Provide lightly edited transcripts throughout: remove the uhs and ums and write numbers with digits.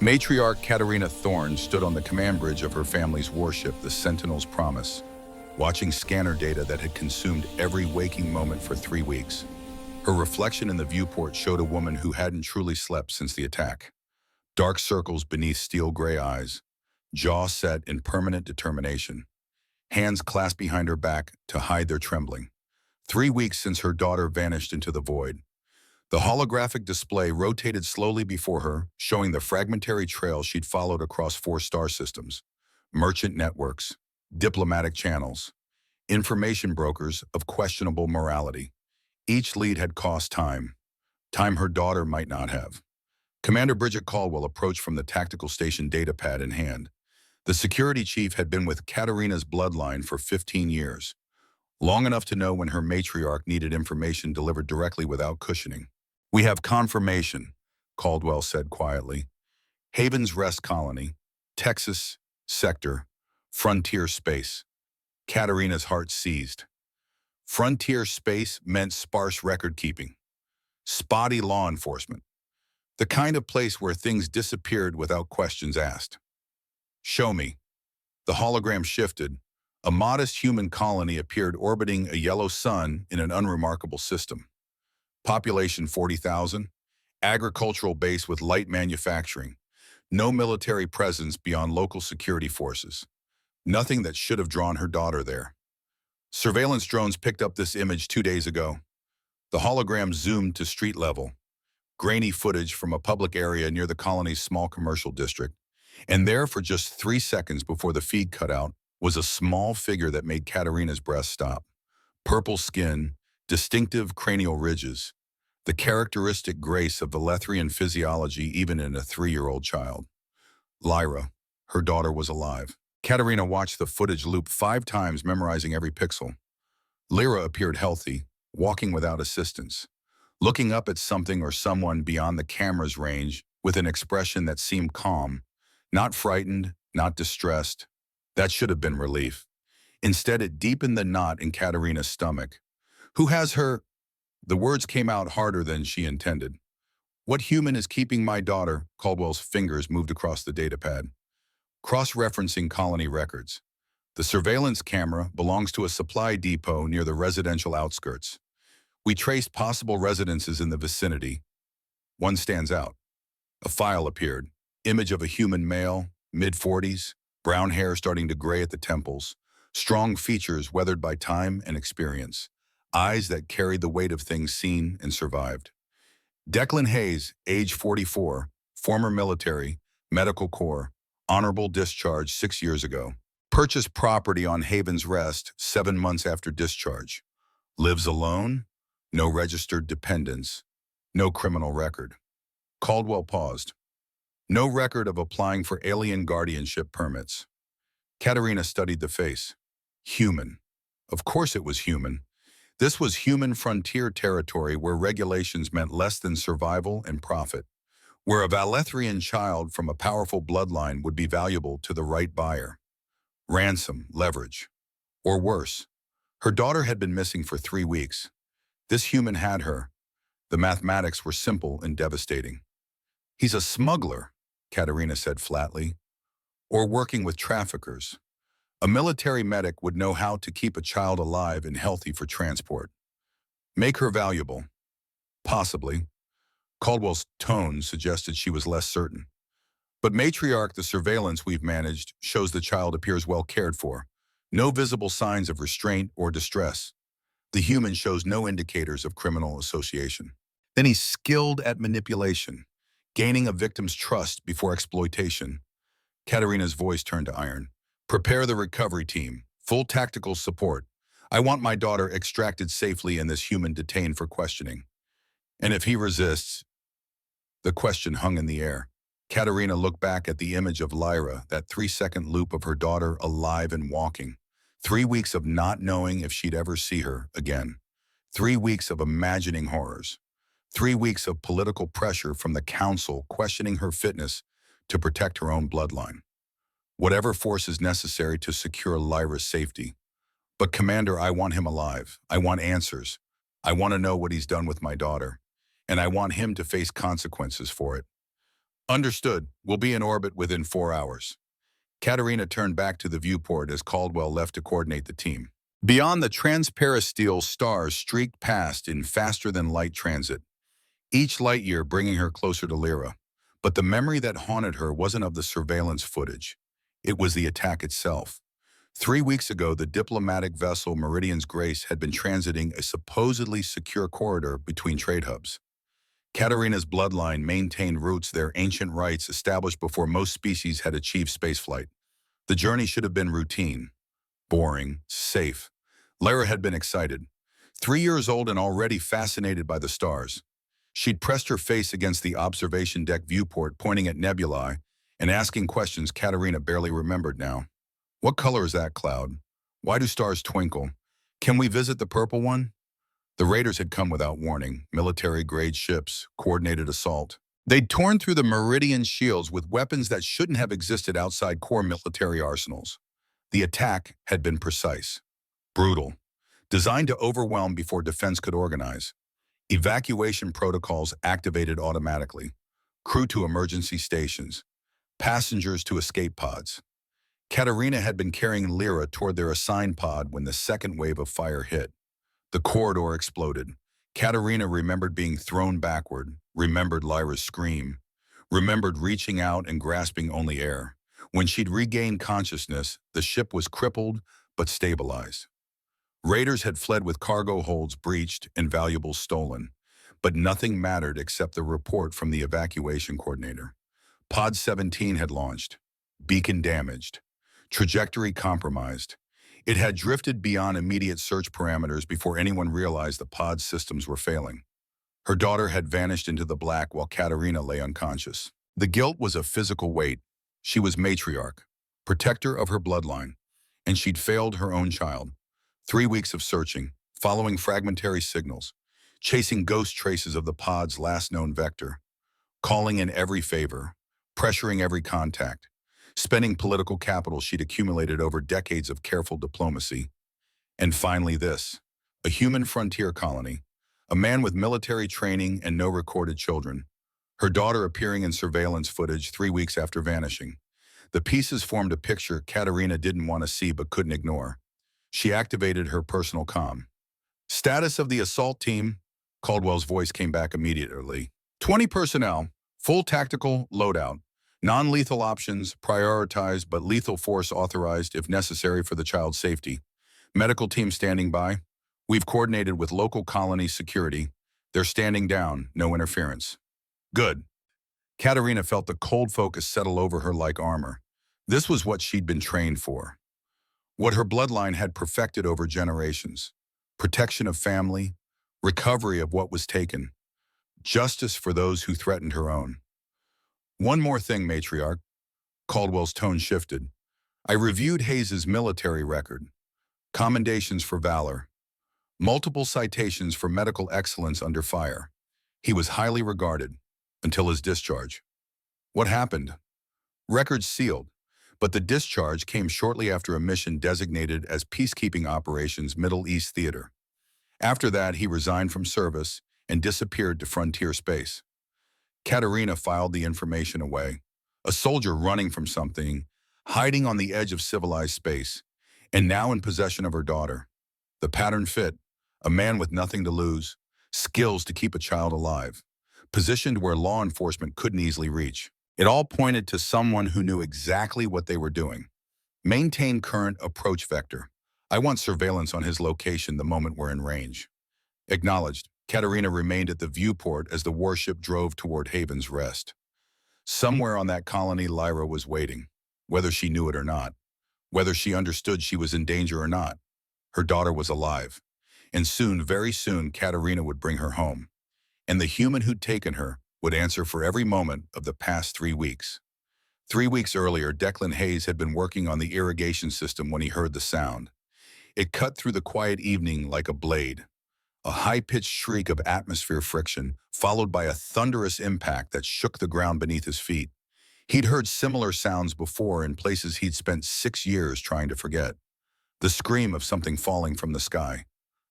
Matriarch Katerina Thorne stood on the command bridge of her family's warship, the Sentinel's Promise, watching scanner data that had consumed every waking moment for 3 weeks. Her reflection in the viewport showed a woman who hadn't truly slept since the attack. Dark circles beneath steel-gray eyes, jaw set in permanent determination, hands clasped behind her back to hide their trembling. 3 weeks since her daughter vanished into the void. The holographic display rotated slowly before her, showing the fragmentary trail she'd followed across 4 star systems, merchant networks, diplomatic channels, information brokers of questionable morality. Each lead had cost time her daughter might not have. Commander Bridget Caldwell approached from the tactical station datapad in hand. The security chief had been with Katerina's bloodline for 15 years, long enough to know when her matriarch needed information delivered directly without cushioning. "We have confirmation," Caldwell said quietly. "Haven's Rest Colony, Texas, Sector, Frontier Space." Katerina's heart seized. Frontier Space meant sparse record-keeping, spotty law enforcement, the kind of place where things disappeared without questions asked. "Show me." The hologram shifted. A modest human colony appeared orbiting a yellow sun in an unremarkable system. Population 40,000, agricultural base with light manufacturing, no military presence beyond local security forces. Nothing that should have drawn her daughter there. Surveillance drones picked up this image 2 days ago. The hologram zoomed to street level, grainy footage from a public area near the colony's small commercial district. And there, for just 3 seconds before the feed cut out, was a small figure that made Katerina's breath stop. Purple skin, distinctive cranial ridges, the characteristic grace of Valethrian physiology even in a 3-year-old child. Lyra, her daughter, was alive. Katerina watched the footage loop 5 times, memorizing every pixel. Lyra appeared healthy, walking without assistance, looking up at something or someone beyond the camera's range with an expression that seemed calm, not frightened, not distressed. That should have been relief. Instead, it deepened the knot in Katerina's stomach. "Who has her?" The words came out harder than she intended. "What human is keeping my daughter?" Caldwell's fingers moved across the datapad, cross-referencing colony records. "The surveillance camera belongs to a supply depot near the residential outskirts. We traced possible residences in the vicinity. One stands out." A file appeared. Image of a human male, mid-40s, brown hair starting to gray at the temples, strong features weathered by time and experience, eyes that carried the weight of things seen and survived. Declan Hayes, age 44, former military, medical corps, honorable discharge 6 years ago. Purchased property on Haven's Rest 7 months after discharge. Lives alone, no registered dependents, no criminal record. Caldwell paused. No record of applying for alien guardianship permits. Katerina studied the face. Human. Of course it was human. This was human frontier territory where regulations meant less than survival and profit, where a Valethrian child from a powerful bloodline would be valuable to the right buyer. Ransom, leverage. Or worse, her daughter had been missing for 3 weeks. This human had her. The mathematics were simple and devastating. "He's a smuggler," Katerina said flatly, "or working with traffickers. A military medic would know how to keep a child alive and healthy for transport. Make her valuable." "Possibly." Caldwell's tone suggested she was less certain. "But matriarch, the surveillance we've managed shows the child appears well cared for. No visible signs of restraint or distress. The human shows no indicators of criminal association. Then he's skilled at manipulation, gaining a victim's trust before exploitation." Katerina's voice turned to iron. "Prepare the recovery team. Full tactical support. I want my daughter extracted safely and this human detained for questioning. And if he resists..." The question hung in the air. Katerina looked back at the image of Lyra, that 3-second loop of her daughter alive and walking. 3 weeks of not knowing if she'd ever see her again. 3 weeks of imagining horrors. 3 weeks of political pressure from the council questioning her fitness to protect her own bloodline. Whatever force is necessary to secure Lyra's safety. "But Commander, I want him alive. I want answers. I want to know what he's done with my daughter. And I want him to face consequences for it." Understood. We'll be in orbit within 4 hours. Katerina turned back to the viewport as Caldwell left to coordinate the team. Beyond, the transparisteel stars streaked past in faster-than-light transit, each light year bringing her closer to Lyra. But the memory that haunted her wasn't of the surveillance footage. It was the attack itself. 3 weeks ago, the diplomatic vessel Meridian's Grace had been transiting a supposedly secure corridor between trade hubs. Katerina's bloodline maintained roots their ancient rights established before most species had achieved spaceflight. The journey should have been routine, boring, safe. Lyra had been excited. 3 years old and already fascinated by the stars. She'd pressed her face against the observation deck viewport, pointing at nebulae and asking questions Katerina barely remembered now. What color is that cloud? Why do stars twinkle? Can we visit the purple one? The raiders had come without warning, military-grade ships, coordinated assault. They'd torn through the Meridian shields with weapons that shouldn't have existed outside core military arsenals. The attack had been precise, brutal, designed to overwhelm before defense could organize. Evacuation protocols activated automatically, crew to emergency stations, passengers to escape pods. Katerina had been carrying Lyra toward their assigned pod when the second wave of fire hit. The corridor exploded. Katerina remembered being thrown backward, remembered Lyra's scream, remembered reaching out and grasping only air. When she'd regained consciousness, the ship was crippled but stabilized. Raiders had fled with cargo holds breached and valuables stolen, but nothing mattered except the report from the evacuation coordinator. Pod 17 had launched, beacon damaged, trajectory compromised. It had drifted beyond immediate search parameters before anyone realized the pod's systems were failing. Her daughter had vanished into the black while Katerina lay unconscious. The guilt was a physical weight. She was matriarch, protector of her bloodline, and she'd failed her own child. 3 weeks of searching, following fragmentary signals, chasing ghost traces of the pod's last known vector, calling in every favor, pressuring every contact, spending political capital she'd accumulated over decades of careful diplomacy. And finally this, a human frontier colony, a man with military training and no recorded children, her daughter appearing in surveillance footage 3 weeks after vanishing. The pieces formed a picture Katerina didn't want to see but couldn't ignore. She activated her personal comm. Status of the assault team, Caldwell's voice came back immediately. 20 personnel, full tactical loadout. Non-lethal options prioritized but lethal force authorized if necessary for the child's safety. Medical team standing by. We've coordinated with local colony security. They're standing down, no interference. Good. Katerina felt the cold focus settle over her like armor. This was what she'd been trained for. What her bloodline had perfected over generations. Protection of family, recovery of what was taken, justice for those who threatened her own. One more thing, matriarch. Caldwell's tone shifted. I reviewed Hayes's military record. Commendations for valor. Multiple citations for medical excellence under fire. He was highly regarded until his discharge. What happened? Records sealed, but the discharge came shortly after a mission designated as Peacekeeping Operations Middle East Theater. After that, he resigned from service and disappeared to frontier space. Katerina filed the information away. A soldier running from something, hiding on the edge of civilized space, and now in possession of her daughter. The pattern fit. A man with nothing to lose, skills to keep a child alive, positioned where law enforcement couldn't easily reach. It all pointed to someone who knew exactly what they were doing. Maintain current approach vector. I want surveillance on his location the moment we're in range. Acknowledged. Katerina remained at the viewport as the warship drove toward Haven's Rest. Somewhere on that colony, Lyra was waiting, whether she knew it or not, whether she understood she was in danger or not. Her daughter was alive, and soon, very soon, Katerina would bring her home, and the human who'd taken her would answer for every moment of the past 3 weeks. 3 weeks earlier, Declan Hayes had been working on the irrigation system when he heard the sound. It cut through the quiet evening like a blade. A high-pitched shriek of atmosphere friction, followed by a thunderous impact that shook the ground beneath his feet. He'd heard similar sounds before in places he'd spent 6 years trying to forget. The scream of something falling from the sky.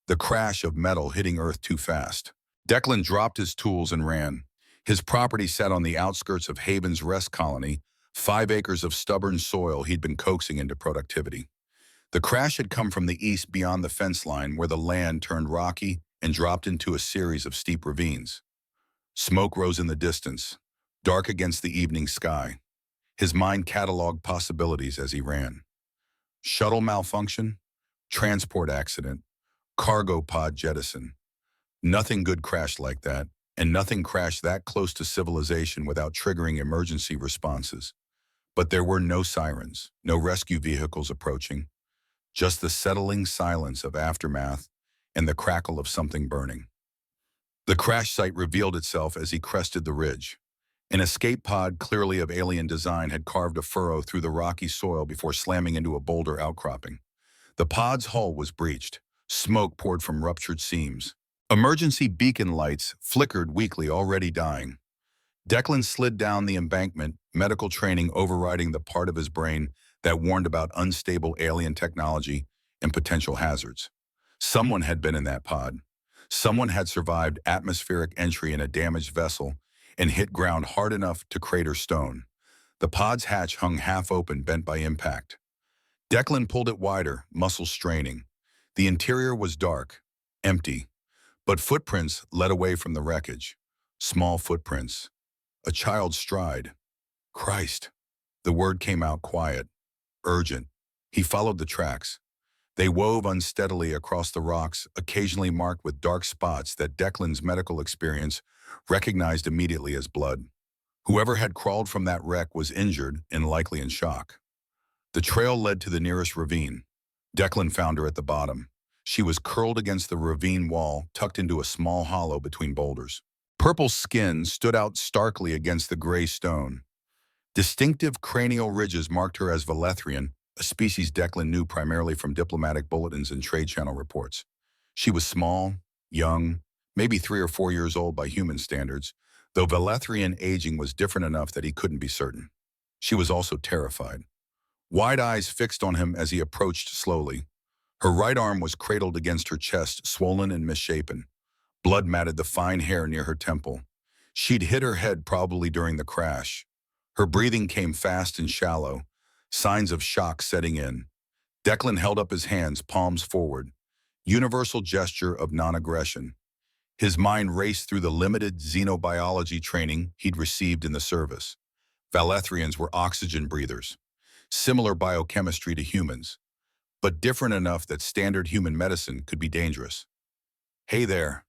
The crash of metal hitting Earth too fast. Declan dropped his tools and ran. His property sat on the outskirts of Haven's rest colony, 5 acres of stubborn soil he'd been coaxing into productivity. The crash had come from the east beyond the fence line where the land turned rocky and dropped into a series of steep ravines. Smoke rose in the distance, dark against the evening sky. His mind cataloged possibilities as he ran. Shuttle malfunction, transport accident, cargo pod jettison. Nothing good crashed like that, and nothing crashed that close to civilization without triggering emergency responses. But there were no sirens, no rescue vehicles approaching, just the settling silence of aftermath and the crackle of something burning. The crash site revealed itself as he crested the ridge. An escape pod, clearly of alien design, had carved a furrow through the rocky soil before slamming into a boulder outcropping. The pod's hull was breached. Smoke poured from ruptured seams. Emergency beacon lights flickered weakly, already dying. Declan slid down the embankment, medical training overriding the part of his brain that warned about unstable alien technology and potential hazards. Someone had been in that pod. Someone had survived atmospheric entry in a damaged vessel and hit ground hard enough to crater stone. The pod's hatch hung half open, bent by impact. Declan pulled it wider, muscles straining. The interior was dark, empty, but footprints led away from the wreckage. Small footprints. A child's stride. Christ. The word came out quiet, urgent. He followed the tracks. They wove unsteadily across the rocks, occasionally marked with dark spots that Declan's medical experience recognized immediately as blood. Whoever had crawled from that wreck was injured and likely in shock. The trail led to the nearest ravine. Declan found her at the bottom. She was curled against the ravine wall, tucked into a small hollow between boulders. Purple skin stood out starkly against the gray stone. Distinctive cranial ridges marked her as Velethrian, a species Declan knew primarily from diplomatic bulletins and trade channel reports. She was small, young, maybe 3 or 4 years old by human standards, though Velethrian aging was different enough that he couldn't be certain. She was also terrified. Wide eyes fixed on him as he approached slowly. Her right arm was cradled against her chest, swollen and misshapen. Blood matted the fine hair near her temple. She'd hit her head probably during the crash. Her breathing came fast and shallow, signs of shock setting in. Declan held up his hands, palms forward. Universal gesture of non-aggression. His mind raced through the limited xenobiology training he'd received in the service. Velethrians were oxygen breathers. Similar biochemistry to humans, but different enough that standard human medicine could be dangerous. Hey there.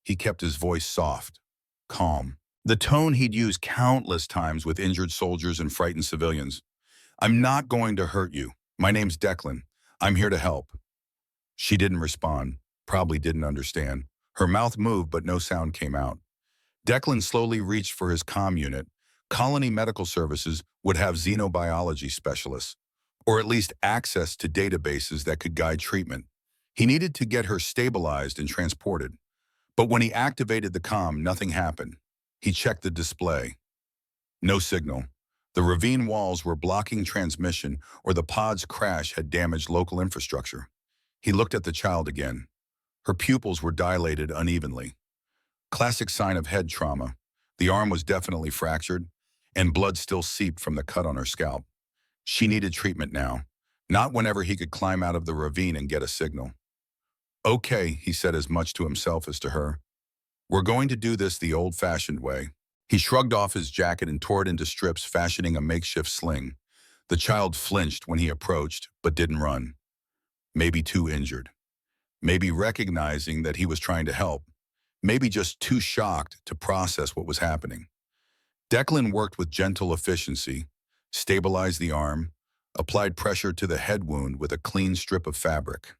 He kept his voice soft, calm. The tone he'd used countless times with injured soldiers and frightened civilians. I'm not going to hurt you. My name's Declan. I'm here to help. She didn't respond, probably didn't understand. Her mouth moved, but no sound came out. Declan slowly reached for his comm unit. Colony Medical Services would have xenobiology specialists, or at least access to databases that could guide treatment. He needed to get her stabilized and transported. But when he activated the comm, nothing happened. He checked the display. No signal. The ravine walls were blocking transmission, or the pod's crash had damaged local infrastructure. He looked at the child again. Her pupils were dilated unevenly. Classic sign of head trauma. The arm was definitely fractured, and blood still seeped from the cut on her scalp. She needed treatment now, not whenever he could climb out of the ravine and get a signal. Okay, he said as much to himself as to her. We're going to do this the old-fashioned way. He shrugged off his jacket and tore it into strips, fashioning a makeshift sling. The child flinched when he approached, but didn't run. Maybe too injured. Maybe recognizing that he was trying to help. Maybe just too shocked to process what was happening. Declan worked with gentle efficiency, stabilized the arm, applied pressure to the head wound with a clean strip of fabric.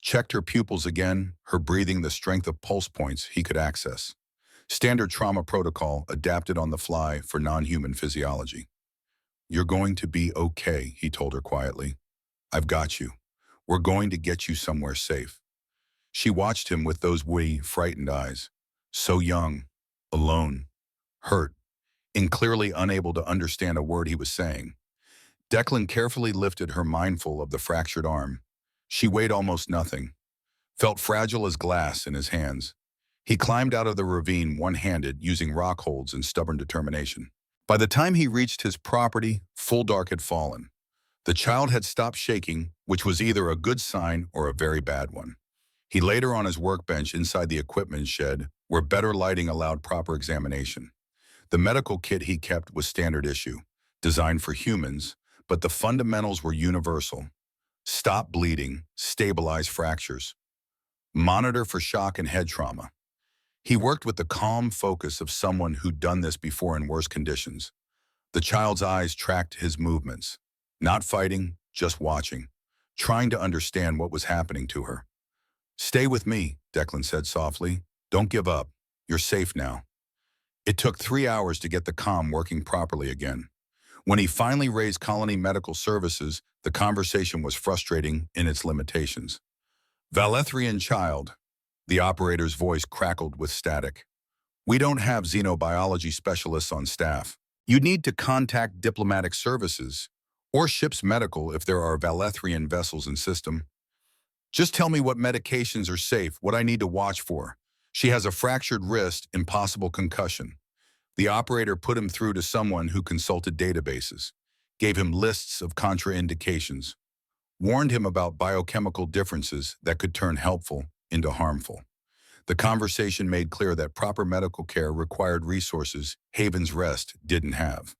Checked her pupils again, her breathing the strength of pulse points he could access. Standard trauma protocol adapted on the fly for non-human physiology. You're going to be okay, he told her quietly. I've got you. We're going to get you somewhere safe. She watched him with those wee, frightened eyes. So young, alone, hurt, and clearly unable to understand a word he was saying. Declan carefully lifted her, mindful of the fractured arm. She weighed almost nothing, felt fragile as glass in his hands. He climbed out of the ravine one-handed, using rock holds and stubborn determination. By the time he reached his property, full dark had fallen. The child had stopped shaking, which was either a good sign or a very bad one. He laid her on his workbench inside the equipment shed, where better lighting allowed proper examination. The medical kit he kept was standard issue, designed for humans, but the fundamentals were universal. Stop bleeding, stabilize fractures, monitor for shock and head trauma. He worked with the calm focus of someone who'd done this before in worse conditions. The child's eyes tracked his movements, not fighting, just watching, trying to understand what was happening to her. "Stay with me," Declan said softly. "Don't give up. You're safe now." It took 3 hours to get the comm working properly again. When he finally raised Colony Medical Services, the conversation was frustrating in its limitations. "Valethrian child," the operator's voice crackled with static. "We don't have xenobiology specialists on staff. You need to contact diplomatic services or ship's medical if there are Valethrian vessels in system. Just tell me what medications are safe, what I need to watch for. She has a fractured wrist and possible concussion." The operator put him through to someone who consulted databases, gave him lists of contraindications, warned him about biochemical differences that could turn helpful into harmful. The conversation made clear that proper medical care required resources Haven's Rest didn't have.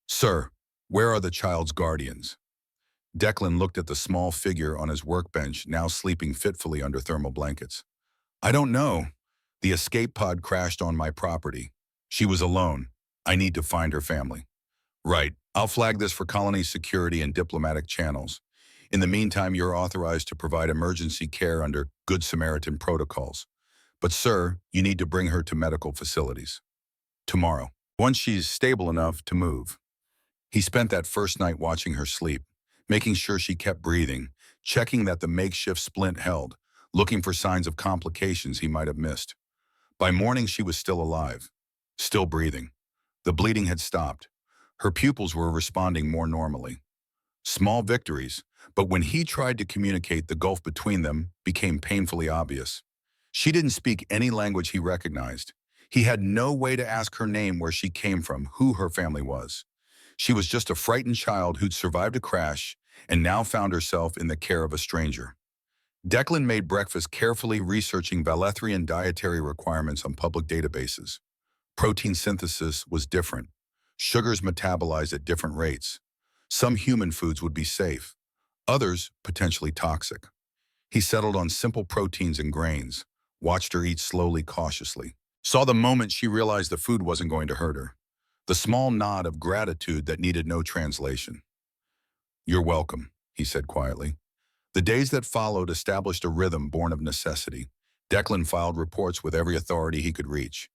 "Sir, where are the child's guardians?" Declan looked at the small figure on his workbench, now sleeping fitfully under thermal blankets. "I don't know. The escape pod crashed on my property. She was alone. I need to find her family." "Right. I'll flag this for colony security and diplomatic channels. In the meantime, you're authorized to provide emergency care under Good Samaritan protocols. But sir, you need to bring her to medical facilities. Tomorrow, once she's stable enough to move." He spent that first night watching her sleep, making sure she kept breathing, checking that the makeshift splint held, looking for signs of complications he might have missed. By morning, she was still alive, still breathing. The bleeding had stopped. Her pupils were responding more normally. Small victories, but when he tried to communicate, the gulf between them became painfully obvious. She didn't speak any language he recognized. He had no way to ask her name, where she came from, who her family was. She was just a frightened child who'd survived a crash and now found herself in the care of a stranger. Declan made breakfast, carefully researching Valethrian dietary requirements on public databases. Protein synthesis was different. Sugars metabolized at different rates. Some human foods would be safe, others potentially toxic. He settled on simple proteins and grains, watched her eat slowly, cautiously, saw the moment she realized the food wasn't going to hurt her. The small nod of gratitude that needed no translation. "You're welcome," he said quietly. The days that followed established a rhythm born of necessity. Declan filed reports with every authority he could reach.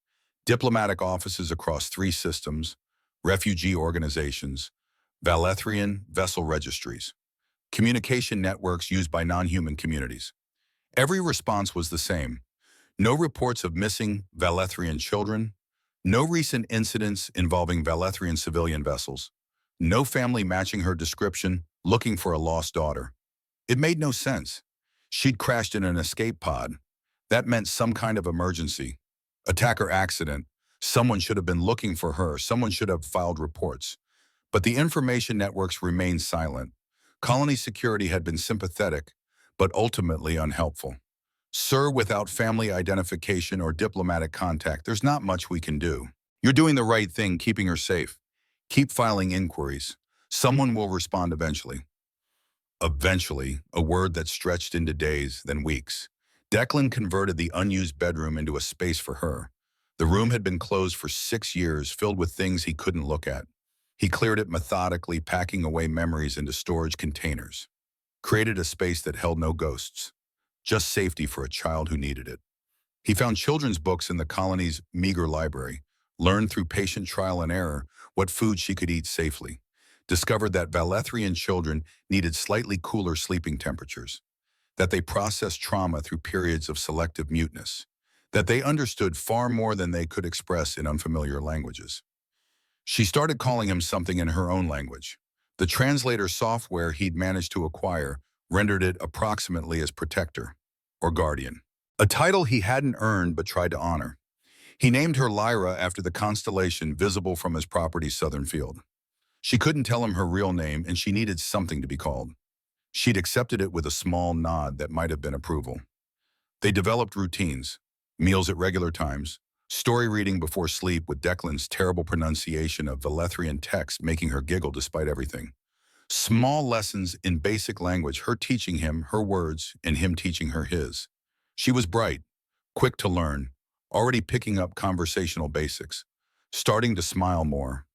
Diplomatic offices across 3 systems, refugee organizations, Valethrian vessel registries, communication networks used by non-human communities. Every response was the same. No reports of missing Valethrian children, no recent incidents involving Valethrian civilian vessels, no family matching her description looking for a lost daughter. It made no sense. She'd crashed in an escape pod. That meant some kind of emergency, attack or accident. Someone should have been looking for her. Someone should have filed reports. But the information networks remained silent. Colony security had been sympathetic, but ultimately unhelpful. "Sir, without family identification or diplomatic contact, there's not much we can do. You're doing the right thing, keeping her safe. Keep filing inquiries. Someone will respond eventually." Eventually, a word that stretched into days, then weeks. Declan converted the unused bedroom into a space for her. The room had been closed for 6 years, filled with things he couldn't look at. He cleared it methodically, packing away memories into storage containers. Created a space that held no ghosts, just safety for a child who needed it. He found children's books in the colony's meager library, learned through patient trial and error what food she could eat safely, discovered that Valethrian children needed slightly cooler sleeping temperatures, that they processed trauma through periods of selective muteness, that they understood far more than they could express in unfamiliar languages. She started calling him something in her own language. The translator software he'd managed to acquire rendered it approximately as protector or guardian. a title he hadn't earned but tried to honor. He named her Lyra after the constellation visible from his property's southern field. She couldn't tell him her real name, and she needed something to be called. She'd accepted it with a small nod that might have been approval. They developed routines, meals at regular times, story reading before sleep with Declan's terrible pronunciation of Velethrian text making her giggle despite everything. Small lessons in basic language, her teaching him her words and him teaching her his. She was bright, quick to learn, already picking up conversational basics, starting to smile more,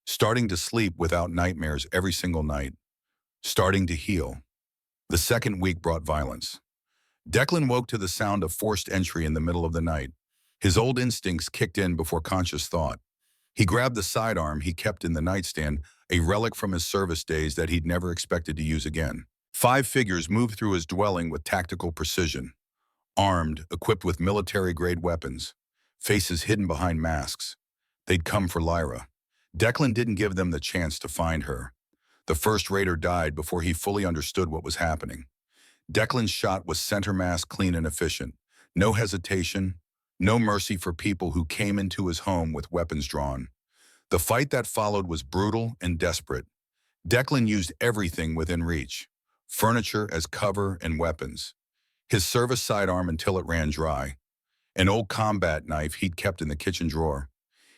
starting to sleep without nightmares every single night, starting to heal. The second week brought violence. Declan woke to the sound of forced entry in the middle of the night. His old instincts kicked in before conscious thought. He grabbed the sidearm he kept in the nightstand, a relic from his service days that he'd never expected to use again. 5 figures moved through his dwelling with tactical precision, armed, equipped with military-grade weapons, faces hidden behind masks. They'd come for Lyra. Declan didn't give them the chance to find her. The first raider died before he fully understood what was happening. Declan's shot was center mass, clean and efficient. No hesitation, no mercy for people who came into his home with weapons drawn. The fight that followed was brutal and desperate. Declan used everything within reach, furniture as cover and weapons. His service sidearm until it ran dry, an old combat knife he'd kept in the kitchen drawer,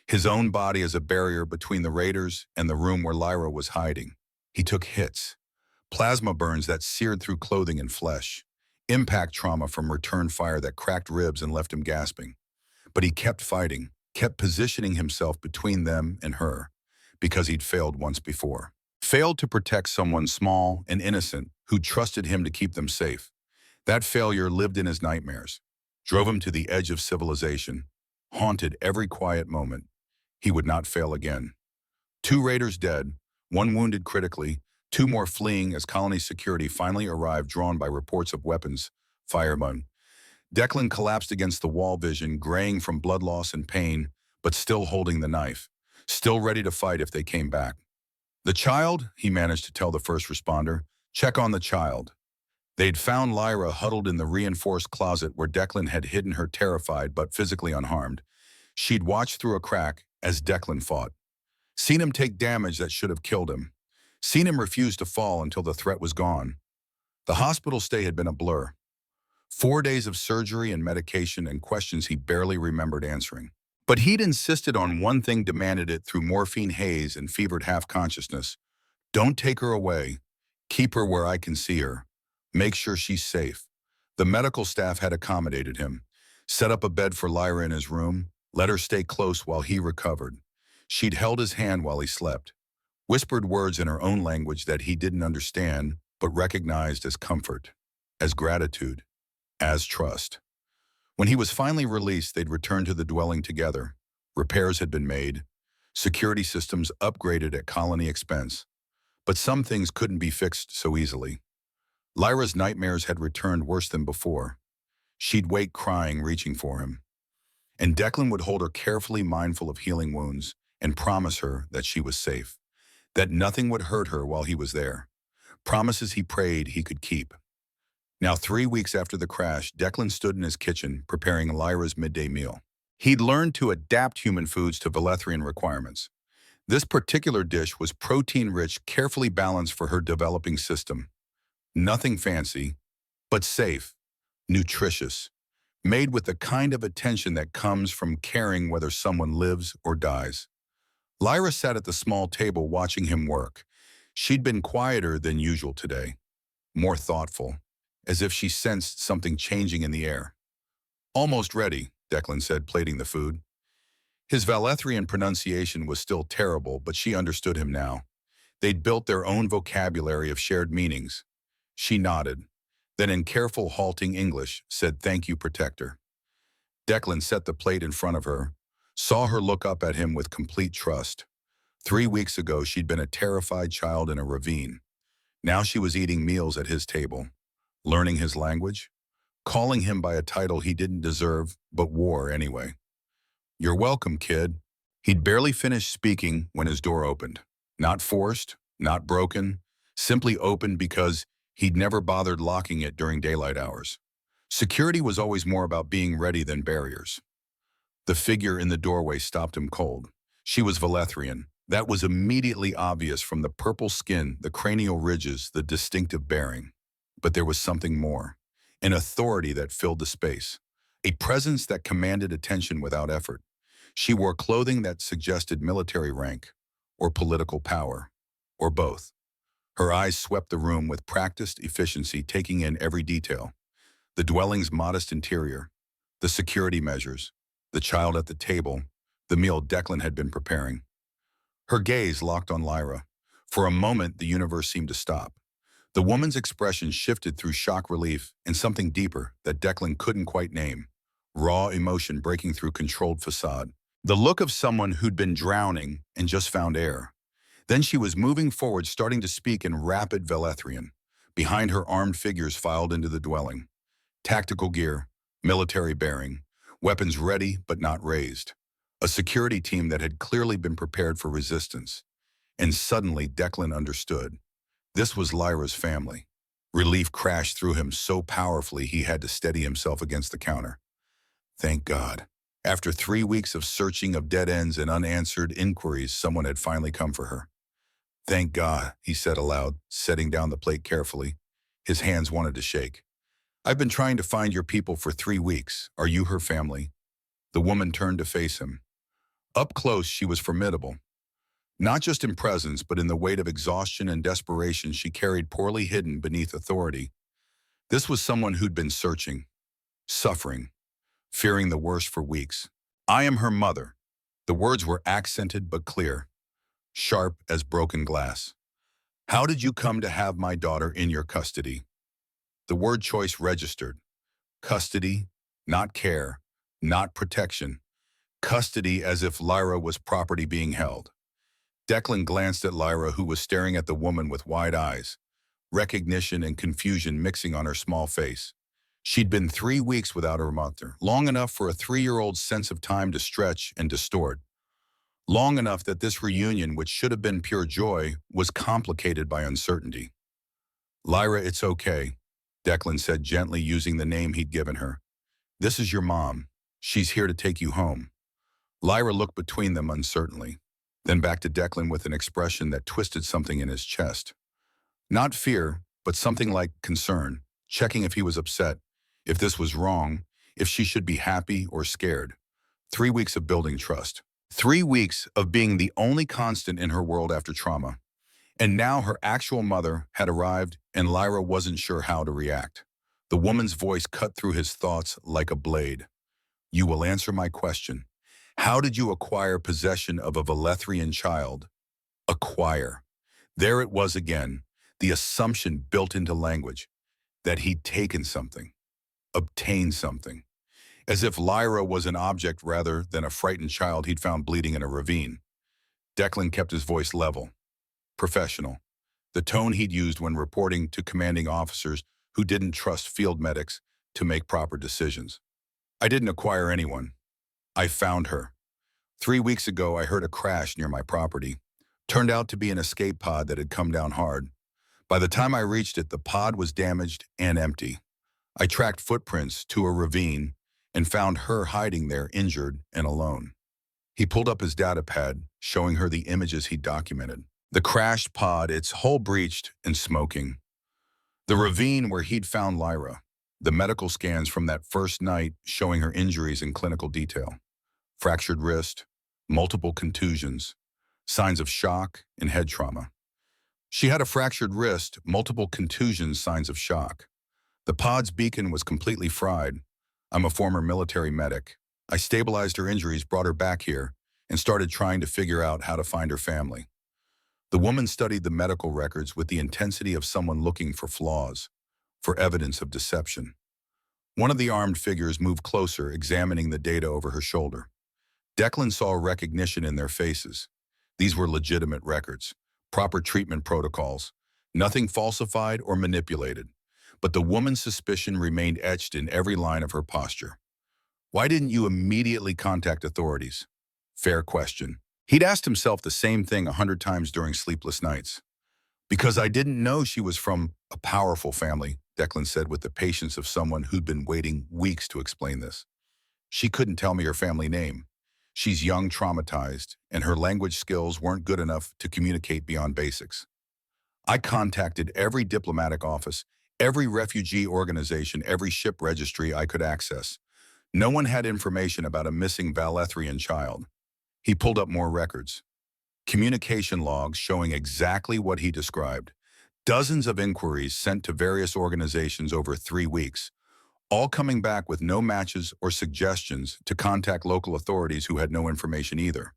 his own body as a barrier between the raiders and the room where Lyra was hiding. He took hits, plasma burns that seared through clothing and flesh, impact trauma from return fire that cracked ribs and left him gasping. But he kept fighting, kept positioning himself between them and her, because he'd failed once before. Failed to protect someone small and innocent who trusted him to keep them safe. That failure lived in his nightmares, drove him to the edge of civilization, haunted every quiet moment. He would not fail again. 2 raiders dead, 1 wounded critically, 2 more fleeing as colony security finally arrived, drawn by reports of weapons, firemen. Declan collapsed against the wall, vision graying from blood loss and pain, but still holding the knife, still ready to fight if they came back. The child, he managed to tell the first responder. Check on the child. They'd found Lyra huddled in the reinforced closet where Declan had hidden her, terrified but physically unharmed. She'd watched through a crack as Declan fought. Seen him take damage that should have killed him. Seen him refuse to fall until the threat was gone. The hospital stay had been a blur. 4 days of surgery and medication and questions he barely remembered answering. But he'd insisted on one thing, demanded it through morphine haze and fevered half-consciousness. Don't take her away. Keep her where I can see her. Make sure she's safe. The medical staff had accommodated him, set up a bed for Lyra in his room, let her stay close while he recovered. She'd held his hand while he slept, whispered words in her own language that he didn't understand, but recognized as comfort, as gratitude, as trust. When he was finally released, they'd returned to the dwelling together. Repairs had been made, security systems upgraded at colony expense. But some things couldn't be fixed so easily. Lyra's nightmares had returned worse than before. She'd wake crying, reaching for him. And Declan would hold her carefully, mindful of healing wounds, and promise her that she was safe, that nothing would hurt her while he was there. Promises he prayed he could keep. Now, 3 weeks after the crash, Declan stood in his kitchen preparing Lyra's midday meal. He'd learned to adapt human foods to Velethrian requirements. This particular dish was protein-rich, carefully balanced for her developing system. Nothing fancy, but safe, nutritious, made with the kind of attention that comes from caring whether someone lives or dies. Lyra sat at the small table watching him work. She'd been quieter than usual today, more thoughtful, as if she sensed something changing in the air. Almost ready, Declan said, plating the food. His Velethrian pronunciation was still terrible, but she understood him now. They'd built their own vocabulary of shared meanings. She nodded, then in careful, halting English, said, "Thank you, Protector." Declan set the plate in front of her, saw her look up at him with complete trust. 3 weeks ago, she'd been a terrified child in a ravine. Now she was eating meals at his table, learning his language, calling him by a title he didn't deserve but wore anyway. "You're welcome, kid." He'd barely finished speaking when his door opened. Not forced, not broken, simply opened because he'd never bothered locking it during daylight hours. Security was always more about being ready than barriers. The figure in the doorway stopped him cold. She was Valethrian. That was immediately obvious from the purple skin, the cranial ridges, the distinctive bearing. But there was something more. An authority that filled the space. A presence that commanded attention without effort. She wore clothing that suggested military rank, or political power, or both. Her eyes swept the room with practiced efficiency, taking in every detail. The dwelling's modest interior, the security measures, the child at the table, the meal Declan had been preparing. Her gaze locked on Lyra. For a moment, the universe seemed to stop. The woman's expression shifted through shock, relief, and something deeper that Declan couldn't quite name. Raw emotion breaking through controlled facade. The look of someone who'd been drowning and just found air. Then she was moving forward, starting to speak in rapid Valethrian. Behind her, armed figures filed into the dwelling. Tactical gear, military bearing, weapons ready but not raised. A security team that had clearly been prepared for resistance. And suddenly Declan understood. This was Lyra's family. Relief crashed through him so powerfully he had to steady himself against the counter. Thank God. After 3 weeks of searching, of dead ends and unanswered inquiries, someone had finally come for her. Thank God, he said aloud, setting down the plate carefully. His hands wanted to shake. I've been trying to find your people for 3 weeks. Are you her family? The woman turned to face him. Up close, she was formidable. Not just in presence, but in the weight of exhaustion and desperation she carried, poorly hidden beneath authority. This was someone who'd been searching, suffering, fearing the worst for weeks. I am her mother. The words were accented but clear, sharp as broken glass. How did you come to have my daughter in your custody? The word choice registered. Custody, not care, not protection. Custody, as if Lyra was property being held. Declan glanced at Lyra, who was staring at the woman with wide eyes, recognition and confusion mixing on her small face. She'd been 3 weeks without her mother, long enough for a 3-year-old's sense of time to stretch and distort. Long enough that this reunion, which should have been pure joy, was complicated by uncertainty. Lyra, it's okay, Declan said gently, using the name he'd given her. This is your mom. She's here to take you home. Lyra looked between them uncertainly, then back to Declan with an expression that twisted something in his chest. Not fear, but something like concern, checking if he was upset, if this was wrong, if she should be happy or scared. 3 weeks of building trust. 3 weeks of being the only constant in her world after trauma. And now her actual mother had arrived, and Lyra wasn't sure how to react. The woman's voice cut through his thoughts like a blade. You will answer my question. How did you acquire possession of a Valethrian child? Acquire. There it was again, the assumption built into language, that he'd taken something, obtained something, as if Lyra was an object rather than a frightened child he'd found bleeding in a ravine. Declan kept his voice level, professional, the tone he'd used when reporting to commanding officers who didn't trust field medics to make proper decisions. I didn't acquire anyone. I found her. 3 weeks ago, I heard a crash near my property. Turned out to be an escape pod that had come down hard. By the time I reached it, the pod was damaged and empty. I tracked footprints to a ravine and found her hiding there, injured and alone. He pulled up his data pad, showing her the images he'd documented. The crashed pod, its hull breached and smoking. The ravine where he'd found Lyra. The medical scans from that first night showing her injuries in clinical detail. Fractured wrist, multiple contusions, signs of shock and head trauma. She had a fractured wrist, multiple contusions, signs of shock. The pod's beacon was completely fried. I'm a former military medic. I stabilized her injuries, brought her back here, and started trying to figure out how to find her family. The woman studied the medical records with the intensity of someone looking for flaws, for evidence of deception. One of the armed figures moved closer, examining the data over her shoulder. Declan saw recognition in their faces. These were legitimate records, proper treatment protocols, nothing falsified or manipulated. But the woman's suspicion remained etched in every line of her posture. Why didn't you immediately contact authorities? Fair question. He'd asked himself the same thing 100 times during sleepless nights. Because I didn't know she was from a powerful family, Declan said with the patience of someone who'd been waiting weeks to explain this. She couldn't tell me her family name. She's young, traumatized, and her language skills weren't good enough to communicate beyond basics. I contacted every diplomatic office, every refugee organization, every ship registry I could access. No one had information about a missing Valethrian child. He pulled up more records. Communication logs showing exactly what he described. Dozens of inquiries sent to various organizations over 3 weeks, all coming back with no matches or suggestions to contact local authorities who had no information either.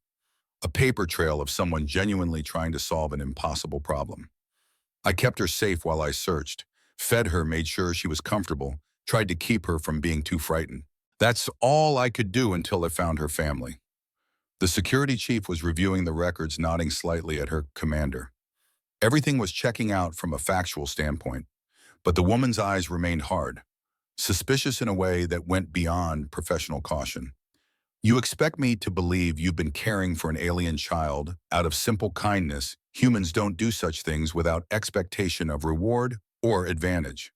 A paper trail of someone genuinely trying to solve an impossible problem. I kept her safe while I searched, fed her, made sure she was comfortable, tried to keep her from being too frightened. That's all I could do until I found her family. The security chief was reviewing the records, nodding slightly at her commander. Everything was checking out from a factual standpoint, but the woman's eyes remained hard, suspicious in a way that went beyond professional caution. You expect me to believe you've been caring for an alien child out of simple kindness. Humans don't do such things without expectation of reward or advantage.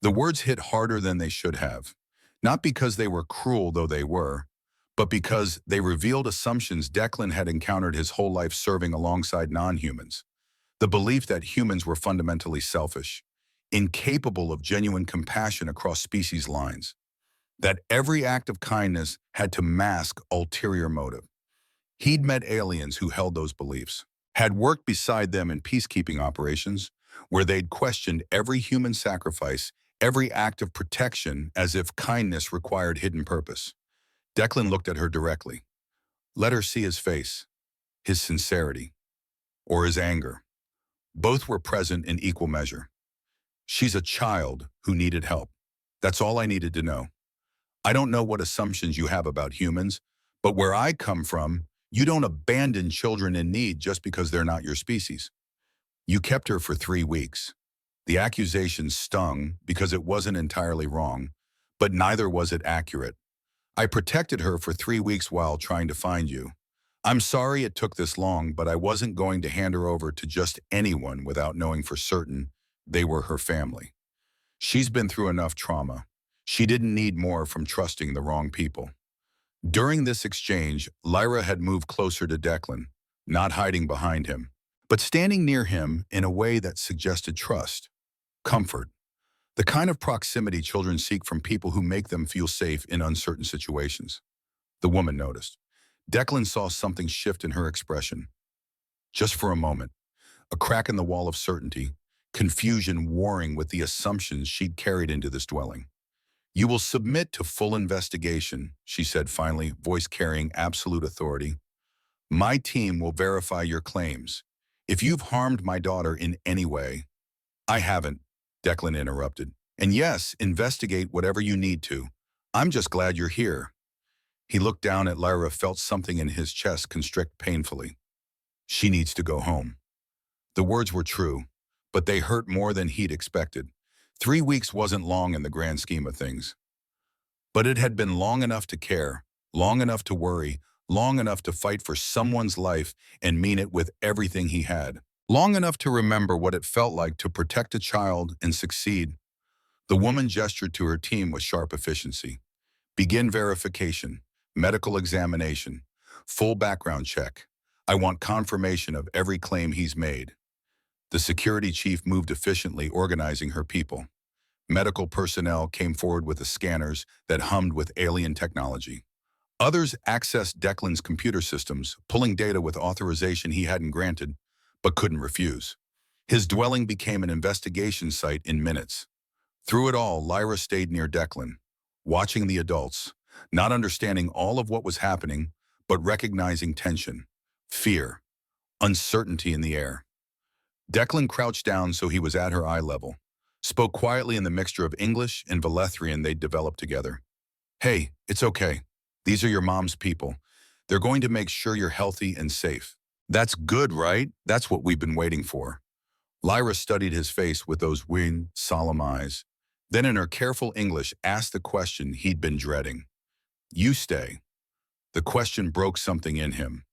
The words hit harder than they should have, not because they were cruel, though they were, but because they revealed assumptions Declan had encountered his whole life serving alongside non-humans. The belief that humans were fundamentally selfish, incapable of genuine compassion across species lines, that every act of kindness had to mask ulterior motive. He'd met aliens who held those beliefs, had worked beside them in peacekeeping operations, where they'd questioned every human sacrifice, every act of protection as if kindness required hidden purpose. Declan looked at her directly. Let her see his face, his sincerity, or his anger. Both were present in equal measure. She's a child who needed help. That's all I needed to know. I don't know what assumptions you have about humans, but where I come from, you don't abandon children in need just because they're not your species. You kept her for 3 weeks. The accusation stung because it wasn't entirely wrong, but neither was it accurate. I protected her for 3 weeks while trying to find you. I'm sorry it took this long, but I wasn't going to hand her over to just anyone without knowing for certain they were her family. She's been through enough trauma. She didn't need more from trusting the wrong people. During this exchange, Lyra had moved closer to Declan, not hiding behind him, but standing near him in a way that suggested trust, comfort, the kind of proximity children seek from people who make them feel safe in uncertain situations. The woman noticed. Declan saw something shift in her expression. Just for a moment, a crack in the wall of certainty, confusion warring with the assumptions she'd carried into this dwelling. You will submit to full investigation, she said finally, voice carrying absolute authority. My team will verify your claims. If you've harmed my daughter in any way— I haven't, Declan interrupted. And yes, investigate whatever you need to. I'm just glad you're here. He looked down at Lyra, felt something in his chest constrict painfully. She needs to go home. The words were true, but they hurt more than he'd expected. 3 weeks wasn't long in the grand scheme of things. But it had been long enough to care, long enough to worry, long enough to fight for someone's life and mean it with everything he had. Long enough to remember what it felt like to protect a child and succeed. The woman gestured to her team with sharp efficiency. Begin verification, medical examination, full background check. I want confirmation of every claim he's made. The security chief moved efficiently, organizing her people. Medical personnel came forward with the scanners that hummed with alien technology. Others accessed Declan's computer systems, pulling data with authorization he hadn't granted, but couldn't refuse. His dwelling became an investigation site in minutes. Through it all, Lyra stayed near Declan, watching the adults, not understanding all of what was happening, but recognizing tension, fear, uncertainty in the air. Declan crouched down so he was at her eye level, spoke quietly in the mixture of English and Valethrian they'd developed together. Hey, it's okay. These are your mom's people. They're going to make sure you're healthy and safe. That's good, right? That's what we've been waiting for. Lyra studied his face with those winged, solemn eyes. Then in her careful English asked the question he'd been dreading. You stay. The question broke something in him.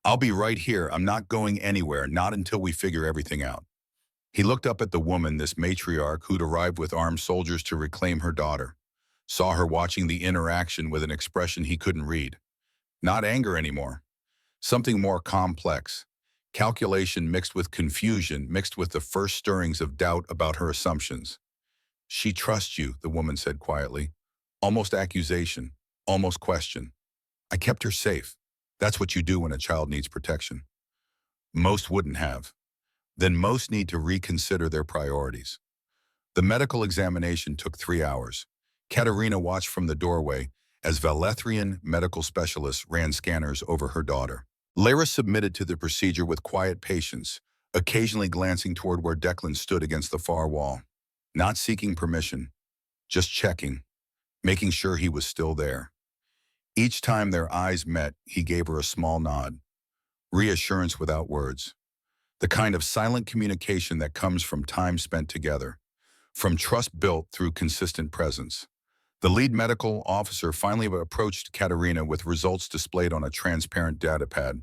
I'll be right here. I'm not going anywhere, not until we figure everything out. He looked up at the woman, this matriarch who'd arrived with armed soldiers to reclaim her daughter, saw her watching the interaction with an expression he couldn't read. Not anger anymore. Something more complex. Calculation mixed with confusion, mixed with the first stirrings of doubt about her assumptions. She trusts you, the woman said quietly. Almost accusation, almost question. I kept her safe. That's what you do when a child needs protection. Most wouldn't have. Then most need to reconsider their priorities. The medical examination took 3 hours. Katerina watched from the doorway as Valethrian medical specialists ran scanners over her daughter. Lara submitted to the procedure with quiet patience, occasionally glancing toward where Declan stood against the far wall. Not seeking permission, just checking, making sure he was still there. Each time their eyes met, he gave her a small nod. Reassurance without words. The kind of silent communication that comes from time spent together, from trust built through consistent presence. The lead medical officer finally approached Katerina with results displayed on a transparent datapad.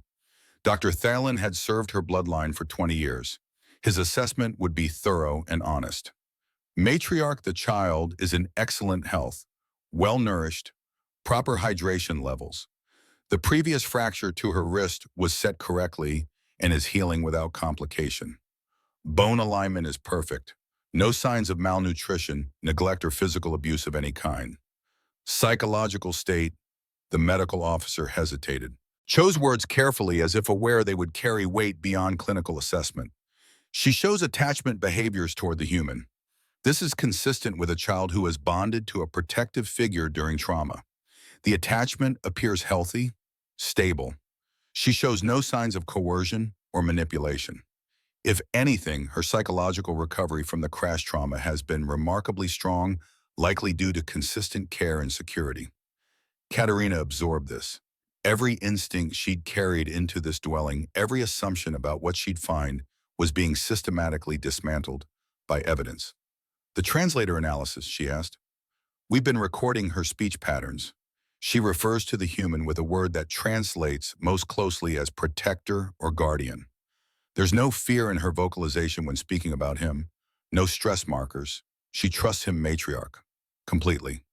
Dr. Thalen had served her bloodline for 20 years. His assessment would be thorough and honest. Matriarch the child is in excellent health, well-nourished, proper hydration levels. The previous fracture to her wrist was set correctly and is healing without complication. Bone alignment is perfect. No signs of malnutrition, neglect, or physical abuse of any kind. Psychological state, the medical officer hesitated. Chose words carefully as if aware they would carry weight beyond clinical assessment. She shows attachment behaviors toward the human. This is consistent with a child who has bonded to a protective figure during trauma. The attachment appears healthy, stable. She shows no signs of coercion or manipulation. If anything, her psychological recovery from the crash trauma has been remarkably strong, likely due to consistent care and security. Katerina absorbed this. Every instinct she'd carried into this dwelling, every assumption about what she'd find, was being systematically dismantled by evidence. The translator analysis, she asked. We've been recording her speech patterns. She refers to the human with a word that translates most closely as protector or guardian. There's no fear in her vocalization when speaking about him, no stress markers. She trusts him matriarch. Completely.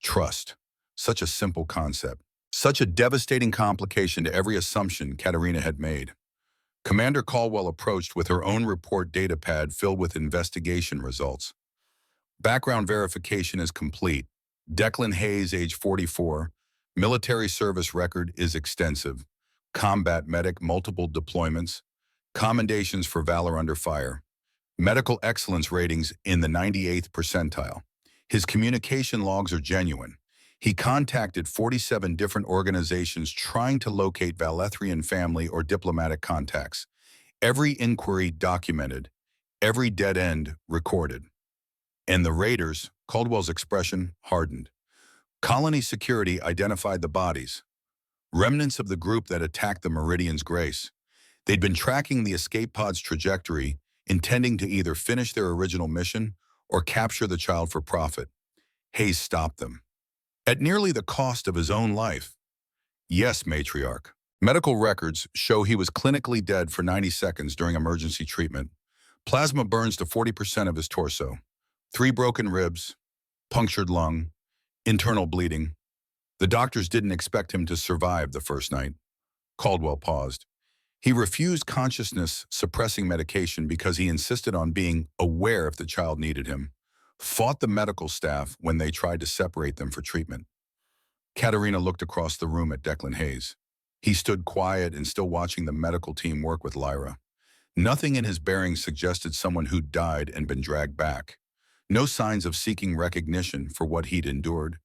Trust. Such a simple concept. Such a devastating complication to every assumption Katerina had made. Commander Caldwell approached with her own report datapad filled with investigation results. Background verification is complete. Declan Hayes, age 44. Military service record is extensive. Combat medic, multiple deployments. Commendations for valor under fire. Medical excellence ratings in the 98th percentile. His communication logs are genuine. He contacted 47 different organizations trying to locate Valethrian family or diplomatic contacts. Every inquiry documented. Every dead end recorded. And the raiders, Caldwell's expression hardened. Colony security identified the bodies. Remnants of the group that attacked the Meridian's Grace. They'd been tracking the escape pod's trajectory, intending to either finish their original mission or capture the child for profit. Hayes stopped them. At nearly the cost of his own life. Yes, matriarch. Medical records show he was clinically dead for 90 seconds during emergency treatment. Plasma burns to 40% of his torso. 3 broken ribs, punctured lung, internal bleeding. The doctors didn't expect him to survive the first night. Caldwell paused. He refused consciousness-suppressing medication because he insisted on being aware if the child needed him. Fought the medical staff when they tried to separate them for treatment. Katerina looked across the room at Declan Hayes. He stood quiet and still watching the medical team work with Lyra. Nothing in his bearing suggested someone who'd died and been dragged back. No signs of seeking recognition for what he'd endured.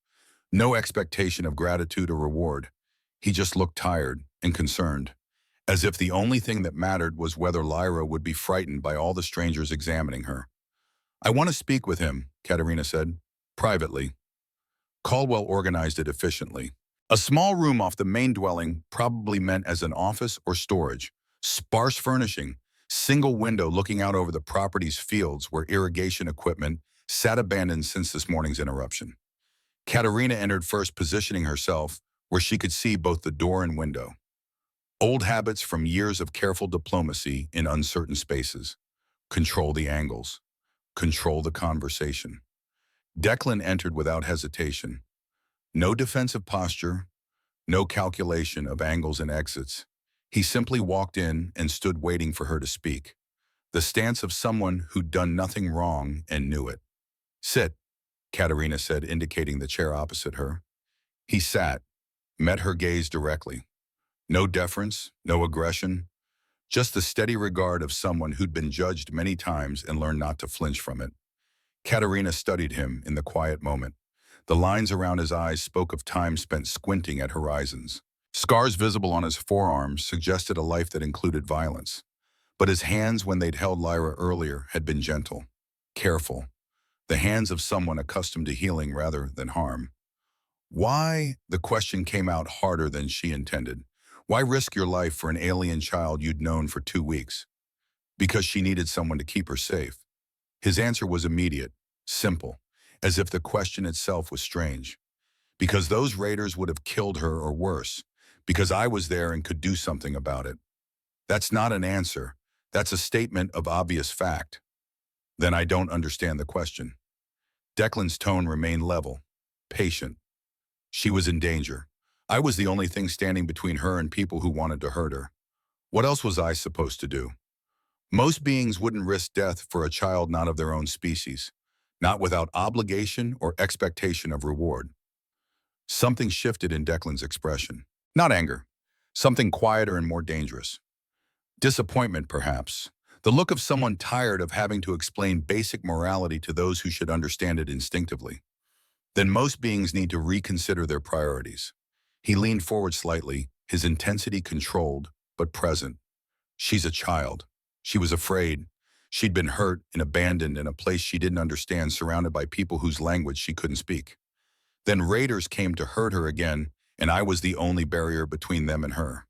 No expectation of gratitude or reward. He just looked tired and concerned, as if the only thing that mattered was whether Lyra would be frightened by all the strangers examining her. I want to speak with him, Katerina said, privately. Caldwell organized it efficiently. A small room off the main dwelling, probably meant as an office or storage. Sparse furnishing, single window looking out over the property's fields where irrigation equipment sat abandoned since this morning's interruption. Katerina entered first, positioning herself where she could see both the door and window. Old habits from years of careful diplomacy in uncertain spaces. control the angles, control the conversation. Declan entered without hesitation. No defensive posture, no calculation of angles and exits. He simply walked in and stood waiting for her to speak. The stance of someone who'd done nothing wrong and knew it. Sit, Katerina said, indicating the chair opposite her. He sat, met her gaze directly. No deference, no aggression, just the steady regard of someone who'd been judged many times and learned not to flinch from it. Katerina studied him in the quiet moment. The lines around his eyes spoke of time spent squinting at horizons. Scars visible on his forearms suggested a life that included violence. But his hands, when they'd held Lyra earlier, had been gentle, careful, the hands of someone accustomed to healing rather than harm. Why? The question came out harder than she intended. Why risk your life for an alien child you'd known for 2 weeks? Because she needed someone to keep her safe. His answer was immediate, simple, as if the question itself was strange. Because those raiders would have killed her or worse. Because I was there and could do something about it. That's not an answer. That's a statement of obvious fact. Then I don't understand the question. Declan's tone remained level, patient. She was in danger. I was the only thing standing between her and people who wanted to hurt her. What else was I supposed to do? Most beings wouldn't risk death for a child not of their own species, not without obligation or expectation of reward. Something shifted in Declan's expression. Not anger. Something quieter and more dangerous. Disappointment, perhaps. The look of someone tired of having to explain basic morality to those who should understand it instinctively. Then most beings need to reconsider their priorities. He leaned forward slightly, his intensity controlled, but present. She's a child. She was afraid. She'd been hurt and abandoned in a place she didn't understand, surrounded by people whose language she couldn't speak. Then raiders came to hurt her again, and I was the only barrier between them and her.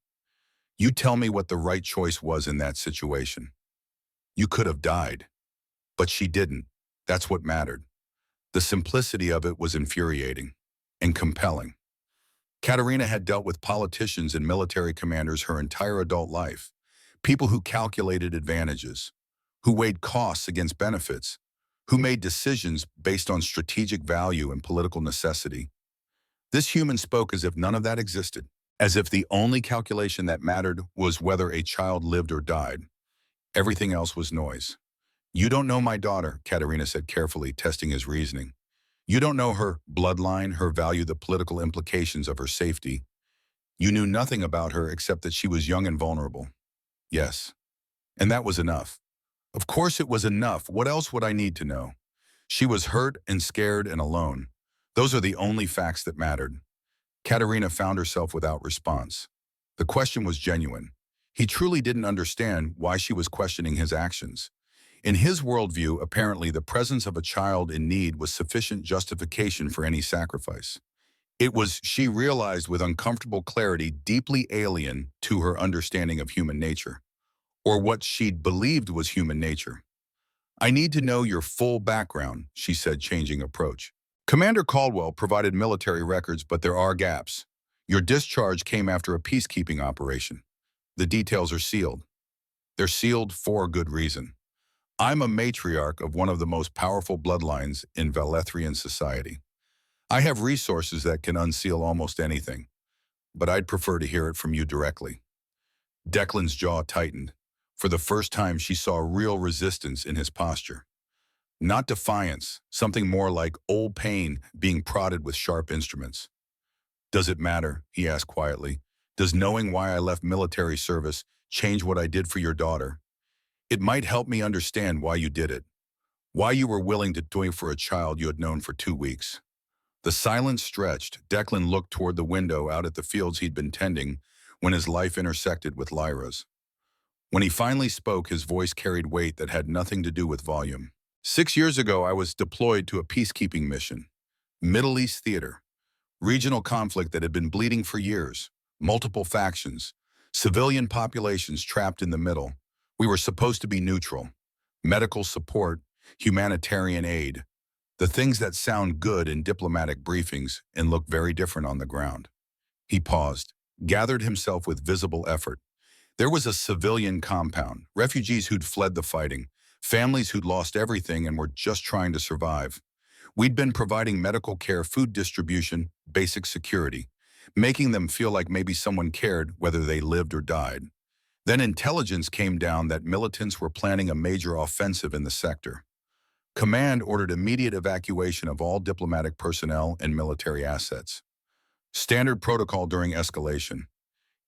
You tell me what the right choice was in that situation. You could have died. But she didn't. That's what mattered. The simplicity of it was infuriating and compelling. Katerina had dealt with politicians and military commanders her entire adult life, people who calculated advantages, who weighed costs against benefits, who made decisions based on strategic value and political necessity. This human spoke as if none of that existed, as if the only calculation that mattered was whether a child lived or died. Everything else was noise. You don't know my daughter, Katerina said carefully, testing his reasoning. You don't know her bloodline, her value, the political implications of her safety. You knew nothing about her except that she was young and vulnerable. Yes. And that was enough. Of course it was enough. What else would I need to know? She was hurt and scared and alone. Those are the only facts that mattered. Katerina found herself without response. The question was genuine. He truly didn't understand why she was questioning his actions. In his worldview, apparently the presence of a child in need was sufficient justification for any sacrifice. It was, she realized with uncomfortable clarity, deeply alien to her understanding of human nature, or what she'd believed was human nature. I need to know your full background, she said, changing approach. Commander Caldwell provided military records, but there are gaps. Your discharge came after a peacekeeping operation. The details are sealed. They're sealed for good reason. I'm a matriarch of one of the most powerful bloodlines in Valethrian society. I have resources that can unseal almost anything, but I'd prefer to hear it from you directly. Declan's jaw tightened. For the first time, she saw real resistance in his posture. Not defiance, something more like old pain being prodded with sharp instruments. Does it matter? He asked quietly. Does knowing why I left military service change what I did for your daughter? It might help me understand why you did it. Why you were willing to do it for a child you had known for 2 weeks. The silence stretched. Declan looked toward the window out at the fields he'd been tending when his life intersected with Lyra's. When he finally spoke, his voice carried weight that had nothing to do with volume. 6 years ago, I was deployed to a peacekeeping mission. Middle East theater. Regional conflict that had been bleeding for years. Multiple factions. Civilian populations trapped in the middle. We were supposed to be neutral. Medical support, humanitarian aid. The things that sound good in diplomatic briefings and look very different on the ground. He paused, gathered himself with visible effort. There was a civilian compound, refugees who'd fled the fighting, families who'd lost everything and were just trying to survive. We'd been providing medical care, food distribution, basic security, making them feel like maybe someone cared whether they lived or died. Then intelligence came down that militants were planning a major offensive in the sector. Command ordered immediate evacuation of all diplomatic personnel and military assets. Standard protocol during escalation.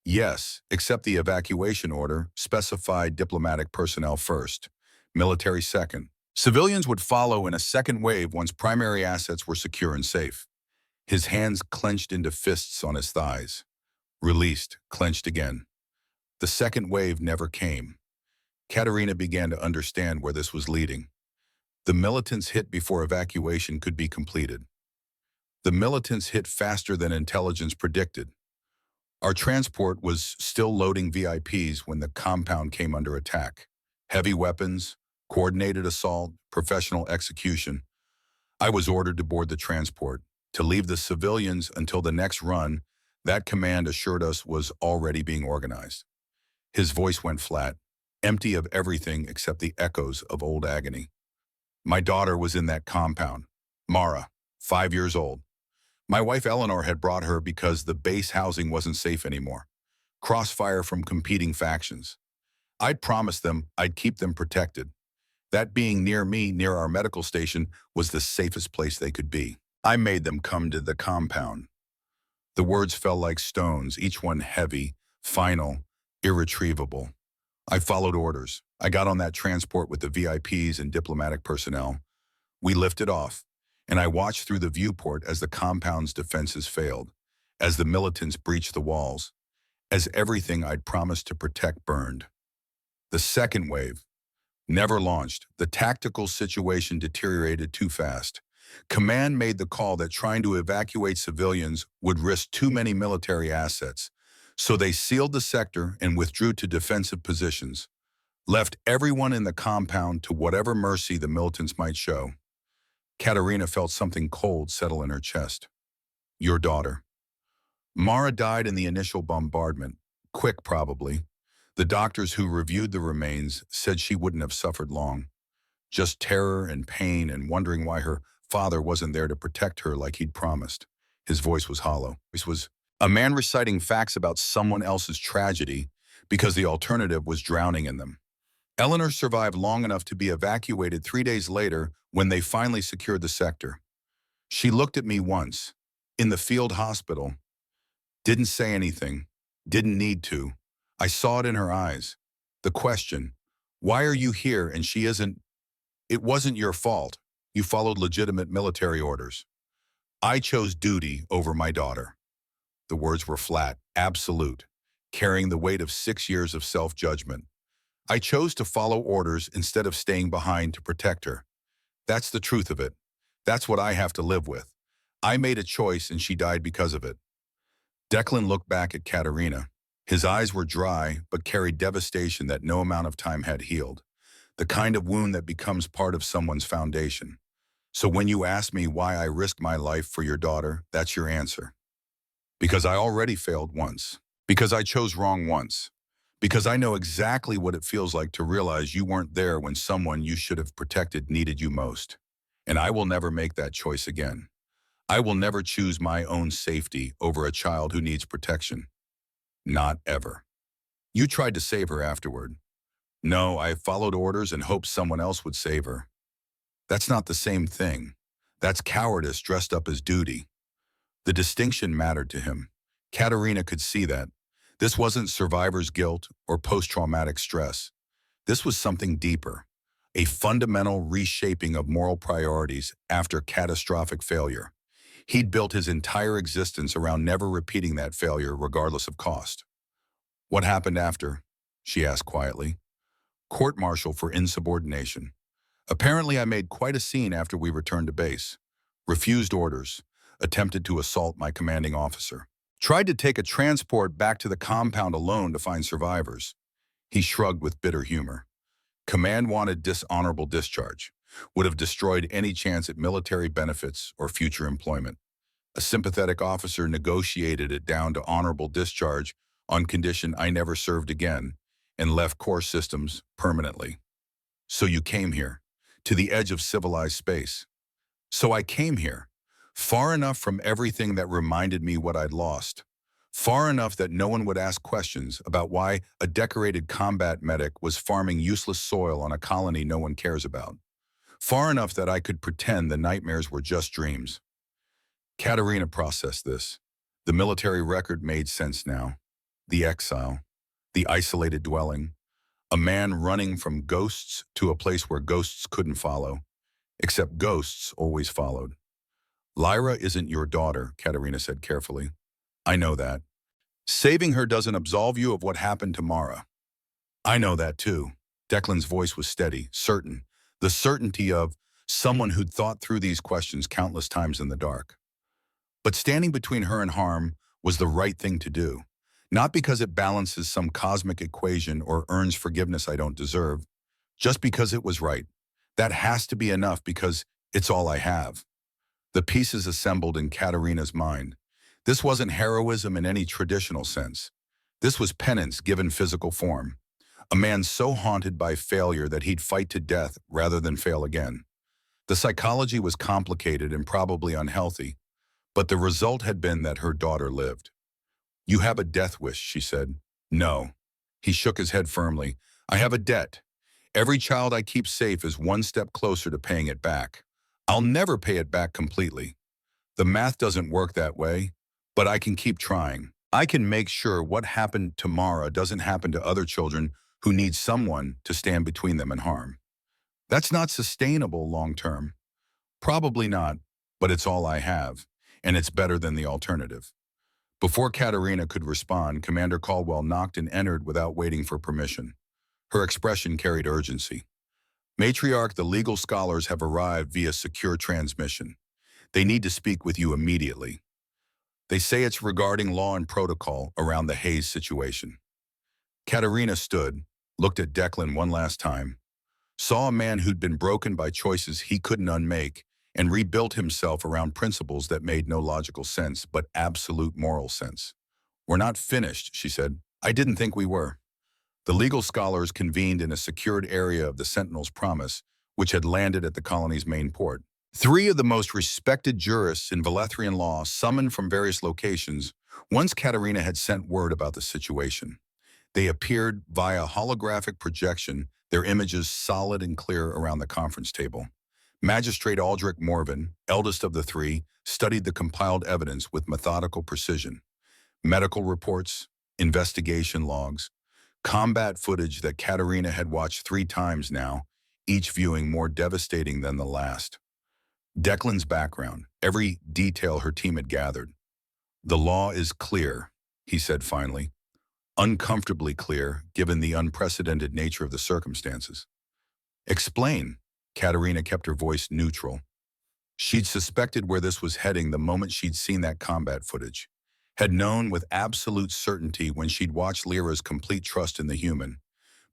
Yes, except the evacuation order specified diplomatic personnel first, military second. Civilians would follow in a second wave once primary assets were secure and safe. His hands clenched into fists on his thighs. Released, clenched again. The second wave never came. Katerina began to understand where this was leading. The militants hit before evacuation could be completed. The militants hit faster than intelligence predicted. Our transport was still loading VIPs when the compound came under attack. Heavy weapons, coordinated assault, professional execution. I was ordered to board the transport, to leave the civilians until the next run. That command assured us was already being organized. His voice went flat, empty of everything except the echoes of old agony. My daughter was in that compound, Mara, 5 years old. My wife Eleanor had brought her because the base housing wasn't safe anymore. Crossfire from competing factions. I'd promised them I'd keep them protected. That being near me, near our medical station, was the safest place they could be. I made them come to the compound. The words fell like stones, each one heavy, final, irretrievable. I followed orders. I got on that transport with the VIPs and diplomatic personnel. We lifted off, and I watched through the viewport as the compound's defenses failed, as the militants breached the walls, as everything I'd promised to protect burned. The second wave never launched. The tactical situation deteriorated too fast. Command made the call that trying to evacuate civilians would risk too many military assets, so they sealed the sector and withdrew to defensive positions, left everyone in the compound to whatever mercy the militants might show. Katerina felt something cold settle in her chest. Your daughter. Mara died in the initial bombardment, quick probably. The doctors who reviewed the remains said she wouldn't have suffered long. Just terror and pain and wondering why her father wasn't there to protect her like he'd promised. His voice was hollow. This was a man reciting facts about someone else's tragedy because the alternative was drowning in them. Eleanor survived long enough to be evacuated 3 days later when they finally secured the sector. She looked at me once, in the field hospital, didn't say anything, didn't need to. I saw it in her eyes. The question, why are you here and she isn't? It wasn't your fault. You followed legitimate military orders. I chose duty over my daughter. The words were flat, absolute, carrying the weight of 6 years of self-judgment. I chose to follow orders instead of staying behind to protect her. That's the truth of it. That's what I have to live with. I made a choice and she died because of it. Declan looked back at Katerina. His eyes were dry, but carried devastation that no amount of time had healed. The kind of wound that becomes part of someone's foundation. So when you ask me why I risked my life for your daughter, that's your answer. Because I already failed once. Because I chose wrong once. Because I know exactly what it feels like to realize you weren't there when someone you should have protected needed you most. And I will never make that choice again. I will never choose my own safety over a child who needs protection. Not ever. You tried to save her afterward. No, I followed orders and hoped someone else would save her. That's not the same thing. That's cowardice dressed up as duty. The distinction mattered to him. Katerina could see that. This wasn't survivor's guilt or post-traumatic stress. This was something deeper, a fundamental reshaping of moral priorities after catastrophic failure. He'd built his entire existence around never repeating that failure regardless of cost. What happened after? She asked quietly. Court-martial for insubordination. Apparently I made quite a scene after we returned to base. Refused orders. Attempted to assault my commanding officer. Tried to take a transport back to the compound alone to find survivors. He shrugged with bitter humor. Command wanted dishonorable discharge. Would have destroyed any chance at military benefits or future employment. A sympathetic officer negotiated it down to honorable discharge on condition I never served again and left core systems permanently. So you came here, to the edge of civilized space. So I came here, far enough from everything that reminded me what I'd lost. Far enough that no one would ask questions about why a decorated combat medic was farming useless soil on a colony no one cares about. Far enough that I could pretend the nightmares were just dreams. Katerina processed this. The military record made sense now. The exile, the isolated dwelling, a man running from ghosts to a place where ghosts couldn't follow, except ghosts always followed. Lyra isn't your daughter, Katerina said carefully. I know that. Saving her doesn't absolve you of what happened to Mara. I know that too. Declan's voice was steady, certain, the certainty of someone who'd thought through these questions countless times in the dark. But standing between her and harm was the right thing to do. Not because it balances some cosmic equation or earns forgiveness I don't deserve, just because it was right. That has to be enough because it's all I have. The pieces assembled in Katerina's mind. This wasn't heroism in any traditional sense. This was penance given physical form. A man so haunted by failure that he'd fight to death rather than fail again. The psychology was complicated and probably unhealthy, but the result had been that her daughter lived. You have a death wish, she said. No. He shook his head firmly. I have a debt. Every child I keep safe is one step closer to paying it back. I'll never pay it back completely. The math doesn't work that way, but I can keep trying. I can make sure what happened to Mara doesn't happen to other children who need someone to stand between them and harm. That's not sustainable long term. Probably not, but it's all I have, and it's better than the alternative. Before Katerina could respond, Commander Caldwell knocked and entered without waiting for permission. Her expression carried urgency. Matriarch, the legal scholars have arrived via secure transmission. They need to speak with you immediately. They say it's regarding law and protocol around the Hayes situation. Katerina stood, looked at Declan one last time, saw a man who'd been broken by choices he couldn't unmake, and rebuilt himself around principles that made no logical sense, but absolute moral sense. We're not finished, she said. I didn't think we were. The legal scholars convened in a secured area of the Sentinel's Promise, which had landed at the colony's main port. 3 of the most respected jurists in Valethrian law summoned from various locations once Katerina had sent word about the situation. They appeared via holographic projection, their images solid and clear around the conference table. Magistrate Aldrich Morven, eldest of the 3, studied the compiled evidence with methodical precision. Medical reports, investigation logs, combat footage that Katerina had watched 3 times now, each viewing more devastating than the last. Declan's background, every detail her team had gathered. The law is clear, he said finally. Uncomfortably clear, given the unprecedented nature of the circumstances. Explain. Katerina kept her voice neutral. She'd suspected where this was heading the moment she'd seen that combat footage. Had known with absolute certainty when she'd watched Lyra's complete trust in the human.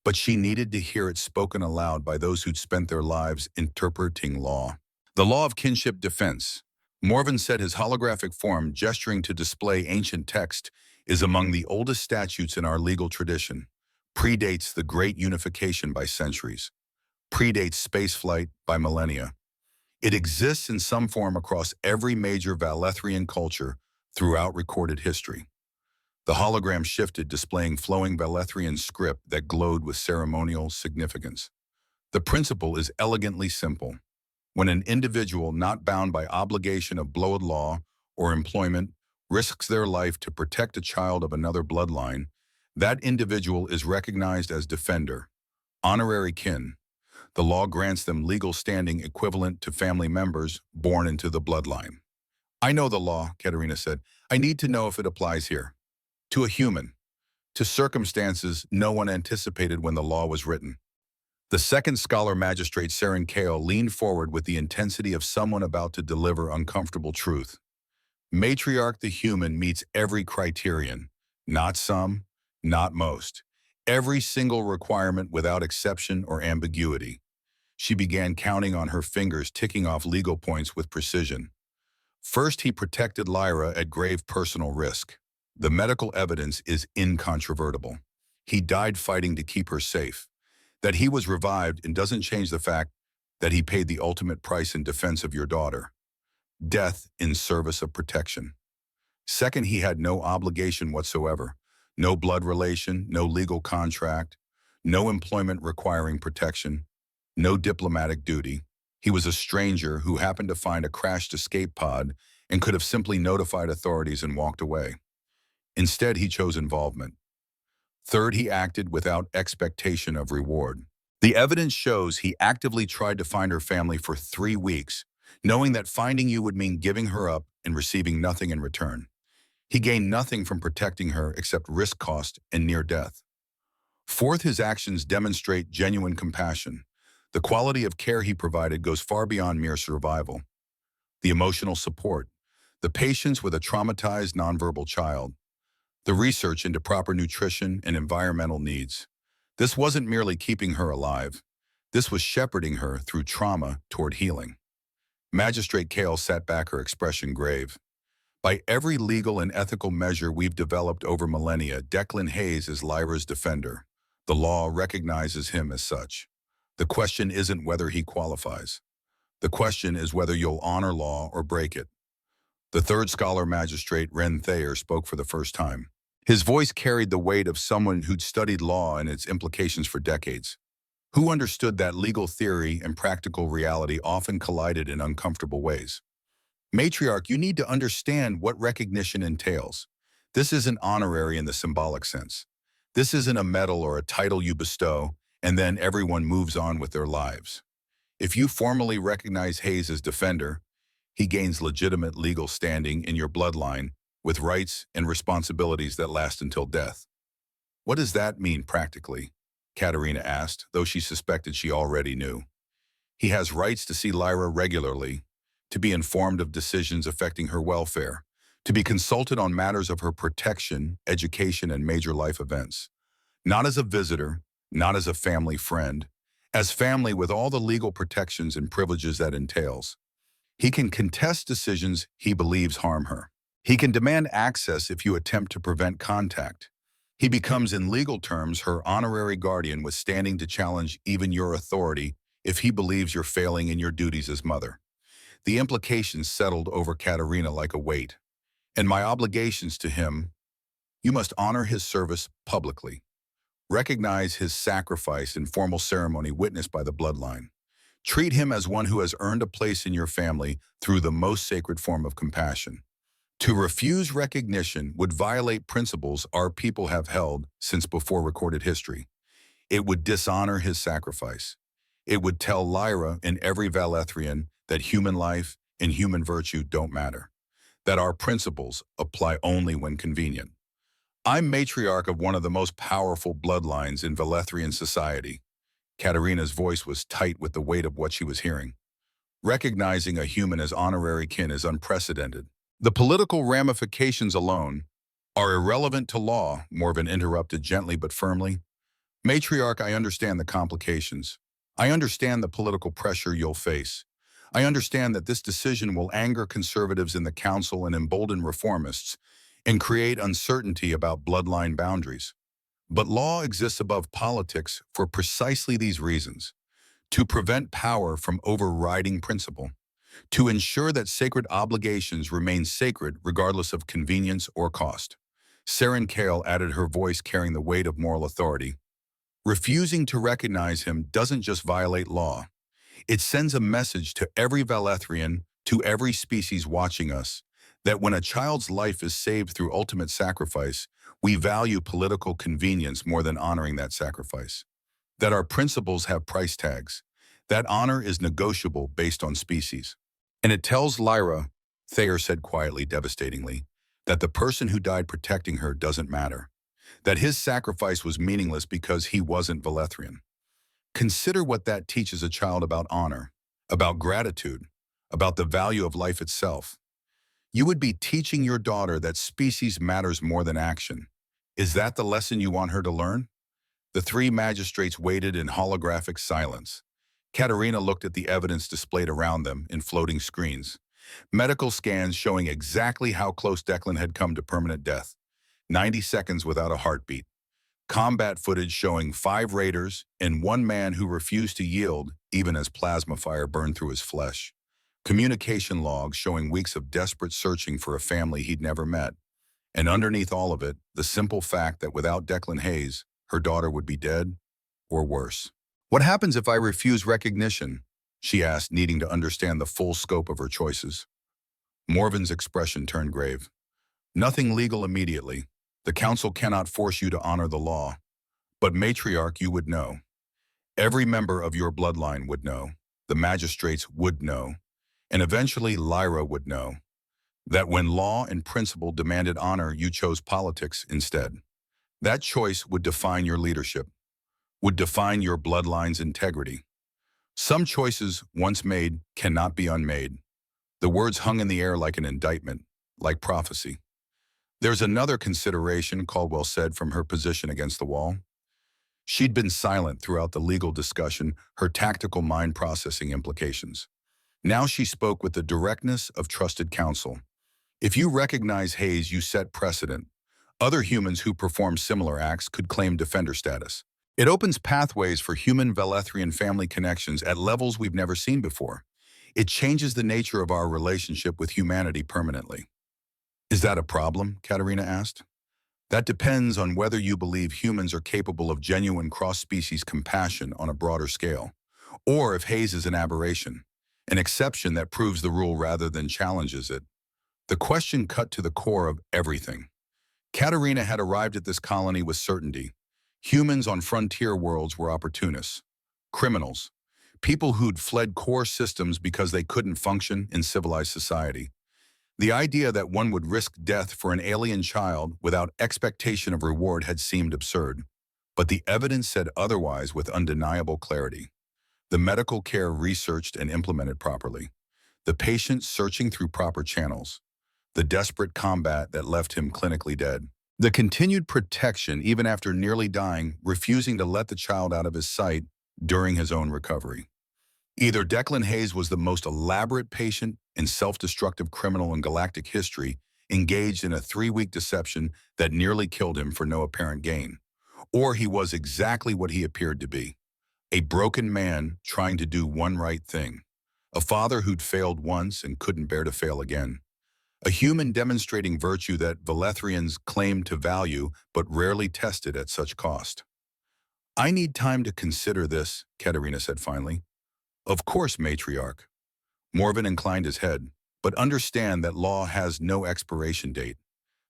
But she needed to hear it spoken aloud by those who'd spent their lives interpreting law. The law of kinship defense. Morven said, his holographic form, gesturing to display ancient text, is among the oldest statutes in our legal tradition. Predates the Great Unification by centuries. Predates spaceflight by millennia. It exists in some form across every major Valethrian culture throughout recorded history. The hologram shifted, displaying flowing Valethrian script that glowed with ceremonial significance. The principle is elegantly simple. When an individual not bound by obligation of blood law or employment risks their life to protect a child of another bloodline, that individual is recognized as defender, honorary kin. The law grants them legal standing equivalent to family members born into the bloodline. I know the law, Katerina said. I need to know if it applies here. To a human. To circumstances no one anticipated when the law was written. The second scholar magistrate, Saren Kale, leaned forward with the intensity of someone about to deliver uncomfortable truth. Matriarch the human meets every criterion. Not some, not most. Every single requirement without exception or ambiguity. She began counting on her fingers, ticking off legal points with precision. First, he protected Lyra at grave personal risk. The medical evidence is incontrovertible. He died fighting to keep her safe. That he was revived and doesn't change the fact that he paid the ultimate price in defense of your daughter. Death in service of protection. Second, he had no obligation whatsoever. No blood relation, no legal contract, no employment requiring protection, no diplomatic duty. He was a stranger who happened to find a crashed escape pod and could have simply notified authorities and walked away. Instead, he chose involvement. Third, he acted without expectation of reward. The evidence shows he actively tried to find her family for 3 weeks, knowing that finding you would mean giving her up and receiving nothing in return. He gained nothing from protecting her except risk cost and near death. Fourth, his actions demonstrate genuine compassion. The quality of care he provided goes far beyond mere survival. The emotional support, the patience with a traumatized nonverbal child, the research into proper nutrition and environmental needs. This wasn't merely keeping her alive. This was shepherding her through trauma toward healing. Magistrate Kale sat back, her expression grave. By every legal and ethical measure we've developed over millennia, Declan Hayes is Lyra's defender. The law recognizes him as such. The question isn't whether he qualifies. The question is whether you'll honor law or break it. The third scholar magistrate, Ren Thayer, spoke for the first time. His voice carried the weight of someone who'd studied law and its implications for decades, who understood that legal theory and practical reality often collided in uncomfortable ways. Matriarch, you need to understand what recognition entails. This isn't honorary in the symbolic sense. This isn't a medal or a title you bestow, and then everyone moves on with their lives. If you formally recognize Hayes as defender, he gains legitimate legal standing in your bloodline with rights and responsibilities that last until death. What does that mean practically? Katerina asked, though she suspected she already knew. He has rights to see Lyra regularly, to be informed of decisions affecting her welfare, to be consulted on matters of her protection, education, and major life events. Not as a visitor, not as a family friend, as family with all the legal protections and privileges that entails. He can contest decisions he believes harm her. He can demand access if you attempt to prevent contact. He becomes, in legal terms, her honorary guardian with standing to challenge even your authority if he believes you're failing in your duties as mother. The implications settled over Katerina like a weight. And my obligations to him, you must honor his service publicly. Recognize his sacrifice in formal ceremony witnessed by the bloodline. Treat him as one who has earned a place in your family through the most sacred form of compassion. To refuse recognition would violate principles our people have held since before recorded history. It would dishonor his sacrifice. It would tell Lyra and every Valethrian that human life and human virtue don't matter, that our principles apply only when convenient. I'm matriarch of one of the most powerful bloodlines in Valethrian society. Katerina's voice was tight with the weight of what she was hearing. Recognizing a human as honorary kin is unprecedented. The political ramifications alone are irrelevant to law, Morven interrupted gently but firmly. Matriarch, I understand the complications. I understand the political pressure you'll face. I understand that this decision will anger conservatives in the council and embolden reformists and create uncertainty about bloodline boundaries. But law exists above politics for precisely these reasons: to prevent power from overriding principle, to ensure that sacred obligations remain sacred regardless of convenience or cost. Saren Kale added, her voice carrying the weight of moral authority. Refusing to recognize him doesn't just violate law. It sends a message to every Valethrian, to every species watching us, that when a child's life is saved through ultimate sacrifice, we value political convenience more than honoring that sacrifice. That our principles have price tags. That honor is negotiable based on species. And it tells Lyra, Thayer said quietly, devastatingly, that the person who died protecting her doesn't matter. That his sacrifice was meaningless because he wasn't Valethrian. Consider what that teaches a child about honor, about gratitude, about the value of life itself. You would be teaching your daughter that species matters more than action. Is that the lesson you want her to learn? The three magistrates waited in holographic silence. Katerina looked at the evidence displayed around them in floating screens. Medical scans showing exactly how close Declan had come to permanent death. 90 seconds without a heartbeat. Combat footage showing 5 raiders and 1 man who refused to yield even as plasma fire burned through his flesh. Communication logs showing weeks of desperate searching for a family he'd never met. And underneath all of it, the simple fact that without Declan Hayes, her daughter would be dead or worse. "What happens if I refuse recognition?" she asked, needing to understand the full scope of her choices. Morven's expression turned grave. "Nothing legal immediately. The council cannot force you to honor the law. But matriarch, you would know. Every member of your bloodline would know. The magistrates would know. And eventually Lyra would know. That when law and principle demanded honor, you chose politics instead. That choice would define your leadership, would define your bloodline's integrity. Some choices, once made, cannot be unmade." The words hung in the air like an indictment, like prophecy. "There's another consideration," Caldwell said from her position against the wall. She'd been silent throughout the legal discussion, her tactical mind processing implications. Now she spoke with the directness of trusted counsel. "If you recognize Hayes, you set precedent. Other humans who perform similar acts could claim defender status. It opens pathways for human Velethrian family connections at levels we've never seen before. It changes the nature of our relationship with humanity permanently." "Is that a problem?" Katerina asked. "That depends on whether you believe humans are capable of genuine cross-species compassion on a broader scale, or if Hayes is an aberration, an exception that proves the rule rather than challenges it." The question cut to the core of everything. Katerina had arrived at this colony with certainty. Humans on frontier worlds were opportunists, criminals, people who'd fled core systems because they couldn't function in civilized society. The idea that one would risk death for an alien child without expectation of reward had seemed absurd. But the evidence said otherwise with undeniable clarity. The medical care researched and implemented properly. The patient searching through proper channels. The desperate combat that left him clinically dead. The continued protection even after nearly dying, refusing to let the child out of his sight during his own recovery. Either Declan Hayes was the most elaborate patient and self-destructive criminal in galactic history, engaged in a 3-week deception that nearly killed him for no apparent gain, or he was exactly what he appeared to be, a broken man trying to do one right thing, a father who'd failed once and couldn't bear to fail again, a human demonstrating virtue that Velethrians claimed to value but rarely tested at such cost. "I need time to consider this," Katerina said finally. "Of course, matriarch." Morven inclined his head. "But understand that law has no expiration date.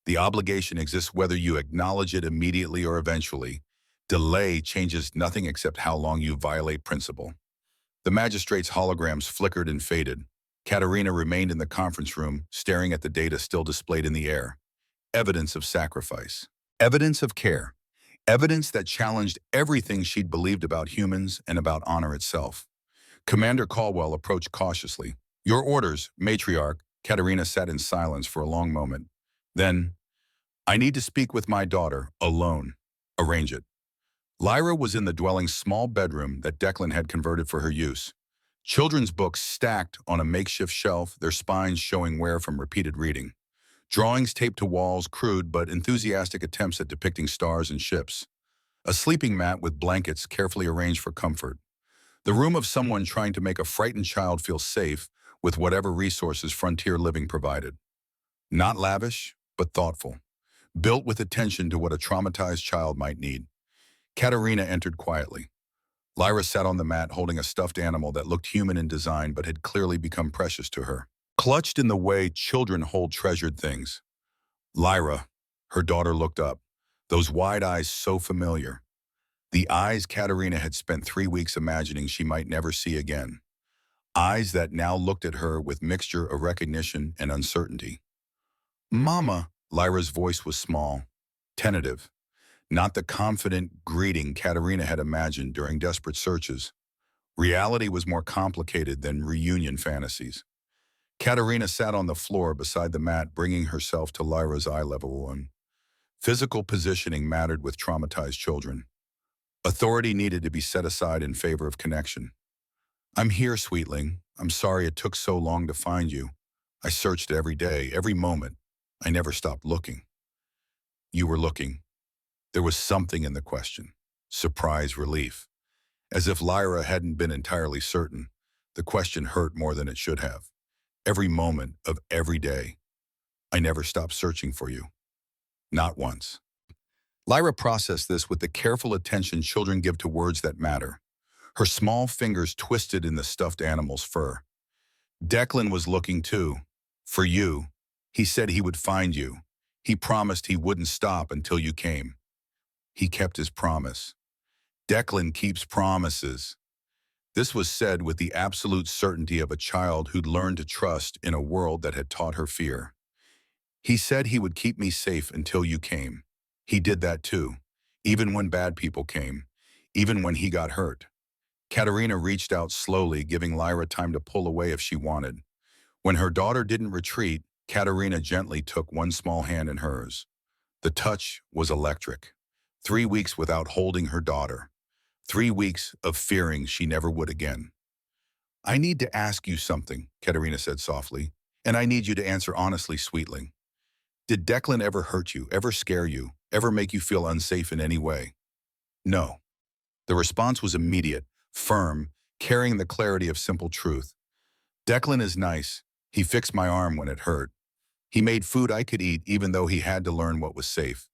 The obligation exists whether you acknowledge it immediately or eventually. Delay changes nothing except how long you violate principle." The magistrate's holograms flickered and faded. Katerina remained in the conference room, staring at the data still displayed in the air. Evidence of sacrifice. Evidence of care. Evidence that challenged everything she'd believed about humans and about honor itself. Commander Caldwell approached cautiously. "Your orders, matriarch." Katerina sat in silence for a long moment. Then, "I need to speak with my daughter, alone. Arrange it." Lyra was in the dwelling's small bedroom that Declan had converted for her use. Children's books stacked on a makeshift shelf, their spines showing wear from repeated reading. Drawings taped to walls, crude but enthusiastic attempts at depicting stars and ships. A sleeping mat with blankets carefully arranged for comfort. The room of someone trying to make a frightened child feel safe with whatever resources frontier living provided. Not lavish, but thoughtful. Built with attention to what a traumatized child might need. Katerina entered quietly. Lyra sat on the mat holding a stuffed animal that looked human in design but had clearly become precious to her. Clutched in the way children hold treasured things. "Lyra," her daughter looked up, those wide eyes so familiar. The eyes Katerina had spent 3 weeks imagining she might never see again. Eyes that now looked at her with mixture of recognition and uncertainty. "Mama," Lyra's voice was small, tentative. Not the confident greeting Katerina had imagined during desperate searches. Reality was more complicated than reunion fantasies. Katerina sat on the floor beside the mat, bringing herself to Lyra's eye level. And physical positioning mattered with traumatized children. Authority needed to be set aside in favor of connection. "I'm here, sweetling. I'm sorry it took so long to find you. I searched every day, every moment. I never stopped looking." "You were looking." There was something in the question. Surprise relief. As if Lyra hadn't been entirely certain, the question hurt more than it should have. Every moment of every day. I never stopped searching for you. Not once. Lyra processed this with the careful attention children give to words that matter. Her small fingers twisted in the stuffed animal's fur. Declan was looking too. For you. He said he would find you. He promised he wouldn't stop until you came. He kept his promise. Declan keeps promises. This was said with the absolute certainty of a child who'd learned to trust in a world that had taught her fear. He said he would keep me safe until you came. He did that too, even when bad people came, even when he got hurt. Katerina reached out slowly, giving Lyra time to pull away if she wanted. When her daughter didn't retreat, Katerina gently took one small hand in hers. The touch was electric. 3 weeks without holding her daughter. 3 weeks of fearing she never would again. I need to ask you something, Katerina said softly, and I need you to answer honestly, sweetling. Did Declan ever hurt you, ever scare you, ever make you feel unsafe in any way? No. The response was immediate, firm, carrying the clarity of simple truth. Declan is nice. He fixed my arm when it hurt. He made food I could eat even though he had to learn what was safe.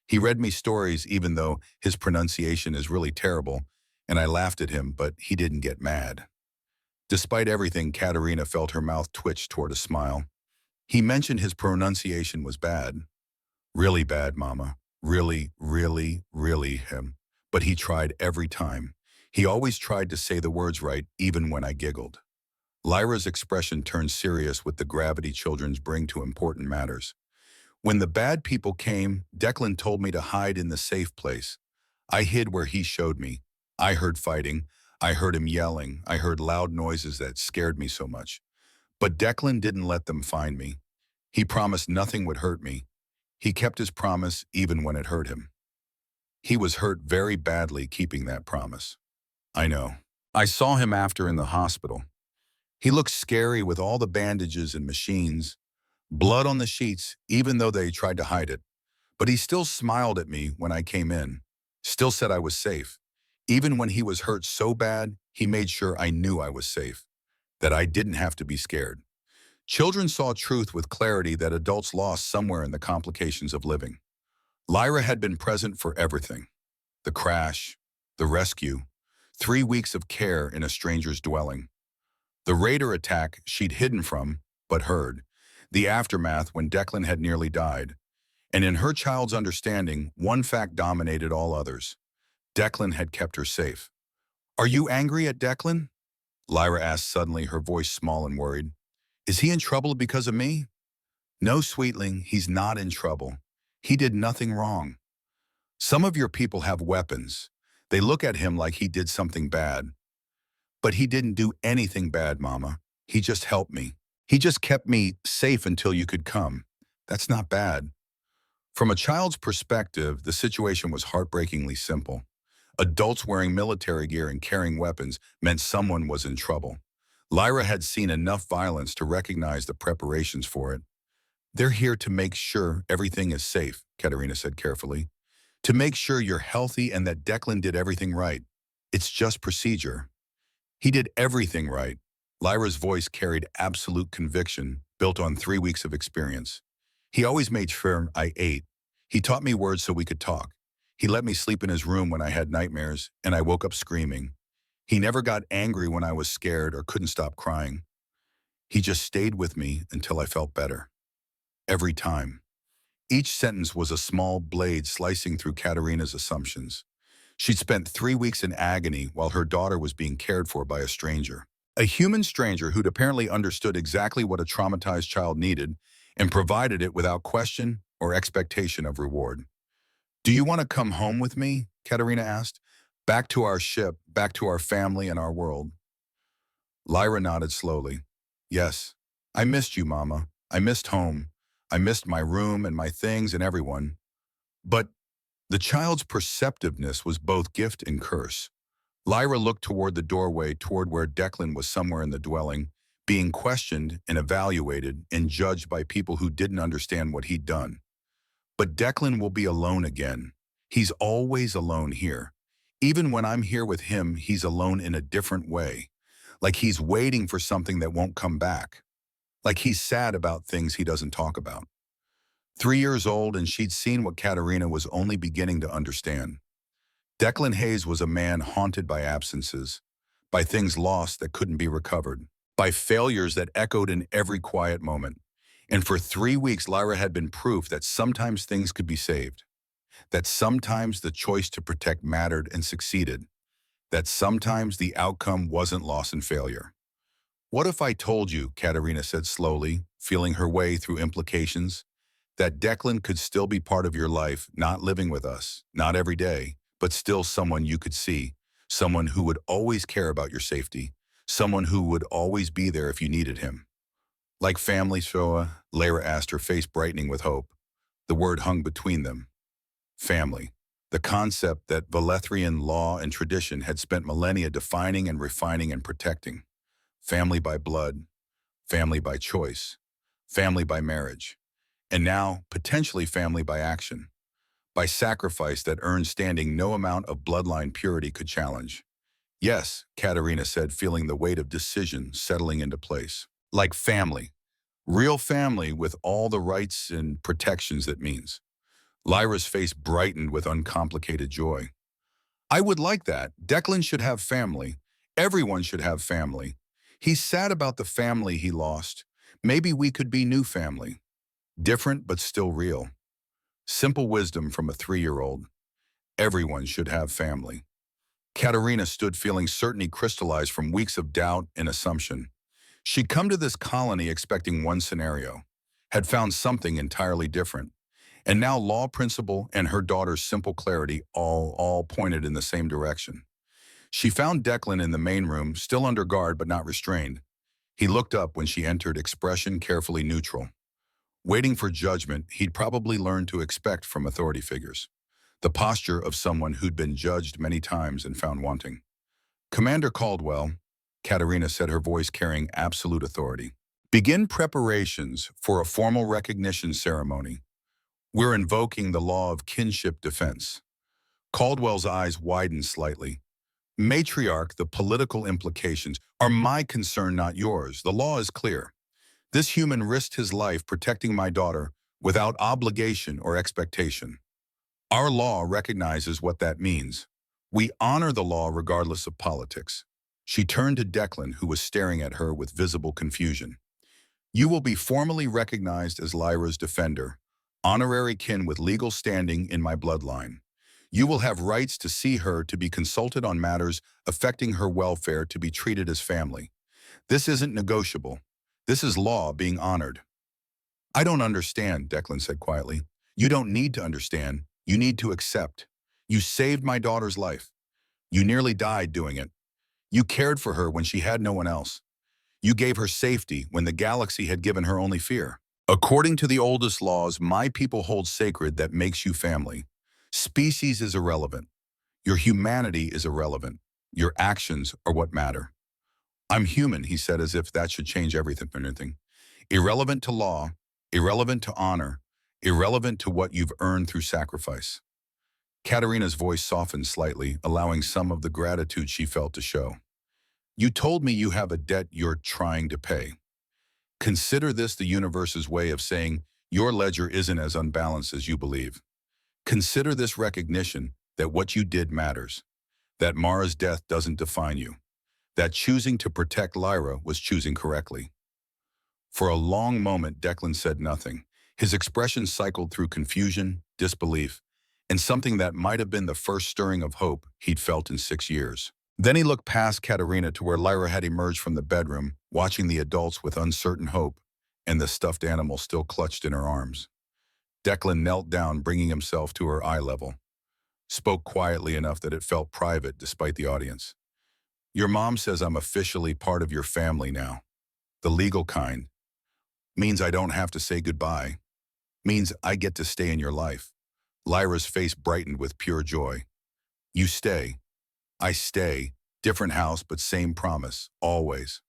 He read me stories even though his pronunciation is really terrible, and I laughed at him, but he didn't get mad. Despite everything, Katerina felt her mouth twitch toward a smile. He mentioned his pronunciation was bad. Really bad, Mama. Really, really, really him. But he tried every time. He always tried to say the words right, even when I giggled. Lyra's expression turned serious with the gravity children bring to important matters. When the bad people came, Declan told me to hide in the safe place. I hid where he showed me. I heard fighting. I heard him yelling. I heard loud noises that scared me so much. But Declan didn't let them find me. He promised nothing would hurt me. He kept his promise even when it hurt him. He was hurt very badly keeping that promise. I know. I saw him after in the hospital. He looked scary with all the bandages and machines, blood on the sheets, even though they tried to hide it. But he still smiled at me when I came in, still said I was safe. Even when he was hurt so bad, he made sure I knew I was safe, that I didn't have to be scared. Children saw truth with clarity that adults lost somewhere in the complications of living. Lyra had been present for everything. The crash, the rescue, 3 weeks of care in a stranger's dwelling. The raider attack she'd hidden from, but heard. The aftermath when Declan had nearly died. And in her child's understanding, one fact dominated all others. Declan had kept her safe. Are you angry at Declan? Lyra asked suddenly, her voice small and worried. Is he in trouble because of me? No, sweetling, he's not in trouble. He did nothing wrong. Some of your people have weapons. They look at him like he did something bad. But he didn't do anything bad, Mama. He just helped me. He just kept me safe until you could come. That's not bad. From a child's perspective, the situation was heartbreakingly simple. Adults wearing military gear and carrying weapons meant someone was in trouble. Lyra had seen enough violence to recognize the preparations for it. They're here to make sure everything is safe, Katerina said carefully. To make sure you're healthy and that Declan did everything right. It's just procedure. He did everything right. Lyra's voice carried absolute conviction, built on 3 weeks of experience. He always made sure I ate. He taught me words so we could talk. He let me sleep in his room when I had nightmares, and I woke up screaming. He never got angry when I was scared or couldn't stop crying. He just stayed with me until I felt better. Every time. Each sentence was a small blade slicing through Katerina's assumptions. She'd spent 3 weeks in agony while her daughter was being cared for by a stranger. A human stranger who'd apparently understood exactly what a traumatized child needed and provided it without question or expectation of reward. Do you want to come home with me? Katerina asked. Back to our ship, back to our family and our world. Lyra nodded slowly. Yes, I missed you, Mama. I missed home. I missed my room and my things and everyone. But the child's perceptiveness was both gift and curse. Lyra looked toward the doorway, toward where Declan was somewhere in the dwelling, being questioned and evaluated and judged by people who didn't understand what he'd done. But Declan will be alone again. He's always alone here. Even when I'm here with him, he's alone in a different way. Like he's waiting for something that won't come back. Like he's sad about things he doesn't talk about. 3 years old, and she'd seen what Katerina was only beginning to understand. Declan Hayes was a man haunted by absences, by things lost that couldn't be recovered, by failures that echoed in every quiet moment. And for 3 weeks, Lyra had been proof that sometimes things could be saved, that sometimes the choice to protect mattered and succeeded, that sometimes the outcome wasn't loss and failure. "What if I told you," Katerina said slowly, feeling her way through implications, "that Declan could still be part of your life, not living with us, not every day, but still someone you could see, someone who would always care about your safety, someone who would always be there if you needed him?" "Like family, Shoa?" Lyra asked, her face brightening with hope. The word hung between them. Family. The concept that Valethrian law and tradition had spent millennia defining and refining and protecting. Family by blood, family by choice, family by marriage, and now potentially family by action, by sacrifice that earned standing no amount of bloodline purity could challenge. "Yes," Katerina said, feeling the weight of decision settling into place. "Like family. Real family with all the rights and protections that means." Lyra's face brightened with uncomplicated joy. "I would like that. Declan should have family. Everyone should have family. He's sad about the family he lost. Maybe we could be new family. Different but still real." Simple wisdom from a 3-year-old. Everyone should have family. Katerina stood feeling certainty crystallize from weeks of doubt and assumption. She'd come to this colony expecting one scenario, had found something entirely different. And now law principle and her daughter's simple clarity all pointed in the same direction. She found Declan in the main room, still under guard but not restrained. He looked up when she entered, expression carefully neutral. Waiting for judgment he'd probably learned to expect from authority figures. The posture of someone who'd been judged many times and found wanting. "Commander Caldwell," Katerina said, her voice carrying absolute authority, "begin preparations for a formal recognition ceremony. We're invoking the law of kinship defense." Caldwell's eyes widened slightly. "Matriarch, the political implications are my concern, not yours. The law is clear. This human risked his life protecting my daughter without obligation or expectation. Our law recognizes what that means. We honor the law regardless of politics." She turned to Declan, who was staring at her with visible confusion. "You will be formally recognized as Lyra's defender, honorary kin with legal standing in my bloodline. You will have rights to see her, to be consulted on matters affecting her welfare, to be treated as family. This isn't negotiable. This is law being honored." "I don't understand," Declan said quietly. "You don't need to understand. You need to accept. You saved my daughter's life. You nearly died doing it. You cared for her when she had no one else. You gave her safety when the galaxy had given her only fear. According to the oldest laws my people hold sacred, that makes you family. Species is irrelevant. Your humanity is irrelevant. Your actions are what matter." "I'm human," he said, as if that should change everything. "Irrelevant to law, irrelevant to honor, irrelevant to what you've earned through sacrifice." Katerina's voice softened slightly, allowing some of the gratitude she felt to show. "You told me you have a debt you're trying to pay. Consider this the universe's way of saying your ledger isn't as unbalanced as you believe. Consider this recognition that what you did matters, that Mara's death doesn't define you, that choosing to protect Lyra was choosing correctly." For a long moment, Declan said nothing. His expression cycled through confusion, disbelief, and something that might have been the first stirring of hope he'd felt in 6 years. Then he looked past Katerina to where Lyra had emerged from the bedroom, watching the adults with uncertain hope and the stuffed animal still clutched in her arms. Declan knelt down, bringing himself to her eye level. Spoke quietly enough that it felt private despite the audience. "Your mom says I'm officially part of your family now. The legal kind. Means I don't have to say goodbye. Means I get to stay in your life." Lyra's face brightened with pure joy. "You stay. I stay. Different house, but same promise. Always."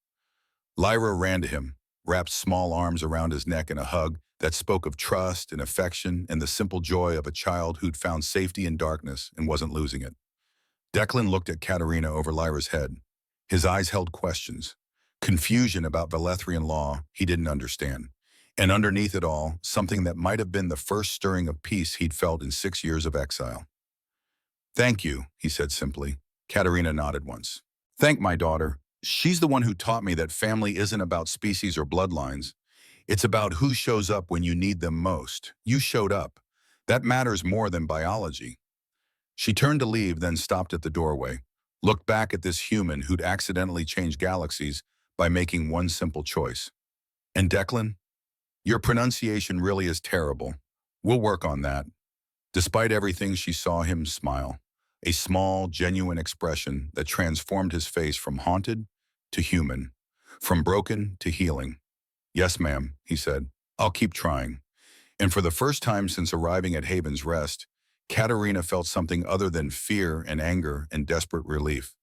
Lyra ran to him, wrapped small arms around his neck in a hug that spoke of trust and affection and the simple joy of a child who'd found safety in darkness and wasn't losing it. Declan looked at Katerina over Lyra's head. His eyes held questions, confusion about Valethrian law he didn't understand, and underneath it all, something that might have been the first stirring of peace he'd felt in 6 years of exile. "Thank you," he said simply. Katerina nodded once. "Thank my daughter. She's the one who taught me that family isn't about species or bloodlines. It's about who shows up when you need them most. You showed up. That matters more than biology." She turned to leave, then stopped at the doorway, looked back at this human who'd accidentally changed galaxies by making one simple choice. "And Declan, your pronunciation really is terrible. We'll work on that." Despite everything, she saw him smile, a small, genuine expression that transformed his face from haunted to human, from broken to healing. "Yes, ma'am," he said. "I'll keep trying." And for the first time since arriving at Haven's Rest, Katerina felt something other than fear and anger and desperate relief.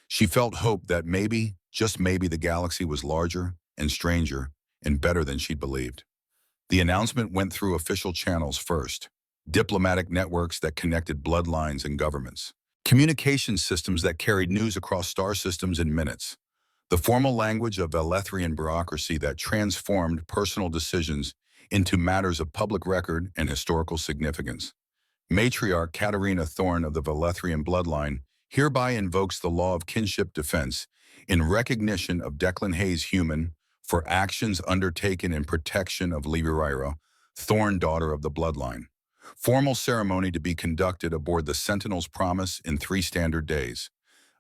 She felt hope that maybe, just maybe, the galaxy was larger and stranger and better than she'd believed. The announcement went through official channels first, diplomatic networks that connected bloodlines and governments, communication systems that carried news across star systems in minutes, the formal language of Valethrian bureaucracy that transformed personal decisions into matters of public record and historical significance. Matriarch Katerina Thorne of the Valethrian bloodline hereby invokes the law of kinship defense in recognition of Declan Hayes Human for actions undertaken in protection of Lyra, Thorne, daughter of the bloodline. Formal ceremony to be conducted aboard the Sentinel's Promise in 3 standard days.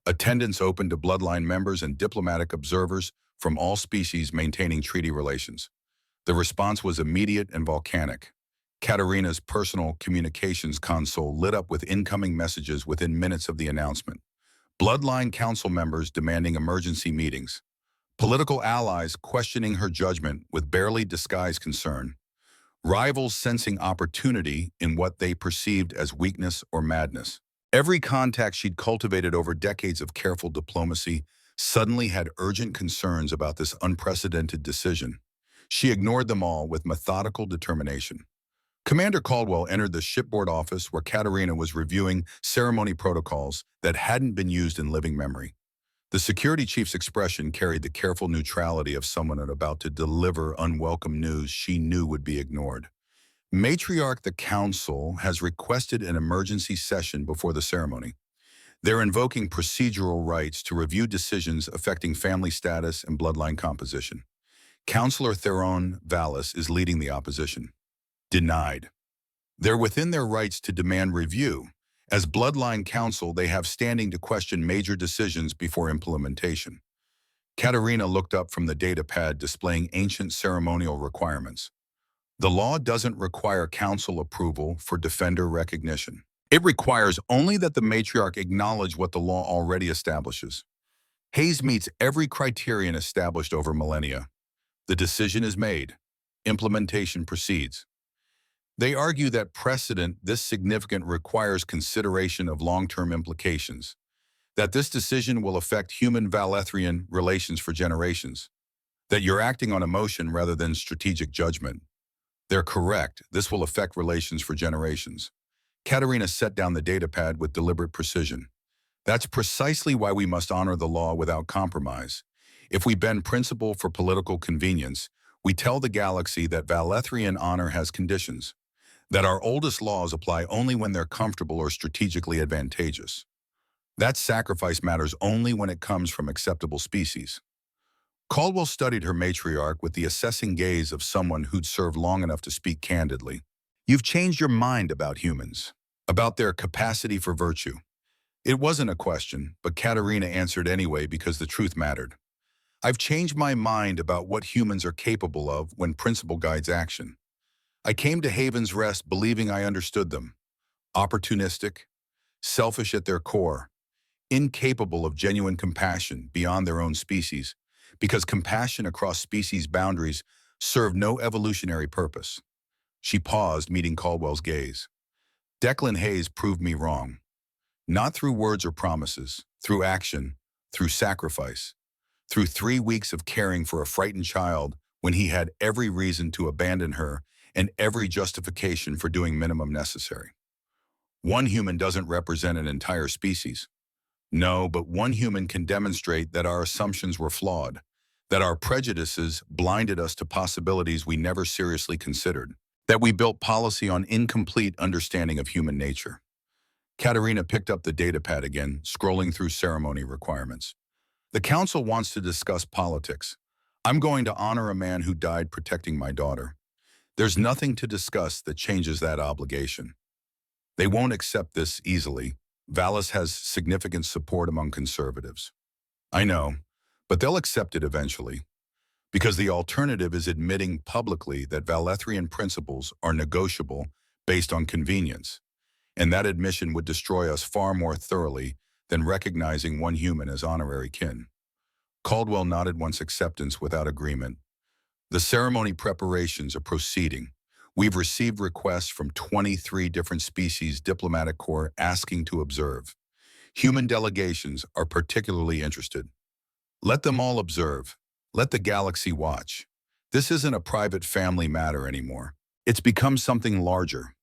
Attendance open to bloodline members and diplomatic observers from all species maintaining treaty relations. The response was immediate and volcanic. Katerina's personal communications console lit up with incoming messages within minutes of the announcement. Bloodline council members demanding emergency meetings. Political allies questioning her judgment with barely disguised concern. Rivals sensing opportunity in what they perceived as weakness or madness. Every contact she'd cultivated over decades of careful diplomacy suddenly had urgent concerns about this unprecedented decision. She ignored them all with methodical determination. Commander Caldwell entered the shipboard office where Katerina was reviewing ceremony protocols that hadn't been used in living memory. The security chief's expression carried the careful neutrality of someone about to deliver unwelcome news she knew would be ignored. Matriarch the Council has requested an emergency session before the ceremony. They're invoking procedural rights to review decisions affecting family status and bloodline composition. Councillor Theron Vallis is leading the opposition. Denied. They're within their rights to demand review. As Bloodline Council, they have standing to question major decisions before implementation. Katerina looked up from the data pad displaying ancient ceremonial requirements. The law doesn't require council approval for defender recognition. It requires only that the matriarch acknowledge what the law already establishes. Hayes meets every criterion established over millennia. The decision is made. Implementation proceeds. They argue that precedent this significant requires consideration of long-term implications, that this decision will affect human-Valethrian relations for generations, that you're acting on emotion rather than strategic judgment. They're correct. This will affect relations for generations. Katerina set down the datapad with deliberate precision. That's precisely why we must honor the law without compromise. If we bend principle for political convenience, we tell the galaxy that Valethrian honor has conditions, that our oldest laws apply only when they're comfortable or strategically advantageous. That sacrifice matters only when it comes from acceptable species. Caldwell studied her matriarch with the assessing gaze of someone who'd served long enough to speak candidly. "You've changed your mind about humans, about their capacity for virtue." It wasn't a question, but Katerina answered anyway because the truth mattered. "I've changed my mind about what humans are capable of when principle guides action. I came to Haven's Rest believing I understood them. Opportunistic, selfish at their core, incapable of genuine compassion beyond their own species, because compassion across species boundaries served no evolutionary purpose." She paused, meeting Caldwell's gaze. "Declan Hayes proved me wrong. Not through words or promises, through action, through sacrifice, through 3 weeks of caring for a frightened child when he had every reason to abandon her and every justification for doing minimum necessary. One human doesn't represent an entire species. No, but one human can demonstrate that our assumptions were flawed, that our prejudices blinded us to possibilities we never seriously considered, that we built policy on incomplete understanding of human nature. Katerina picked up the datapad again, scrolling through ceremony requirements. The council wants to discuss politics. I'm going to honor a man who died protecting my daughter. There's nothing to discuss that changes that obligation. They won't accept this easily. Valis has significant support among conservatives. I know, but they'll accept it eventually, because the alternative is admitting publicly that Valethrian principles are negotiable based on convenience, and that admission would destroy us far more thoroughly than recognizing one human as honorary kin. Caldwell nodded once acceptance without agreement. The ceremony preparations are proceeding. We've received requests from 23 different species diplomatic corps asking to observe. Human delegations are particularly interested. Let them all observe. Let the galaxy watch. This isn't a private family matter anymore. It's become something larger.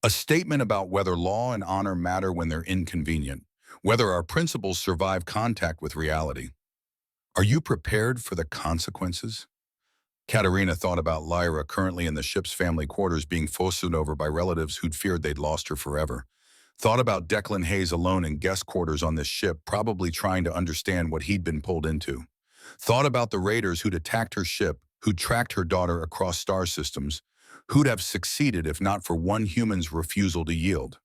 A statement about whether law and honor matter when they're inconvenient, whether our principles survive contact with reality. Are you prepared for the consequences? Katerina thought about Lyra currently in the ship's family quarters being fussed over by relatives who'd feared they'd lost her forever. Thought about Declan Hayes alone in guest quarters on this ship, probably trying to understand what he'd been pulled into. Thought about the raiders who'd attacked her ship, who'd tracked her daughter across star systems, who'd have succeeded if not for one human's refusal to yield.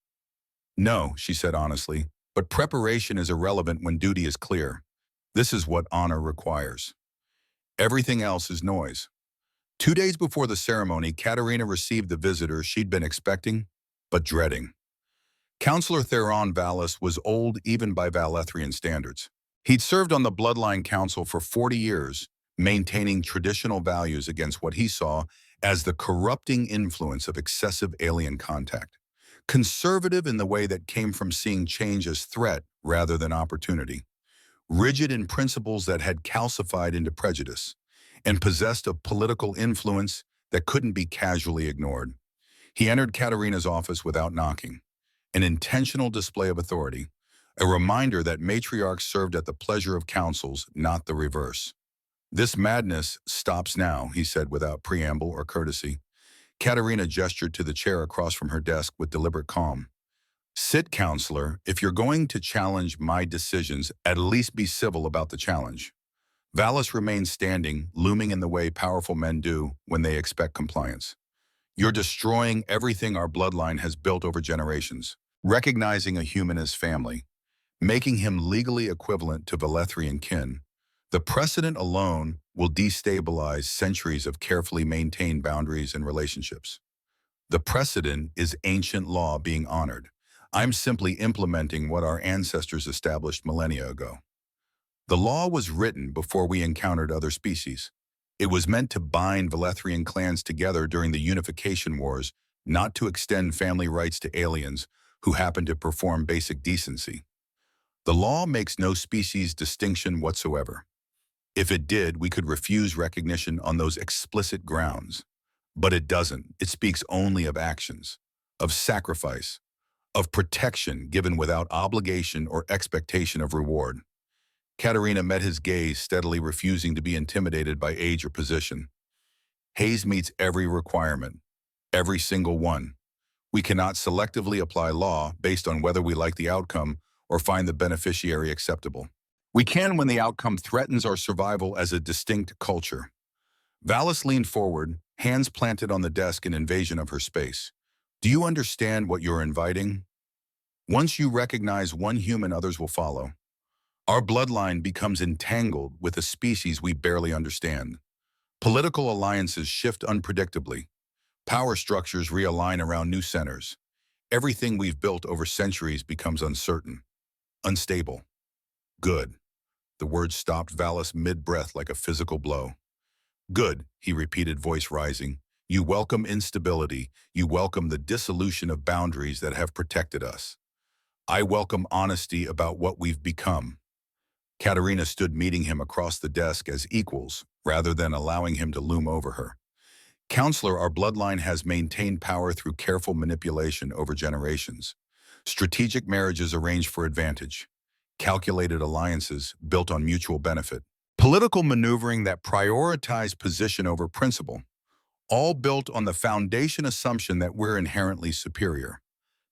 No, she said honestly, but preparation is irrelevant when duty is clear. This is what honor requires. Everything else is noise. 2 days before the ceremony, Katerina received the visitor she'd been expecting, but dreading. Counselor Theron Valis was old even by Valethrian standards. He'd served on the Bloodline Council for 40 years, maintaining traditional values against what he saw as the corrupting influence of excessive alien contact. Conservative in the way that came from seeing change as threat rather than opportunity. Rigid in principles that had calcified into prejudice, and possessed of political influence that couldn't be casually ignored. He entered Katerina's office without knocking, an intentional display of authority, a reminder that matriarchs served at the pleasure of councils, not the reverse. This madness stops now, he said without preamble or courtesy. Katerina gestured to the chair across from her desk with deliberate calm. Sit, counselor. If you're going to challenge my decisions, at least be civil about the challenge. Valis remained standing, looming in the way powerful men do when they expect compliance. You're destroying everything our bloodline has built over generations, recognizing a human as family, making him legally equivalent to Valethrian kin. The precedent alone will destabilize centuries of carefully maintained boundaries and relationships. The precedent is ancient law being honored. I'm simply implementing what our ancestors established millennia ago. The law was written before we encountered other species. It was meant to bind Valethrian clans together during the Unification Wars, not to extend family rights to aliens who happen to perform basic decency. The law makes no species distinction whatsoever. If it did, we could refuse recognition on those explicit grounds. But it doesn't. It speaks only of actions, of sacrifice, of protection given without obligation or expectation of reward. Katerina met his gaze, steadily refusing to be intimidated by age or position. Hayes meets every requirement, every single one. We cannot selectively apply law based on whether we like the outcome or find the beneficiary acceptable. We can when the outcome threatens our survival as a distinct culture. Valis leaned forward, hands planted on the desk in invasion of her space. Do you understand what you're inviting? Once you recognize one human, others will follow. Our bloodline becomes entangled with a species we barely understand. Political alliances shift unpredictably. Power structures realign around new centers. Everything we've built over centuries becomes uncertain, unstable. Good. The word stopped Valis mid-breath like a physical blow. Good, he repeated, voice rising. You welcome instability. You welcome the dissolution of boundaries that have protected us. I welcome honesty about what we've become. Katerina stood meeting him across the desk as equals, rather than allowing him to loom over her. Counselor, our bloodline has maintained power through careful manipulation over generations. Strategic marriages arranged for advantage. Calculated alliances built on mutual benefit. Political maneuvering that prioritize position over principle. All built on the foundation assumption that we're inherently superior.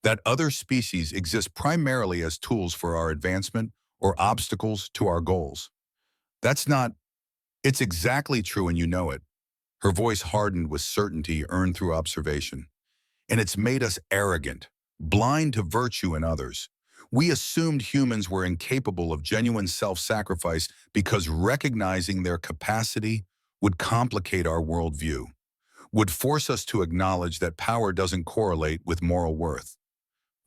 That other species exist primarily as tools for our advancement or obstacles to our goals. That's not, it's exactly true and you know it. Her voice hardened with certainty earned through observation. And it's made us arrogant, blind to virtue in others. We assumed humans were incapable of genuine self-sacrifice because recognizing their capacity would complicate our worldview, would force us to acknowledge that power doesn't correlate with moral worth.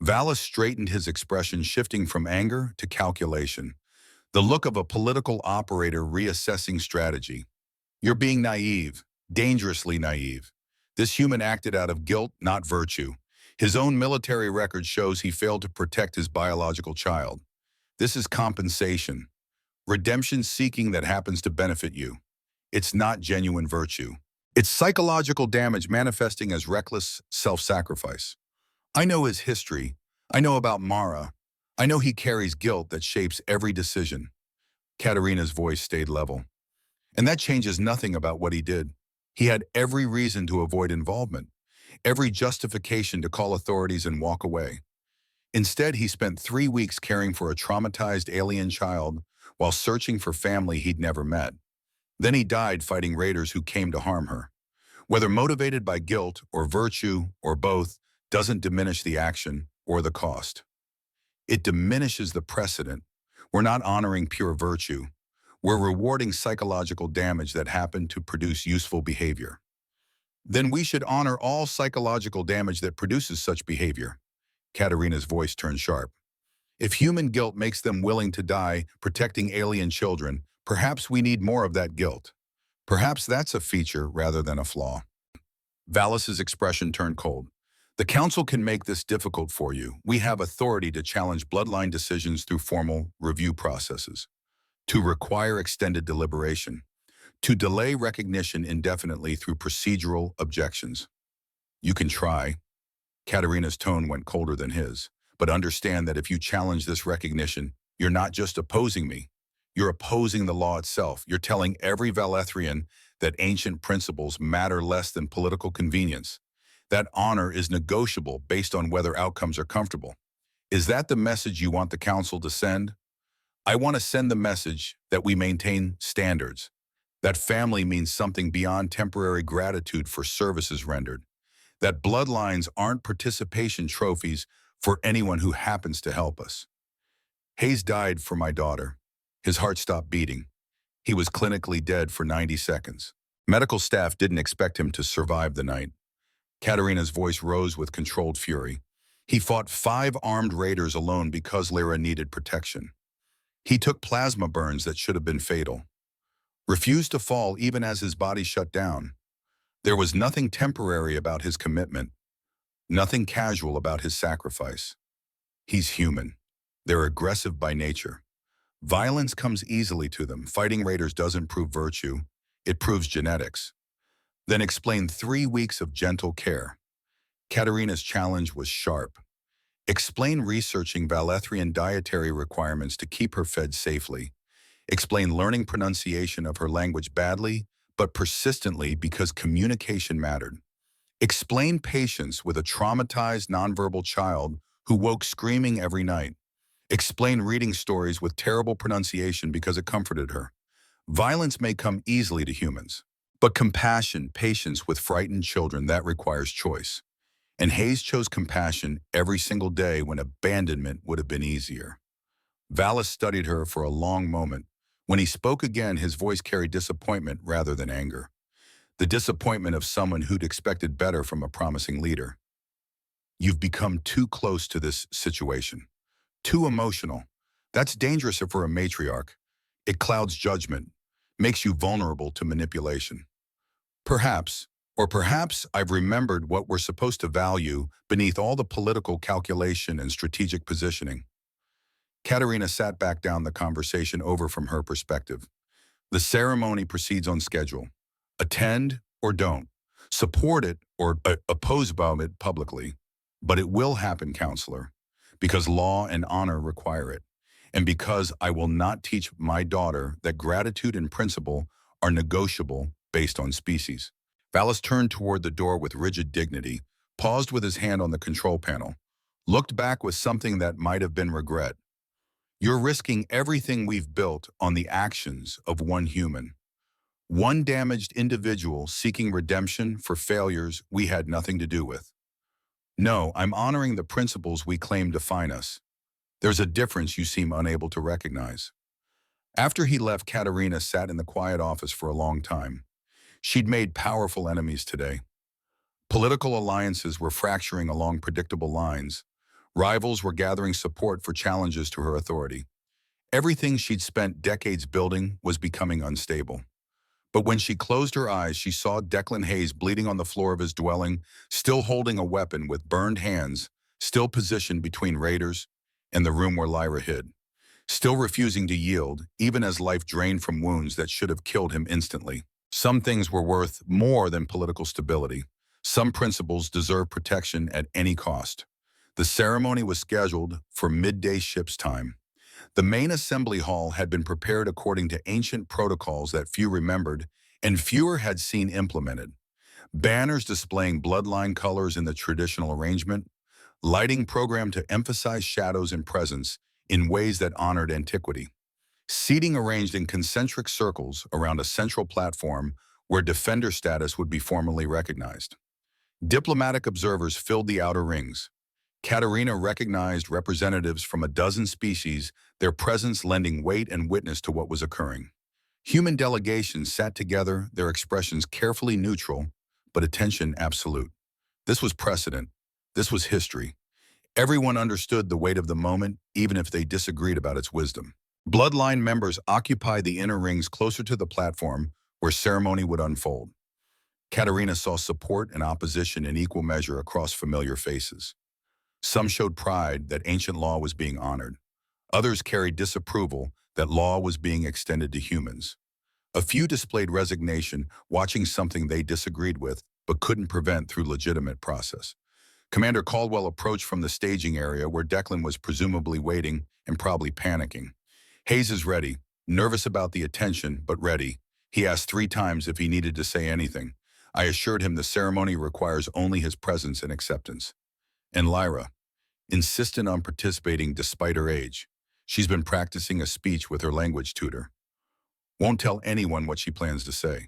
Vallis straightened his expression, shifting from anger to calculation, the look of a political operator reassessing strategy. You're being naive, dangerously naive. This human acted out of guilt, not virtue. His own military record shows he failed to protect his biological child. This is compensation, redemption seeking that happens to benefit you. It's not genuine virtue. It's psychological damage manifesting as reckless self-sacrifice. I know his history. I know about Mara. I know he carries guilt that shapes every decision. Katerina's voice stayed level. And that changes nothing about what he did. He had every reason to avoid involvement, every justification to call authorities and walk away. Instead, he spent 3 weeks caring for a traumatized alien child while searching for family he'd never met. Then he died fighting raiders who came to harm her. Whether motivated by guilt or virtue or both doesn't diminish the action or the cost. It diminishes the precedent. We're not honoring pure virtue. We're rewarding psychological damage that happened to produce useful behavior. Then we should honor all psychological damage that produces such behavior. Katerina's voice turned sharp. If human guilt makes them willing to die protecting alien children, perhaps we need more of that guilt. Perhaps that's a feature rather than a flaw. Vallis's expression turned cold. The council can make this difficult for you. We have authority to challenge bloodline decisions through formal review processes, to require extended deliberation, to delay recognition indefinitely through procedural objections. You can try. Katerina's tone went colder than his. But understand that if you challenge this recognition, you're not just opposing me. You're opposing the law itself. You're telling every Valethrian that ancient principles matter less than political convenience. That honor is negotiable based on whether outcomes are comfortable. Is that the message you want the council to send? I want to send the message that we maintain standards, that family means something beyond temporary gratitude for services rendered, that bloodlines aren't participation trophies for anyone who happens to help us. Hayes died for my daughter. His heart stopped beating. He was clinically dead for 90 seconds. Medical staff didn't expect him to survive the night. Katerina's voice rose with controlled fury. He fought 5 armed raiders alone because Lyra needed protection. He took plasma burns that should have been fatal. Refused to fall even as his body shut down. There was nothing temporary about his commitment. Nothing casual about his sacrifice. He's human. They're aggressive by nature. Violence comes easily to them. Fighting raiders doesn't prove virtue. It proves genetics. Then explain 3 weeks of gentle care. Katerina's challenge was sharp. Explain researching Valethrian dietary requirements to keep her fed safely. Explain learning pronunciation of her language badly, but persistently because communication mattered. Explain patience with a traumatized nonverbal child who woke screaming every night. Explain reading stories with terrible pronunciation because it comforted her. Violence may come easily to humans, but compassion, patience with frightened children, that requires choice. And Hayes chose compassion every single day when abandonment would have been easier. Vallis studied her for a long moment. When he spoke again, his voice carried disappointment rather than anger. The disappointment of someone who'd expected better from a promising leader. You've become too close to this situation. Too emotional. That's dangerous for a matriarch. It clouds judgment, makes you vulnerable to manipulation. Perhaps, or perhaps I've remembered what we're supposed to value beneath all the political calculation and strategic positioning. Katerina sat back down, the conversation over from her perspective. The ceremony proceeds on schedule. Attend or don't. support it or oppose about it publicly, but it will happen, counselor, because law and honor require it, and because I will not teach my daughter that gratitude and principle are negotiable based on species. Vallis turned toward the door with rigid dignity, paused with his hand on the control panel, looked back with something that might have been regret. You're risking everything we've built on the actions of one human. One damaged individual seeking redemption for failures we had nothing to do with. No, I'm honoring the principles we claim define us. There's a difference you seem unable to recognize. After he left, Katerina sat in the quiet office for a long time. She'd made powerful enemies today. Political alliances were fracturing along predictable lines. Rivals were gathering support for challenges to her authority. Everything she'd spent decades building was becoming unstable. But when she closed her eyes, she saw Declan Hayes bleeding on the floor of his dwelling, still holding a weapon with burned hands, still positioned between raiders and the room where Lyra hid, still refusing to yield, even as life drained from wounds that should have killed him instantly. Some things were worth more than political stability. Some principles deserve protection at any cost. The ceremony was scheduled for midday ship's time. The main assembly hall had been prepared according to ancient protocols that few remembered and fewer had seen implemented. Banners displaying bloodline colors in the traditional arrangement, lighting programmed to emphasize shadows and presence in ways that honored antiquity. Seating arranged in concentric circles around a central platform where defender status would be formally recognized. Diplomatic observers filled the outer rings. Katerina recognized representatives from a dozen species, their presence lending weight and witness to what was occurring. Human delegations sat together, their expressions carefully neutral, but attention absolute. This was precedent. This was history. Everyone understood the weight of the moment, even if they disagreed about its wisdom. Bloodline members occupied the inner rings closer to the platform where ceremony would unfold. Katerina saw support and opposition in equal measure across familiar faces. Some showed pride that ancient law was being honored. Others carried disapproval that law was being extended to humans. A few displayed resignation, watching something they disagreed with but couldn't prevent through legitimate process. Commander Caldwell approached from the staging area where Declan was presumably waiting and probably panicking. Hayes is ready, nervous about the attention, but ready. He asked 3 times if he needed to say anything. I assured him the ceremony requires only his presence and acceptance. And Lyra, insistent on participating despite her age. She's been practicing a speech with her language tutor. Won't tell anyone what she plans to say.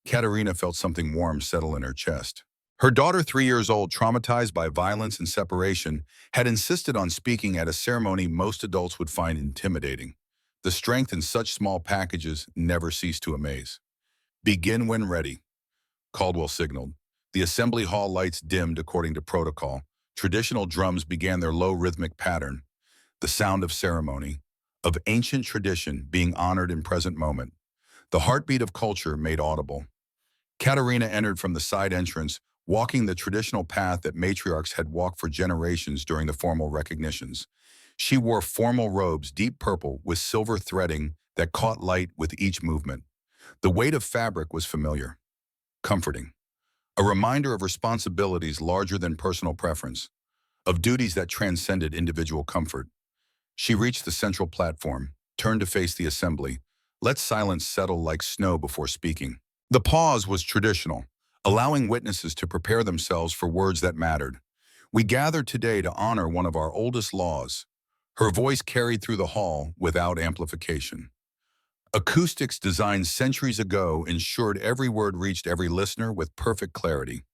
Katerina felt something warm settle in her chest. Her daughter, 3 years old, traumatized by violence and separation, had insisted on speaking at a ceremony most adults would find intimidating. The strength in such small packages never ceased to amaze. Begin when ready, Caldwell signaled. The assembly hall lights dimmed according to protocol. Traditional drums began their low rhythmic pattern, the sound of ceremony, of ancient tradition being honored in present moment. The heartbeat of culture made audible. Katerina entered from the side entrance, walking the traditional path that matriarchs had walked for generations during the formal recognitions. She wore formal robes, deep purple, with silver threading that caught light with each movement. The weight of fabric was familiar, comforting. A reminder of responsibilities larger than personal preference, of duties that transcended individual comfort. She reached the central platform, turned to face the assembly, let silence settle like snow before speaking. The pause was traditional, allowing witnesses to prepare themselves for words that mattered. We gathered today to honor one of our oldest laws. Her voice carried through the hall without amplification. Acoustics designed centuries ago ensured every word reached every listener with perfect clarity.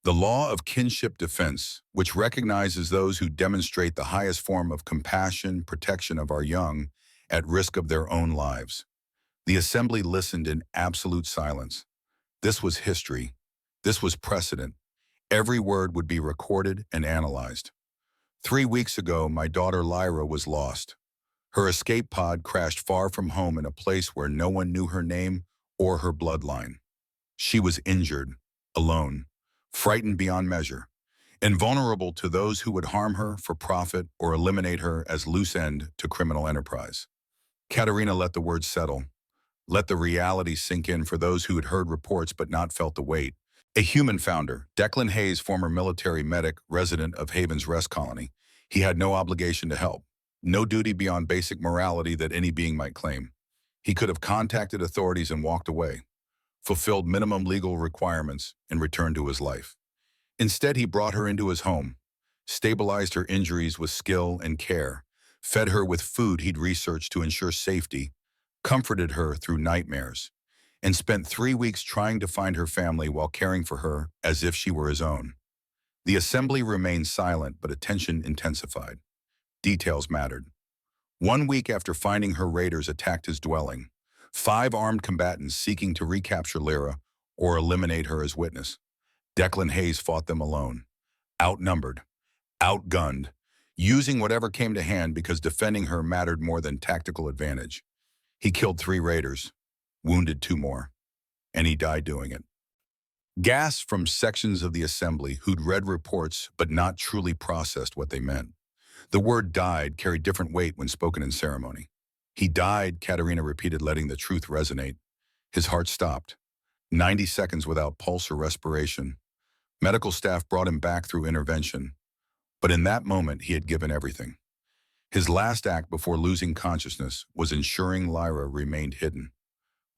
The law of kinship defense, which recognizes those who demonstrate the highest form of compassion, protection of our young, at risk of their own lives. The assembly listened in absolute silence. This was history. This was precedent. Every word would be recorded and analyzed. 3 weeks ago, my daughter Lyra was lost. Her escape pod crashed far from home in a place where no one knew her name or her bloodline. She was injured, alone, frightened beyond measure, and vulnerable to those who would harm her for profit or eliminate her as loose end to criminal enterprise. Katerina let the words settle, let the reality sink in for those who had heard reports but not felt the weight. A human founder, Declan Hayes, former military medic, resident of Haven's Rest Colony. He had no obligation to help, no duty beyond basic morality that any being might claim. He could have contacted authorities and walked away, fulfilled minimum legal requirements, and returned to his life. Instead, he brought her into his home, stabilized her injuries with skill and care, fed her with food he'd researched to ensure safety, comforted her through nightmares, and spent 3 weeks trying to find her family while caring for her as if she were his own. The assembly remained silent, but attention intensified. Details mattered. 1 week after finding her, raiders attacked his dwelling, 5 armed combatants seeking to recapture Lyra or eliminate her as witness. Declan Hayes fought them alone, outnumbered, outgunned, using whatever came to hand because defending her mattered more than tactical advantage. He killed 3 raiders, wounded 2 more, and he died doing it. Gasps from sections of the assembly who'd read reports but not truly processed what they meant. The word died carried different weight when spoken in ceremony. He died, Katerina repeated, letting the truth resonate. His heart stopped. 90 seconds without pulse or respiration. Medical staff brought him back through intervention. But in that moment, he had given everything. His last act before losing consciousness was ensuring Lyra remained hidden,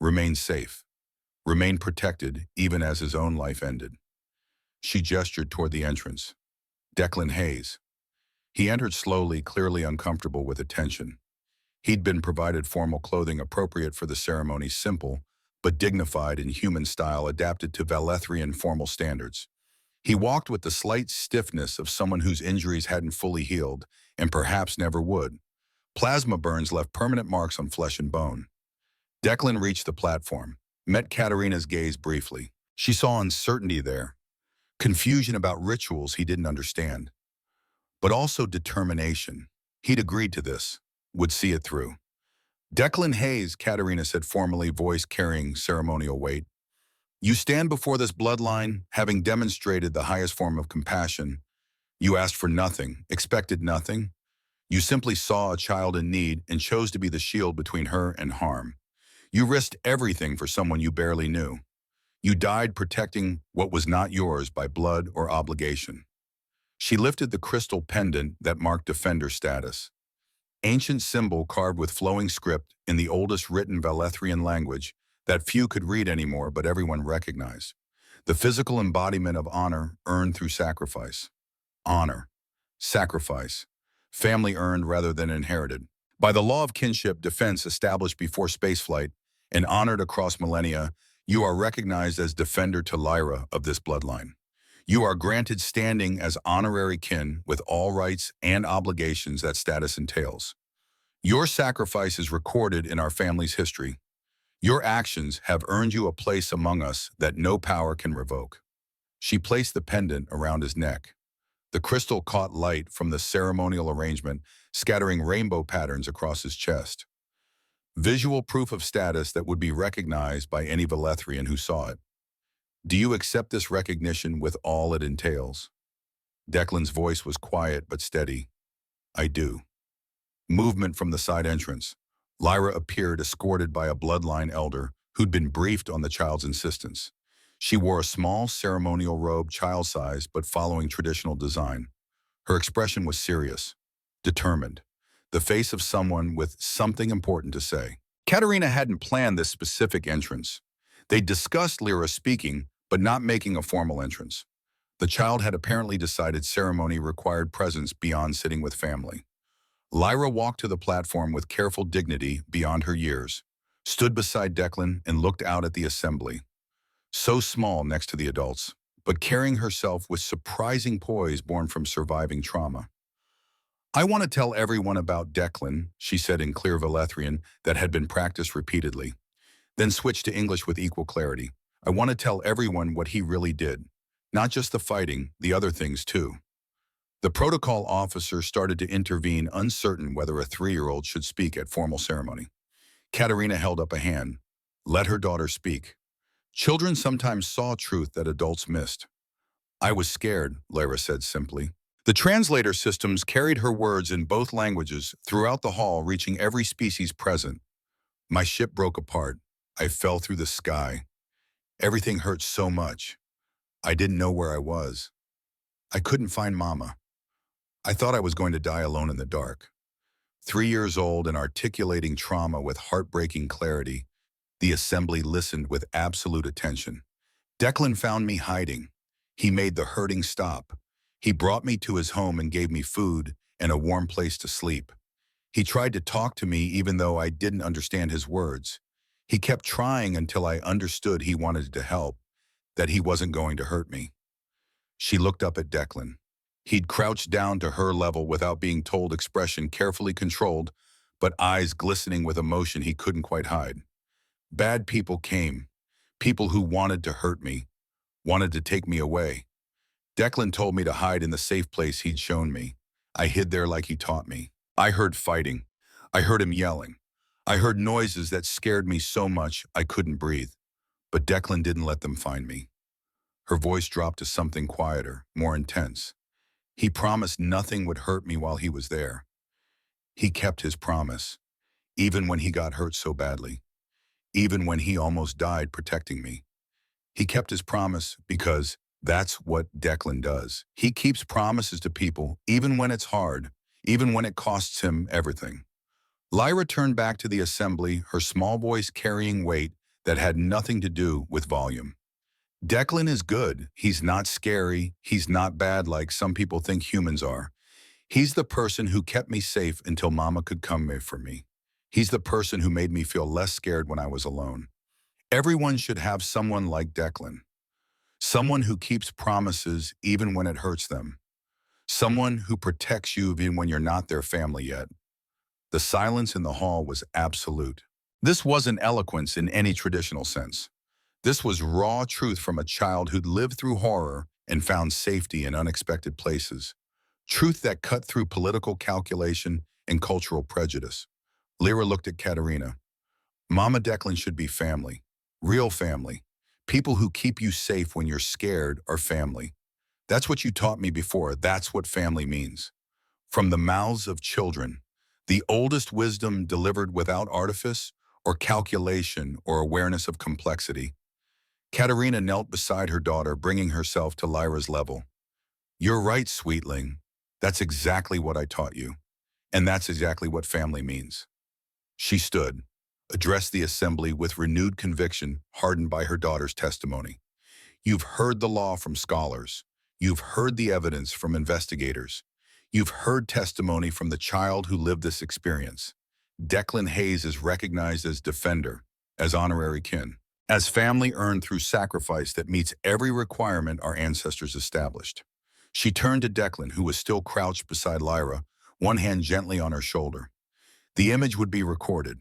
remained safe, remained protected even as his own life ended. She gestured toward the entrance. Declan Hayes. He entered slowly, clearly uncomfortable with attention. He'd been provided formal clothing appropriate for the ceremony, simple, but dignified in human style adapted to Valethrian formal standards. He walked with the slight stiffness of someone whose injuries hadn't fully healed, and perhaps never would. Plasma burns left permanent marks on flesh and bone. Declan reached the platform, met Katerina's gaze briefly. She saw uncertainty there, confusion about rituals he didn't understand, but also determination. He'd agreed to this, would see it through. Declan Hayes, Katerina said formally, voice carrying ceremonial weight. You stand before this bloodline, having demonstrated the highest form of compassion. You asked for nothing, expected nothing. You simply saw a child in need and chose to be the shield between her and harm. You risked everything for someone you barely knew. You died protecting what was not yours by blood or obligation. She lifted the crystal pendant that marked defender status. Ancient symbol carved with flowing script in the oldest written Valethrian language that few could read anymore but everyone recognized. The physical embodiment of honor earned through sacrifice. Honor. Sacrifice. Family earned rather than inherited. By the law of kinship defense established before spaceflight and honored across millennia, you are recognized as defender to Lyra of this bloodline. You are granted standing as honorary kin with all rights and obligations that status entails. Your sacrifice is recorded in our family's history. Your actions have earned you a place among us that no power can revoke. She placed the pendant around his neck. The crystal caught light from the ceremonial arrangement, scattering rainbow patterns across his chest. Visual proof of status that would be recognized by any Valethrian who saw it. Do you accept this recognition with all it entails? Declan's voice was quiet but steady. I do. Movement from the side entrance. Lyra appeared, escorted by a bloodline elder who'd been briefed on the child's insistence. She wore a small ceremonial robe, child-sized but following traditional design. Her expression was serious, determined, the face of someone with something important to say. Katerina hadn't planned this specific entrance. They discussed Lyra speaking, but not making a formal entrance. The child had apparently decided ceremony required presence beyond sitting with family. Lyra walked to the platform with careful dignity beyond her years, stood beside Declan and looked out at the assembly. So small next to the adults, but carrying herself with surprising poise born from surviving trauma. I want to tell everyone about Declan, she said in clear Valethrian that had been practiced repeatedly, then switched to English with equal clarity. I want to tell everyone what he really did. Not just the fighting, the other things too. The protocol officer started to intervene, uncertain whether a 3-year-old should speak at formal ceremony. Katerina held up a hand. Let her daughter speak. Children sometimes saw truth that adults missed. I was scared, Lyra said simply. The translator systems carried her words in both languages throughout the hall, reaching every species present. My ship broke apart. I fell through the sky. Everything hurt so much. I didn't know where I was. I couldn't find Mama. I thought I was going to die alone in the dark. 3 years old and articulating trauma with heartbreaking clarity, the assembly listened with absolute attention. Declan found me hiding. He made the hurting stop. He brought me to his home and gave me food and a warm place to sleep. He tried to talk to me even though I didn't understand his words. He kept trying until I understood he wanted to help, that he wasn't going to hurt me. She looked up at Declan. He'd crouched down to her level without being told, expression carefully controlled, but eyes glistening with emotion he couldn't quite hide. Bad people came, people who wanted to hurt me, wanted to take me away. Declan told me to hide in the safe place he'd shown me. I hid there like he taught me. I heard fighting. I heard him yelling. I heard noises that scared me so much I couldn't breathe. But Declan didn't let them find me. Her voice dropped to something quieter, more intense. He promised nothing would hurt me while he was there. He kept his promise, even when he got hurt so badly, even when he almost died protecting me. He kept his promise because that's what Declan does. He keeps promises to people, even when it's hard, even when it costs him everything. Lyra turned back to the assembly, her small voice carrying weight that had nothing to do with volume. Declan is good. He's not scary. He's not bad like some people think humans are. He's the person who kept me safe until Mama could come for me. He's the person who made me feel less scared when I was alone. Everyone should have someone like Declan. Someone who keeps promises even when it hurts them. Someone who protects you even when you're not their family yet. The silence in the hall was absolute. This wasn't eloquence in any traditional sense. This was raw truth from a child who'd lived through horror and found safety in unexpected places. Truth that cut through political calculation and cultural prejudice. Lyra looked at Katerina. Mama Declan should be family. Real family. People who keep you safe when you're scared are family. That's what you taught me before. That's what family means. From the mouths of children, the oldest wisdom delivered without artifice or calculation or awareness of complexity. Katerina knelt beside her daughter, bringing herself to Lyra's level. You're right, sweetling. That's exactly what I taught you. And that's exactly what family means. She stood, addressed the assembly with renewed conviction, hardened by her daughter's testimony. You've heard the law from scholars. You've heard the evidence from investigators. You've heard testimony from the child who lived this experience. Declan Hayes is recognized as defender, as honorary kin, as family earned through sacrifice that meets every requirement our ancestors established. She turned to Declan, who was still crouched beside Lyra, one hand gently on her shoulder. The image would be recorded,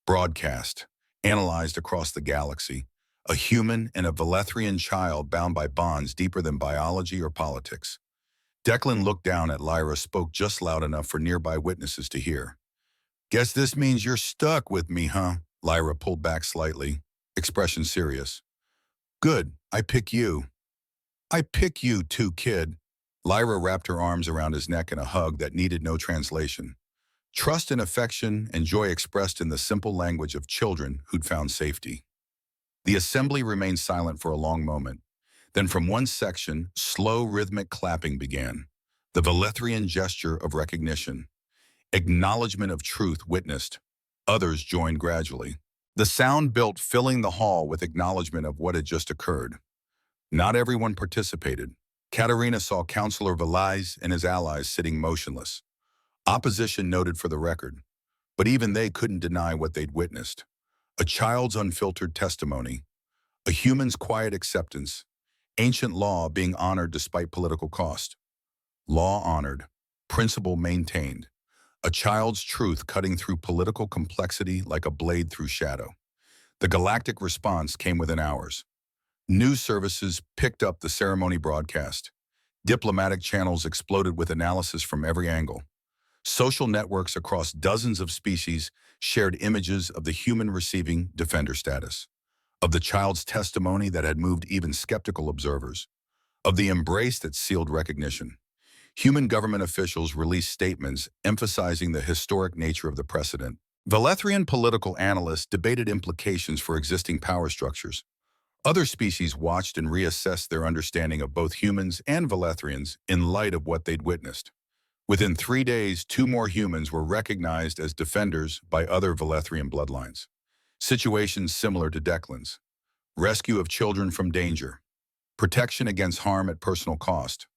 broadcast, analyzed across the galaxy. A human and a Valethrian child bound by bonds deeper than biology or politics. Declan looked down at Lyra, spoke just loud enough for nearby witnesses to hear. Guess this means you're stuck with me, huh? Lyra pulled back slightly, expression serious. Good, I pick you. I pick you too, kid. Lyra wrapped her arms around his neck in a hug that needed no translation. Trust and affection and joy expressed in the simple language of children who'd found safety. The assembly remained silent for a long moment. Then from one section, slow rhythmic clapping began. The Valethrian gesture of recognition. Acknowledgement of truth witnessed. Others joined gradually. The sound built, filling the hall with acknowledgement of what had just occurred. Not everyone participated. Katerina saw Councillor Valais and his allies sitting motionless. Opposition noted for the record. But even they couldn't deny what they'd witnessed. A child's unfiltered testimony. A human's quiet acceptance. Ancient law being honored despite political cost. Law honored. Principle maintained. A child's truth cutting through political complexity like a blade through shadow. The Galactic response came within hours. News services picked up the ceremony broadcast. Diplomatic channels exploded with analysis from every angle. Social networks across dozens of species shared images of the human receiving defender status, of the child's testimony that had moved even skeptical observers, of the embrace that sealed recognition. Human government officials released statements emphasizing the historic nature of the precedent. Valethrian political analysts debated implications for existing power structures. Other species watched and reassessed their understanding of both humans and Velethrians in light of what they'd witnessed. Within 3 days, two more humans were recognized as defenders by other Velethrian bloodlines. Situations similar to Declan's. Rescue of children from danger. Protection against harm at personal cost.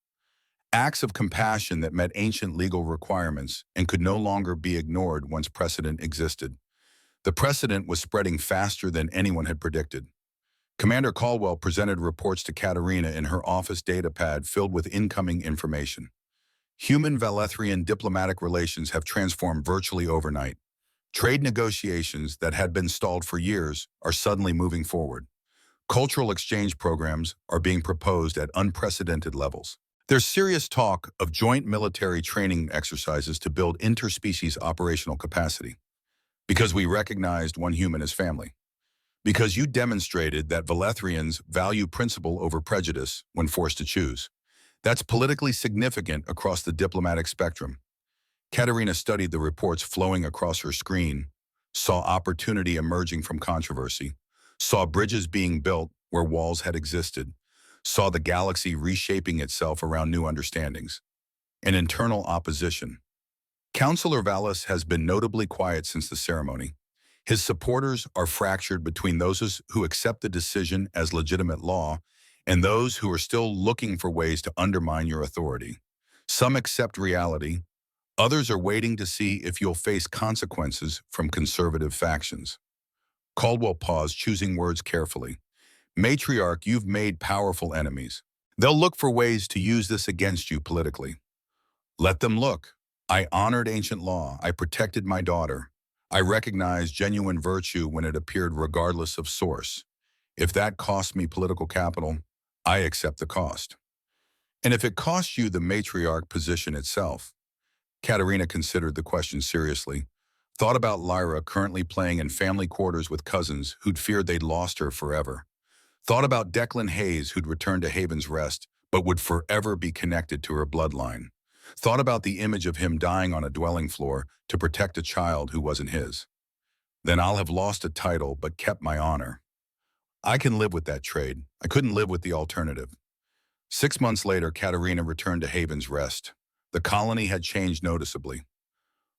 Acts of compassion that met ancient legal requirements and could no longer be ignored once precedent existed. The precedent was spreading faster than anyone had predicted. Commander Caldwell presented reports to Katerina in her office datapad filled with incoming information. Human-Velethrian diplomatic relations have transformed virtually overnight. Trade negotiations that had been stalled for years are suddenly moving forward. Cultural exchange programs are being proposed at unprecedented levels. There's serious talk of joint military training exercises to build interspecies operational capacity. Because we recognized one human as family. Because you demonstrated that Velethrians value principle over prejudice when forced to choose. That's politically significant across the diplomatic spectrum. Katerina studied the reports flowing across her screen, saw opportunity emerging from controversy, saw bridges being built where walls had existed, saw the galaxy reshaping itself around new understandings. An internal opposition. Councillor Vallis has been notably quiet since the ceremony. His supporters are fractured between those who accept the decision as legitimate law and those who are still looking for ways to undermine your authority. Some accept reality, others are waiting to see if you'll face consequences from conservative factions. Caldwell paused, choosing words carefully. Matriarch, you've made powerful enemies. They'll look for ways to use this against you politically. Let them look. I honored ancient law. I protected my daughter. I recognized genuine virtue when it appeared regardless of source. If that cost me political capital, I accept the cost. And if it costs you the matriarch position itself, Katerina considered the question seriously, thought about Lyra currently playing in family quarters with cousins who'd feared they'd lost her forever. Thought about Declan Hayes, who'd returned to Haven's Rest, but would forever be connected to her bloodline. Thought about the image of him dying on a dwelling floor to protect a child who wasn't his. Then I'll have lost a title but kept my honor. I can live with that trade. I couldn't live with the alternative. 6 months later, Katerina returned to Haven's Rest. The colony had changed noticeably.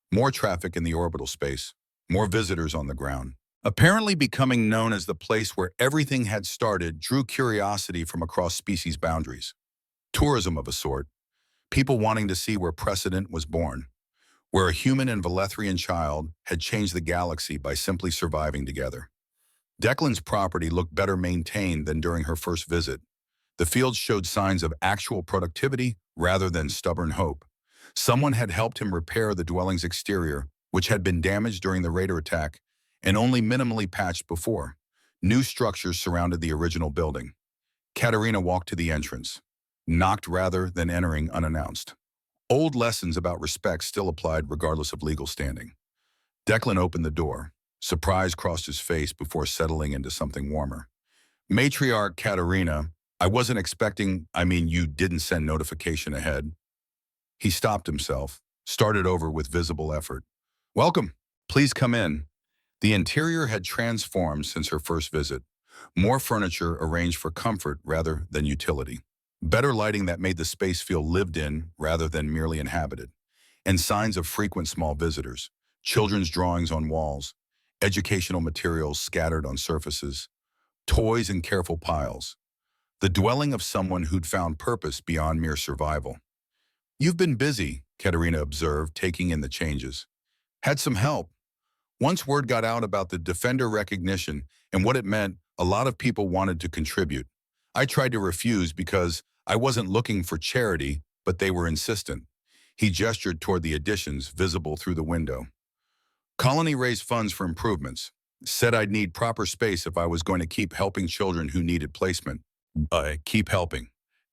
More traffic in the orbital space, more visitors on the ground. Apparently becoming known as the place where everything had started drew curiosity from across species boundaries. Tourism of a sort. People wanting to see where precedent was born, where a human and Velethrian child had changed the galaxy by simply surviving together. Declan's property looked better maintained than during her first visit. The fields showed signs of actual productivity rather than stubborn hope. Someone had helped him repair the dwelling's exterior, which had been damaged during the raider attack and only minimally patched before. New structures surrounded the original building. Katerina walked to the entrance, knocked rather than entering unannounced. Old lessons about respect still applied regardless of legal standing. Declan opened the door. Surprise crossed his face before settling into something warmer. Matriarch Katerina, I wasn't expecting, you didn't send notification ahead. He stopped himself, started over with visible effort. Welcome. Please come in. The interior had transformed since her first visit. More furniture arranged for comfort rather than utility. Better lighting that made the space feel lived in rather than merely inhabited. And signs of frequent small visitors. Children's drawings on walls. Educational materials scattered on surfaces. Toys in careful piles. The dwelling of someone who'd found purpose beyond mere survival. You've been busy, Katerina observed, taking in the changes. Had some help. Once word got out about the Defender recognition and what it meant, a lot of people wanted to contribute. I tried to refuse because I wasn't looking for charity, but they were insistent. He gestured toward the additions visible through the window. Colony raised funds for improvements. Said I'd need proper space if I was going to keep helping children who needed placement. Keep helping.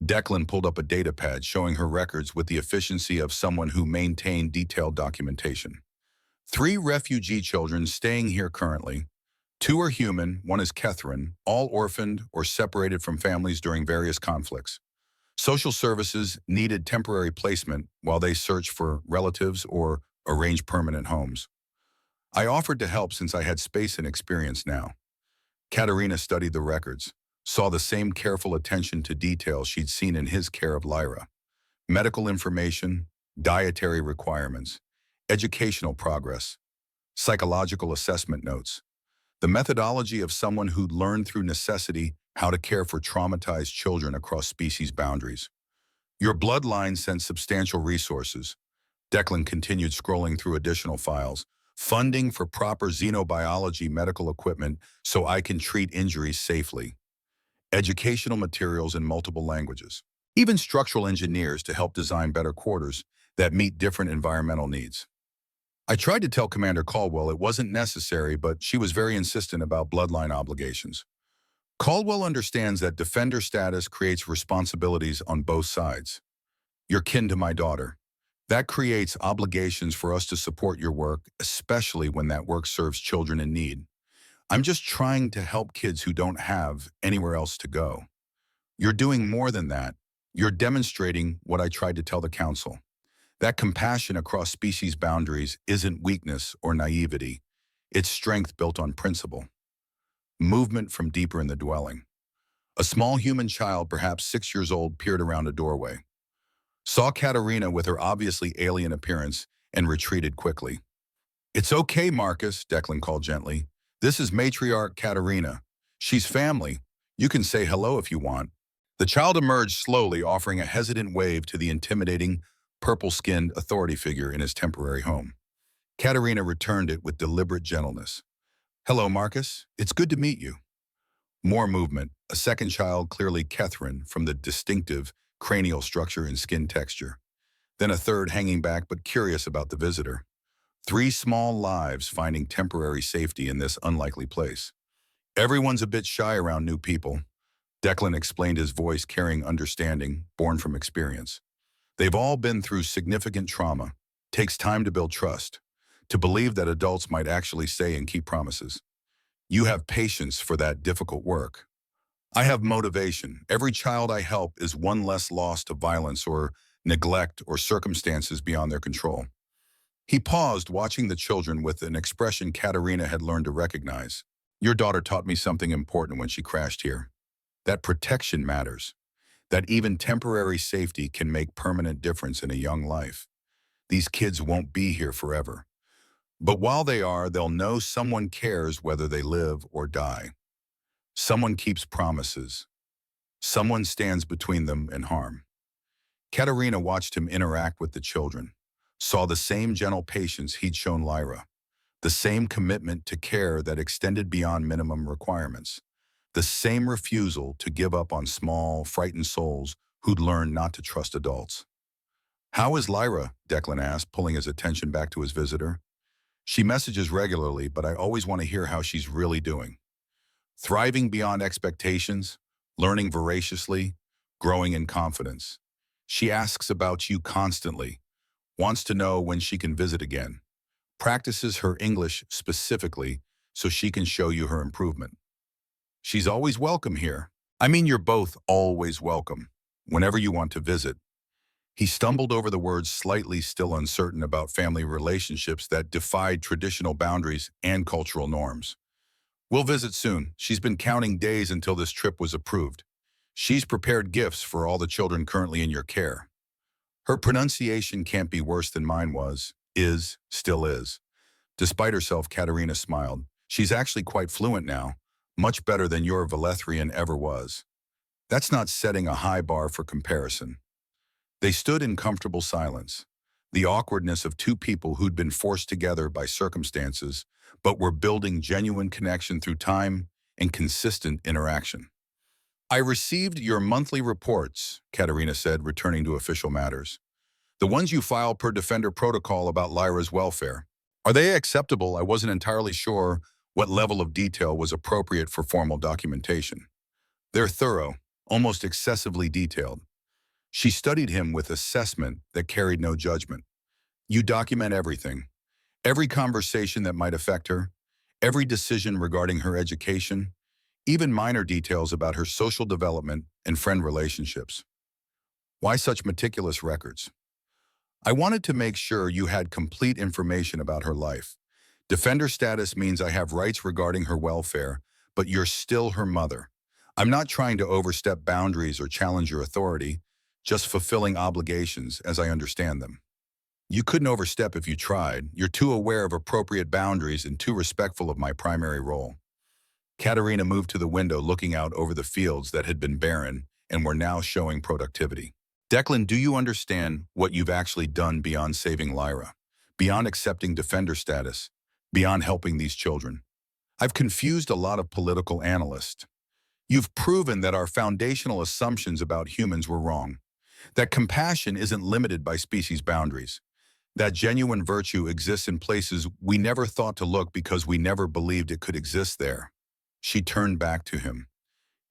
Declan pulled up a datapad showing her records with the efficiency of someone who maintained detailed documentation. 3 refugee children staying here currently. 2 are human, 1 is Kethryn, all orphaned or separated from families during various conflicts. Social services needed temporary placement while they search for relatives or arrange permanent homes. I offered to help since I had space and experience now. Katerina studied the records. saw the same careful attention to detail she'd seen in his care of Lyra. Medical information, dietary requirements, educational progress, psychological assessment notes. The methodology of someone who'd learned through necessity how to care for traumatized children across species boundaries. Your bloodline sent substantial resources. Declan continued scrolling through additional files. Funding for proper xenobiology medical equipment so I can treat injuries safely. Educational materials in multiple languages. Even structural engineers to help design better quarters that meet different environmental needs. I tried to tell Commander Caldwell it wasn't necessary, but she was very insistent about bloodline obligations. Caldwell understands that defender status creates responsibilities on both sides. You're kin to my daughter. That creates obligations for us to support your work, especially when that work serves children in need. I'm just trying to help kids who don't have anywhere else to go. You're doing more than that. You're demonstrating what I tried to tell the Council. That compassion across species boundaries isn't weakness or naivety. It's strength built on principle. Movement from deeper in the dwelling. A small human child, perhaps 6 years old, peered around a doorway. Saw Katerina with her obviously alien appearance and retreated quickly. It's okay, Marcus, Declan called gently. This is matriarch Katerina. She's family. You can say hello if you want. The child emerged slowly, offering a hesitant wave to the intimidating, purple-skinned authority figure in his temporary home. Katerina returned it with deliberate gentleness. Hello, Marcus. It's good to meet you. More movement, a second child, clearly Catherine, from the distinctive cranial structure and skin texture. Then a third hanging back but curious about the visitor. 3 small lives finding temporary safety in this unlikely place. Everyone's a bit shy around new people. Declan explained, his voice carrying understanding, born from experience. They've all been through significant trauma. Takes time to build trust, to believe that adults might actually say and keep promises. You have patience for that difficult work. I have motivation. Every child I help is one less lost to violence or neglect or circumstances beyond their control. He paused, watching the children with an expression Katerina had learned to recognize. Your daughter taught me something important when she crashed here. That protection matters. That even temporary safety can make permanent difference in a young life. These kids won't be here forever. But while they are, they'll know someone cares whether they live or die. Someone keeps promises. Someone stands between them and harm. Katerina watched him interact with the children, saw the same gentle patience he'd shown Lyra, the same commitment to care that extended beyond minimum requirements, the same refusal to give up on small, frightened souls who'd learned not to trust adults. How is Lyra? Declan asked, pulling his attention back to his visitor. She messages regularly, but I always want to hear how she's really doing. Thriving beyond expectations, learning voraciously, growing in confidence. She asks about you constantly, wants to know when she can visit again, practices her English specifically so she can show you her improvement. She's always welcome here. I mean, you're both always welcome, whenever you want to visit. He stumbled over the words, slightly still uncertain about family relationships that defied traditional boundaries and cultural norms. We'll visit soon. She's been counting days until this trip was approved. She's prepared gifts for all the children currently in your care. Her pronunciation can't be worse than mine was, still is. Despite herself, Katerina smiled. She's actually quite fluent now, much better than your Valethrian ever was. That's not setting a high bar for comparison. They stood in comfortable silence, the awkwardness of 2 people who'd been forced together by circumstances, but were building genuine connection through time and consistent interaction. I received your monthly reports, Katerina said, returning to official matters. The ones you file per Defender protocol about Lyra's welfare. Are they acceptable? I wasn't entirely sure what level of detail was appropriate for formal documentation. They're thorough, almost excessively detailed. She studied him with assessment that carried no judgment. You document everything. Every conversation that might affect her, every decision regarding her education, even minor details about her social development and friend relationships. Why such meticulous records? I wanted to make sure you had complete information about her life. Defender status means I have rights regarding her welfare, but you're still her mother. I'm not trying to overstep boundaries or challenge your authority, just fulfilling obligations as I understand them. You couldn't overstep if you tried. You're too aware of appropriate boundaries and too respectful of my primary role. Katerina moved to the window looking out over the fields that had been barren and were now showing productivity. Declan, do you understand what you've actually done beyond saving Lyra? Beyond accepting defender status? Beyond helping these children? I've confused a lot of political analysts. You've proven that our foundational assumptions about humans were wrong. That compassion isn't limited by species boundaries. That genuine virtue exists in places we never thought to look because we never believed it could exist there. She turned back to him.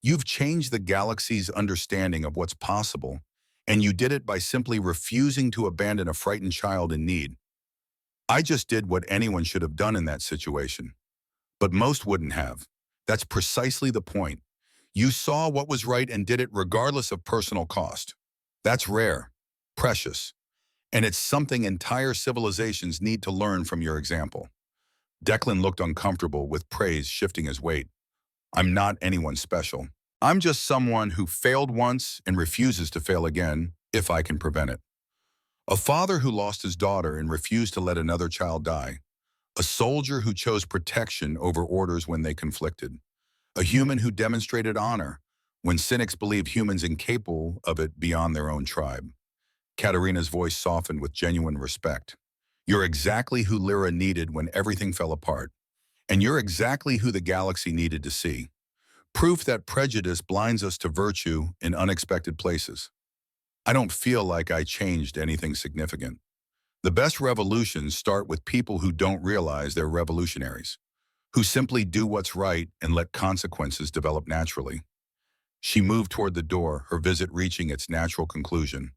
You've changed the galaxy's understanding of what's possible, and you did it by simply refusing to abandon a frightened child in need. I just did what anyone should have done in that situation. But most wouldn't have. That's precisely the point. You saw what was right and did it regardless of personal cost. That's rare, precious, and it's something entire civilizations need to learn from your example. Declan looked uncomfortable with praise shifting his weight. I'm not anyone special. I'm just someone who failed once and refuses to fail again if I can prevent it. A father who lost his daughter and refused to let another child die. A soldier who chose protection over orders when they conflicted. A human who demonstrated honor when cynics believe humans incapable of it beyond their own tribe. Katerina's voice softened with genuine respect. You're exactly who Lyra needed when everything fell apart. And you're exactly who the galaxy needed to see. Proof that prejudice blinds us to virtue in unexpected places. I don't feel like I changed anything significant. The best revolutions start with people who don't realize they're revolutionaries, who simply do what's right and let consequences develop naturally. She moved toward the door, her visit reaching its natural conclusion,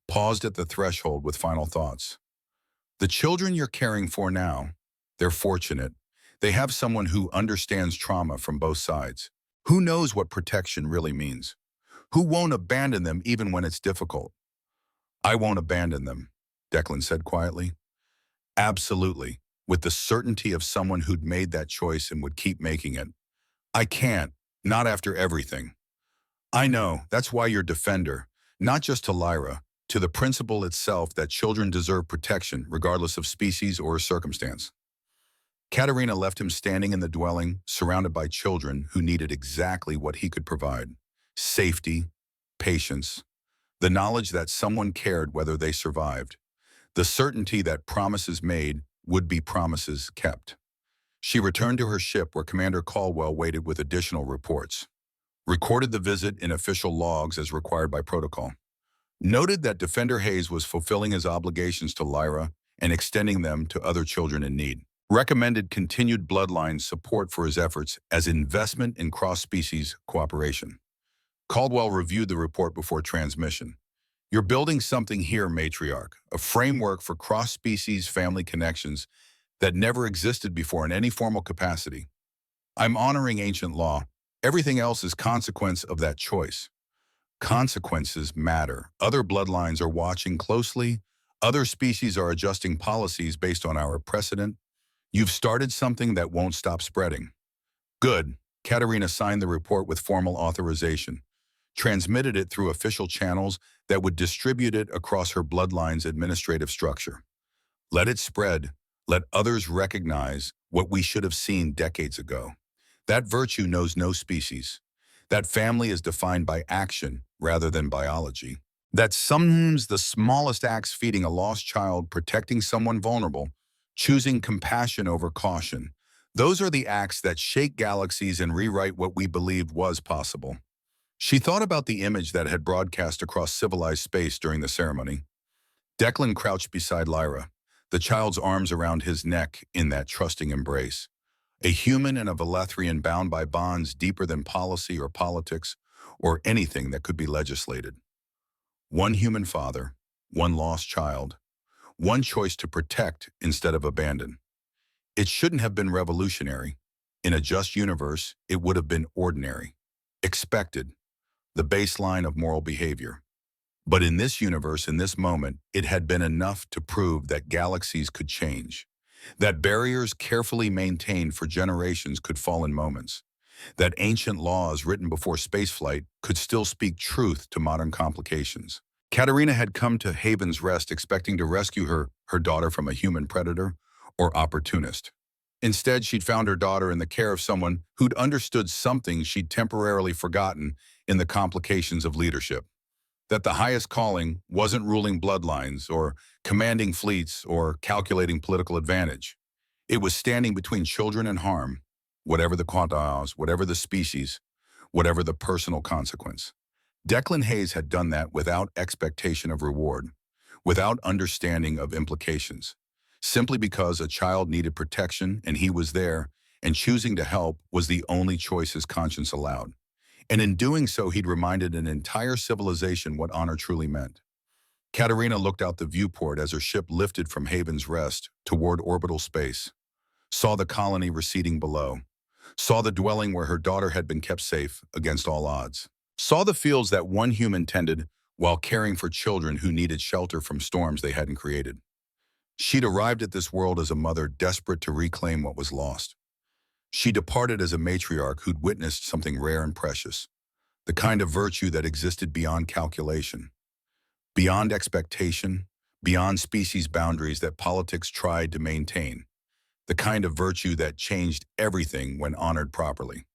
paused at the threshold with final thoughts. The children you're caring for now, they're fortunate. They have someone who understands trauma from both sides. Who knows what protection really means? Who won't abandon them even when it's difficult? I won't abandon them, Declan said quietly. Absolutely, with the certainty of someone who'd made that choice and would keep making it. I can't, not after everything. I know, that's why you're defender, not just to Lyra, to the principle itself that children deserve protection regardless of species or circumstance. Katerina left him standing in the dwelling, surrounded by children who needed exactly what he could provide. Safety, patience, the knowledge that someone cared whether they survived, the certainty that promises made would be promises kept. She returned to her ship where Commander Caldwell waited with additional reports, recorded the visit in official logs as required by protocol, noted that Defender Hayes was fulfilling his obligations to Lyra and extending them to other children in need, recommended continued bloodline support for his efforts as investment in cross-species cooperation. Caldwell reviewed the report before transmission. You're building something here, Matriarch, a framework for cross-species family connections that never existed before in any formal capacity. I'm honoring ancient law. Everything else is consequence of that choice. Consequences matter. Other bloodlines are watching closely. Other species are adjusting policies based on our precedent. You've started something that won't stop spreading. Good. Katerina signed the report with formal authorization, transmitted it through official channels that would distribute it across her bloodline's administrative structure. Let it spread. Let others recognize what we should have seen decades ago. That virtue knows no species. That family is defined by action rather than biology. That sometimes the smallest acts, feeding a lost child, protecting someone vulnerable, choosing compassion over caution, those are the acts that shake galaxies and rewrite what we believed was possible. She thought about the image that had broadcast across civilized space during the ceremony. Declan crouched beside Lyra, the child's arms around his neck in that trusting embrace. A human and a Valathrian bound by bonds deeper than policy or politics or anything that could be legislated. One human father, one lost child, one choice to protect instead of abandon. It shouldn't have been revolutionary. In a just universe, it would have been ordinary, expected, the baseline of moral behavior. But in this universe, in this moment, it had been enough to prove that galaxies could change, that barriers carefully maintained for generations could fall in moments, that ancient laws written before spaceflight could still speak truth to modern complications. Katerina had come to Haven's Rest expecting to rescue her daughter from a human predator or opportunist. Instead, she'd found her daughter in the care of someone who'd understood something she'd temporarily forgotten in the complications of leadership. That the highest calling wasn't ruling bloodlines or commanding fleets or calculating political advantage. It was standing between children and harm, whatever the cause, whatever the species, whatever the personal consequence. Declan Hayes had done that without expectation of reward, without understanding of implications, simply because a child needed protection and he was there, and choosing to help was the only choice his conscience allowed. And in doing so, he'd reminded an entire civilization what honor truly meant. Katerina looked out the viewport as her ship lifted from Haven's Rest toward orbital space, saw the colony receding below, saw the dwelling where her daughter had been kept safe against all odds, saw the fields that one human tended while caring for children who needed shelter from storms they hadn't created. She'd arrived at this world as a mother desperate to reclaim what was lost. She departed as a matriarch who'd witnessed something rare and precious, the kind of virtue that existed beyond calculation, beyond expectation, beyond species boundaries that politics tried to maintain, the kind of virtue that changed everything when honored properly.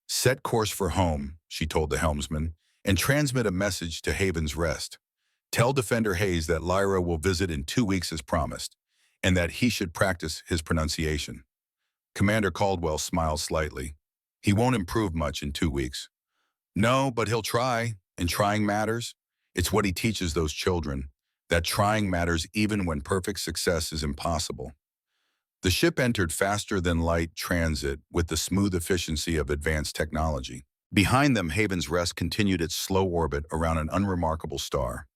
Set course for home, she told the helmsman, and transmit a message to Haven's Rest. Tell Defender Hayes that Lyra will visit in 2 weeks as promised, and that he should practice his pronunciation. Commander Caldwell smiled slightly. He won't improve much in 2 weeks. No, but he'll try, and trying matters. It's what he teaches those children, that trying matters even when perfect success is impossible. The ship entered faster-than-light transit with the smooth efficiency of advanced technology. Behind them, Haven's Rest continued its slow orbit around an unremarkable star,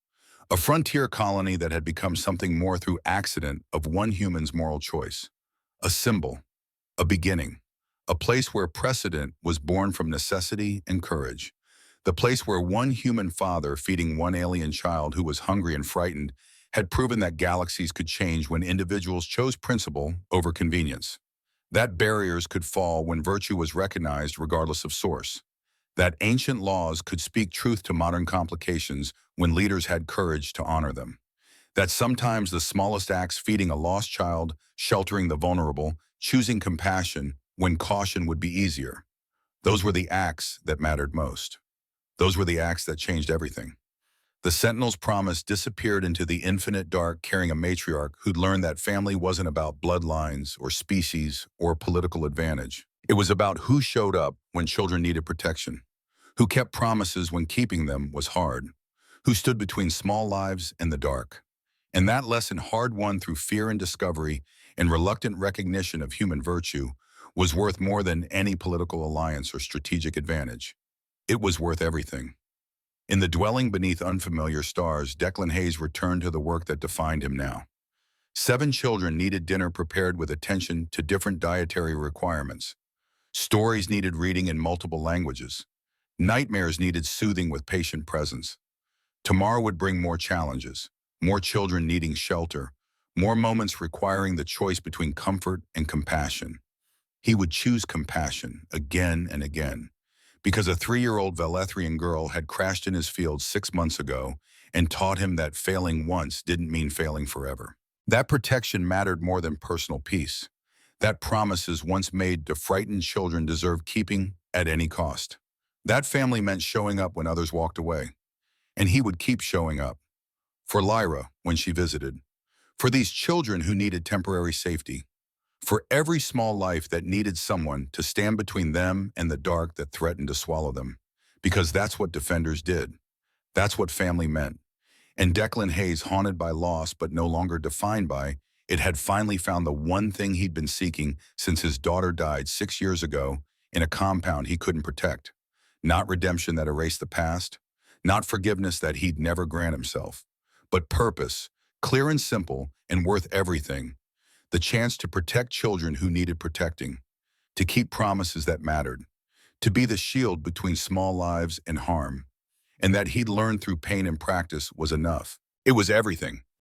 a frontier colony that had become something more through accident of one human's moral choice. A symbol, a beginning, a place where precedent was born from necessity and courage, the place where one human father feeding one alien child who was hungry and frightened had proven that galaxies could change when individuals chose principle over convenience, that barriers could fall when virtue was recognized regardless of source, that ancient laws could speak truth to modern complications when leaders had courage to honor them, that sometimes the smallest acts, feeding a lost child, sheltering the vulnerable, choosing compassion when caution would be easier, those were the acts that mattered most. Those were the acts that changed everything. The Sentinel's promise disappeared into the infinite dark, carrying a matriarch who'd learned that family wasn't about bloodlines or species or political advantage. It was about who showed up when children needed protection, who kept promises when keeping them was hard, who stood between small lives and the dark. And that lesson, hard-won through fear and discovery and reluctant recognition of human virtue, was worth more than any political alliance or strategic advantage. It was worth everything. In the dwelling beneath unfamiliar stars, Declan Hayes returned to the work that defined him now. 7 children needed dinner prepared with attention to different dietary requirements. Stories needed reading in multiple languages. Nightmares needed soothing with patient presence. Tomorrow would bring more challenges, more children needing shelter, more moments requiring the choice between comfort and compassion. He would choose compassion again and again, because a 3-year-old Valethrian girl had crashed in his field 6 months ago and taught him that failing once didn't mean failing forever. That protection mattered more than personal peace. That promises once made to frightened children deserved keeping at any cost. That family meant showing up when others walked away. And he would keep showing up. For Lyra, when she visited. For these children who needed temporary safety. For every small life that needed someone to stand between them and the dark that threatened to swallow them. Because that's what defenders did. That's what family meant. And Declan Hayes, haunted by loss but no longer defined by it, had finally found the one thing he'd been seeking since his daughter died 6 years ago in a compound he couldn't protect. Not redemption that erased the past, not forgiveness that he'd never grant himself, but purpose, clear and simple and worth everything. The chance to protect children who needed protecting, to keep promises that mattered, to be the shield between small lives and harm, and that he'd learned through pain and practice was enough. It was everything.